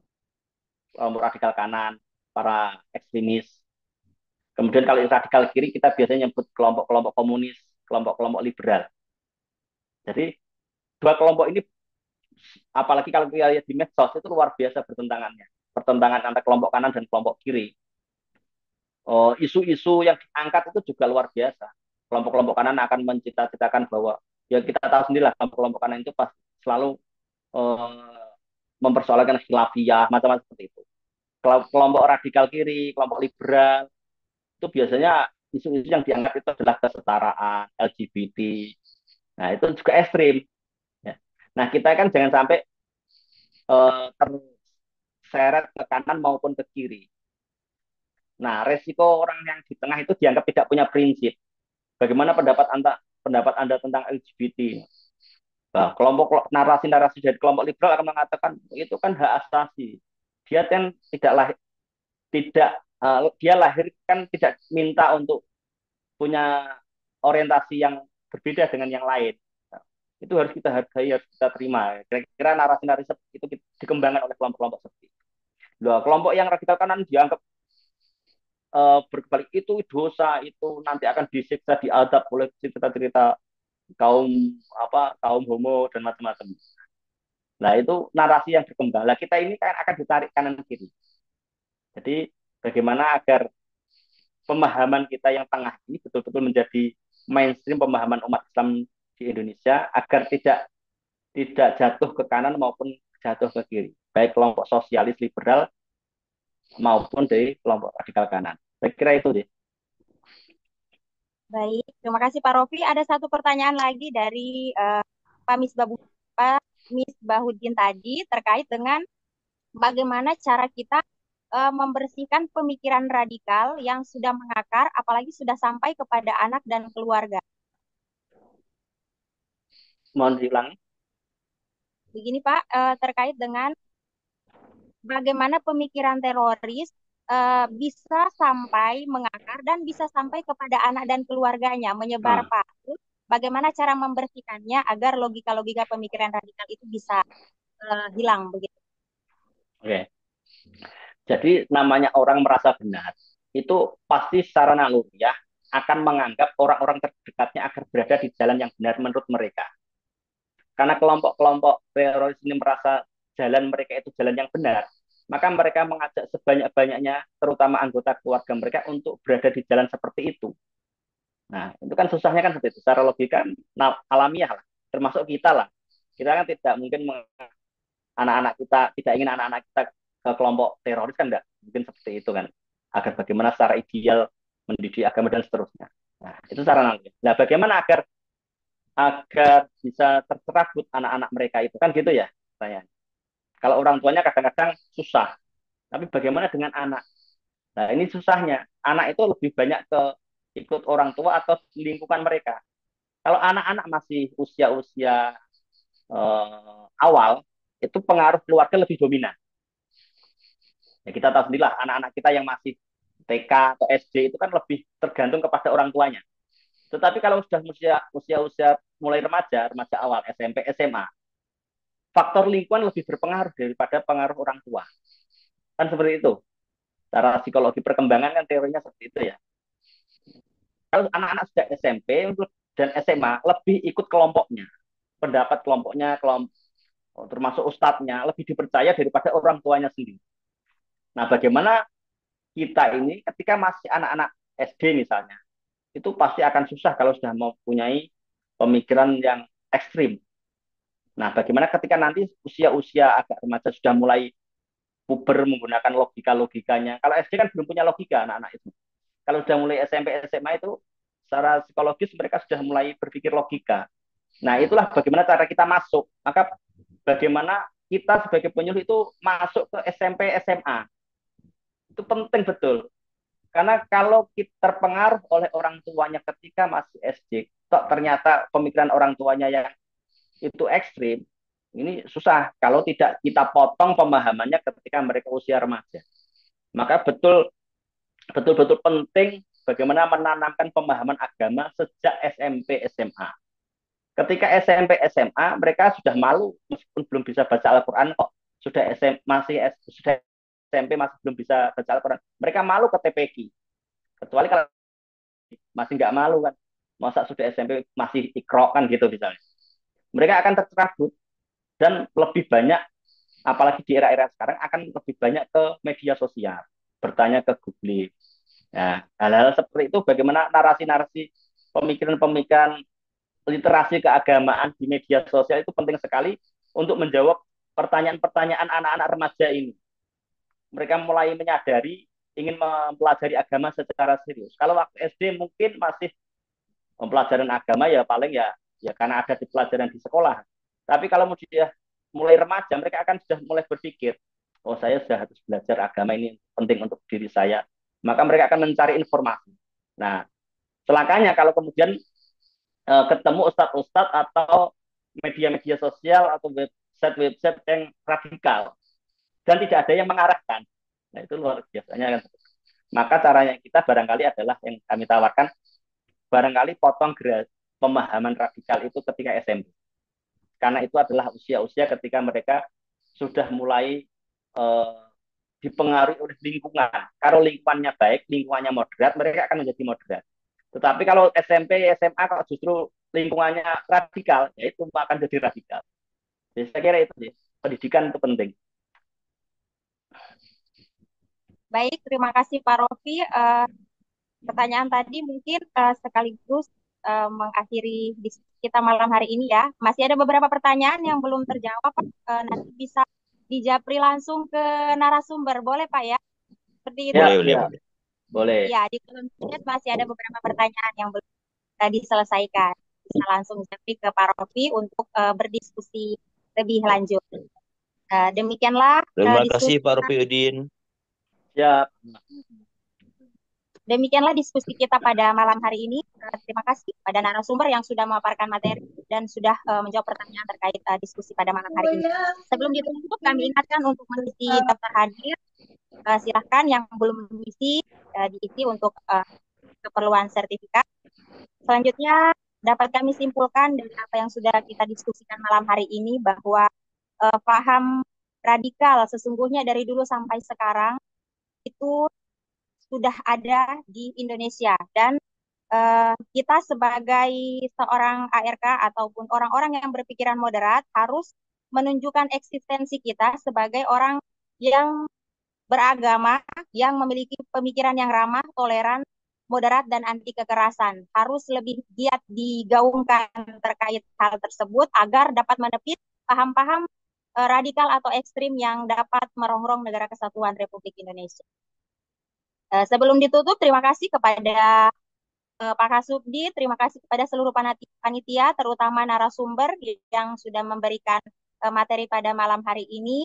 Kelompok radikal kanan, para ekstremis. Kemudian kalau radikal kiri kita biasanya nyebut kelompok-kelompok komunis, kelompok-kelompok liberal. Jadi dua kelompok ini apalagi kalau kita lihat di medsos itu luar biasa bertentangannya. Pertentangan antara kelompok kanan dan kelompok kiri. Isu-isu yang diangkat itu juga luar biasa. Kelompok-kelompok kanan akan mencita-citakan bahwa ya kita tahu sendirilah kelompok kanan itu pasti selalu mempersoalkan khilafiyah, macam-macam seperti itu. Kelompok radikal kiri, kelompok liberal, itu biasanya isu-isu yang diangkat itu adalah kesetaraan, LGBT. Nah, itu juga ekstrim. Ya. Nah, kita kan jangan sampai terseret ke kanan maupun ke kiri. Nah, resiko orang yang di tengah itu dianggap tidak punya prinsip. Bagaimana pendapat Anda tentang LGBT? Nah, kelompok narasi-narasi dari kelompok liberal akan mengatakan itu kan hak asasi. Dia kan dia lahir kan tidak minta untuk punya orientasi yang berbeda dengan yang lain. Nah, itu harus kita hargai, harus kita terima. Kira-kira narasi-narasi itu dikembangkan oleh kelompok-kelompok seperti itu. Loh, kelompok yang radikal kanan dianggap berbalik itu dosa, itu nanti akan disiksa, diadab oleh cerita-cerita kaum homo dan macam-macam. Nah, itu narasi yang berkembang. Nah, kita ini kan akan ditarik kanan kiri. Jadi bagaimana agar pemahaman kita yang tengah ini betul-betul menjadi mainstream pemahaman umat Islam di Indonesia agar tidak jatuh ke kanan maupun jatuh ke kiri, baik kelompok sosialis liberal maupun dari kelompok radikal kanan. Saya kira itu deh. Baik, terima kasih Pak Rofi. Ada satu pertanyaan lagi dari Pak Misbahuddin tadi terkait dengan bagaimana cara kita membersihkan pemikiran radikal yang sudah mengakar, apalagi sudah sampai kepada anak dan keluarga. Mohon diulangi. Begini Pak, terkait dengan bagaimana pemikiran teroris bisa sampai mengakar dan bisa sampai kepada anak dan keluarganya, menyebar Pak. Bagaimana cara membersihkannya agar logika-logika pemikiran radikal itu bisa hilang begitu? Oke. Jadi namanya orang merasa benar itu pasti secara naluriah akan menganggap orang-orang terdekatnya agar berada di jalan yang benar menurut mereka. Karena kelompok-kelompok teroris ini merasa jalan mereka itu jalan yang benar, maka mereka mengajak sebanyak-banyaknya, terutama anggota keluarga mereka, untuk berada di jalan seperti itu. Nah, itu kan susahnya kan seperti itu. Secara logika alamiah lah, termasuk kita lah. Kita kan tidak mungkin anak-anak kita, tidak ingin anak-anak kita ke kelompok teroris kan enggak mungkin seperti itu kan. Agar bagaimana secara ideal mendidik agama dan seterusnya. Nah, itu secara naluri. Nah, bagaimana agar bisa tercerabut anak-anak mereka itu kan gitu ya saya. Kalau orang tuanya kadang-kadang susah, tapi bagaimana dengan anak? Nah, ini susahnya. Anak itu lebih banyak ke ikut orang tua atau lingkungan mereka. Kalau anak-anak masih usia-usia awal, itu pengaruh keluarga lebih dominan. Ya, kita tahu sendiri lah, anak-anak kita yang masih TK atau SD itu kan lebih tergantung kepada orang tuanya. Tetapi kalau sudah usia-usia mulai remaja, remaja awal, SMP, SMA, faktor lingkungan lebih berpengaruh daripada pengaruh orang tua. Kan seperti itu. Cara psikologi perkembangan kan teorinya seperti itu ya. Kalau anak-anak sudah SMP dan SMA, lebih ikut kelompoknya. Pendapat kelompoknya, termasuk ustadznya, lebih dipercaya daripada orang tuanya sendiri. Nah, bagaimana kita ini ketika masih anak-anak SD misalnya, itu pasti akan susah kalau sudah mempunyai pemikiran yang ekstrim. Nah, bagaimana ketika nanti usia-usia agak remaja sudah mulai puber menggunakan logika-logikanya. Kalau SD kan belum punya logika anak-anak itu. Kalau sudah mulai SMP, SMA itu secara psikologis mereka sudah mulai berpikir logika. Nah, itulah bagaimana cara kita masuk. Maka bagaimana kita sebagai penyuluh itu masuk ke SMP, SMA. Itu penting betul. Karena kalau kita terpengaruh oleh orang tuanya ketika masih SD, ternyata pemikiran orang tuanya yang itu ekstrim, ini susah kalau tidak kita potong pemahamannya ketika mereka usia remaja. Maka betul-betul penting bagaimana menanamkan pemahaman agama sejak SMP, SMA. Ketika SMP, SMA, mereka sudah malu meskipun belum bisa baca Al-Quran kok. Sudah SMP masih belum bisa baca Al-Quran. Mereka malu ke TPQ. Kecuali kalau masih nggak malu kan. Masa sudah SMP masih ikro kan gitu misalnya. Mereka akan tercerabut dan lebih banyak, apalagi di era-era sekarang, akan lebih banyak ke media sosial. Bertanya ke Google. Nah, hal-hal seperti itu bagaimana narasi-narasi pemikiran-pemikiran literasi keagamaan di media sosial itu penting sekali untuk menjawab pertanyaan-pertanyaan anak-anak remaja ini. Mereka mulai menyadari ingin mempelajari agama secara serius. Kalau waktu SD mungkin masih pelajaran agama ya paling ya karena ada di pelajaran di sekolah. Tapi kalau dia mulai remaja, mereka akan sudah mulai berpikir, oh saya sudah harus belajar agama ini penting untuk diri saya. Maka mereka akan mencari informasi. Nah, celakanya kalau kemudian ketemu ustadz-ustadz atau media-media sosial atau website-website yang radikal dan tidak ada yang mengarahkan. Nah, itu luar biasanya kan. Maka caranya kita barangkali adalah yang kami tawarkan, barangkali potong pemahaman radikal itu ketika SMP. Karena itu adalah usia-usia ketika mereka sudah mulai dipengaruhi oleh lingkungan. Kalau lingkungannya baik, lingkungannya moderat, mereka akan menjadi moderat. Tetapi kalau SMP, SMA kalau justru lingkungannya radikal, ya itu akan jadi radikal. Jadi saya kira itu, pendidikan itu penting. Baik, terima kasih Pak Rofi. Pertanyaan tadi mungkin sekaligus mengakhiri diskusi kita malam hari ini ya. Masih ada beberapa pertanyaan yang belum terjawab, Pak. Nanti bisa dijapri langsung ke narasumber, boleh Pak ya? Seperti itu. Boleh. Ya, di kolom chat masih ada beberapa pertanyaan yang belum diselesaikan. Bisa langsung japri ke Pak Rofi untuk berdiskusi lebih lanjut. Demikianlah Terima kasih Pak Rofi Udin. Ya. Demikianlah diskusi kita pada malam hari ini. Terima kasih pada narasumber yang sudah memaparkan materi dan sudah menjawab pertanyaan terkait diskusi pada malam hari ini. Sebelum ditutup, kami ingatkan untuk mengisi daftar hadir. Silahkan yang belum diisi, diisi untuk keperluan sertifikat. Selanjutnya, dapat kami simpulkan dari apa yang sudah kita diskusikan malam hari ini bahwa paham radikal sesungguhnya dari dulu sampai sekarang itu sudah ada di Indonesia dan kita sebagai seorang ARK ataupun orang-orang yang berpikiran moderat harus menunjukkan eksistensi kita sebagai orang yang beragama, yang memiliki pemikiran yang ramah, toleran, moderat, dan anti kekerasan. Harus lebih giat digaungkan terkait hal tersebut agar dapat menepis paham-paham radikal atau ekstrim yang dapat merongrong negara kesatuan Republik Indonesia. Sebelum ditutup, terima kasih kepada Pak Kasubdi, terima kasih kepada seluruh panitia, terutama narasumber yang sudah memberikan materi pada malam hari ini.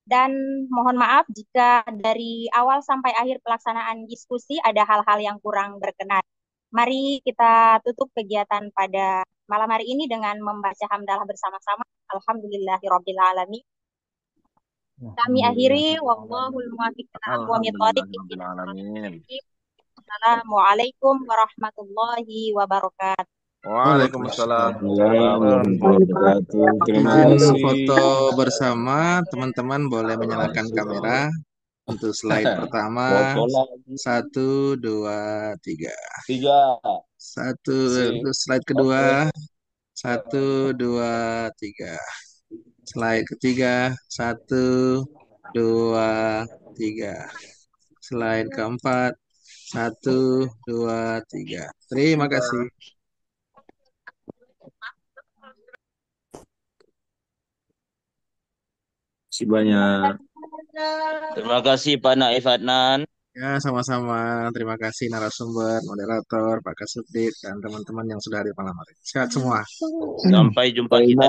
Dan mohon maaf jika dari awal sampai akhir pelaksanaan diskusi ada hal-hal yang kurang berkenan. Mari kita tutup kegiatan pada malam hari ini dengan membaca hamdalah bersama-sama. Alhamdulillahirabbil alamin. Kami akhiri wallahul muwaffiq ila aqwamit thoriq. Assalamualaikum warahmatullahi wabarakatuh. Waalaikumsalam. Terima kasih. Foto bersama, teman-teman boleh menyalakan kamera untuk slide pertama. 1, 2, 3. Satu untuk slide kedua. 1, 2, 3. Slide ketiga. 1, 2, 3. Slide keempat. 1, 2, 3. Terima kasih. Terima kasih banyak. Terima kasih Pak Naif Adnan. Ya, sama-sama. Terima kasih narasumber, moderator, Pak Kasubdit, dan teman-teman yang sudah hadir malam hari. Sehat semua. Sampai jumpa kita.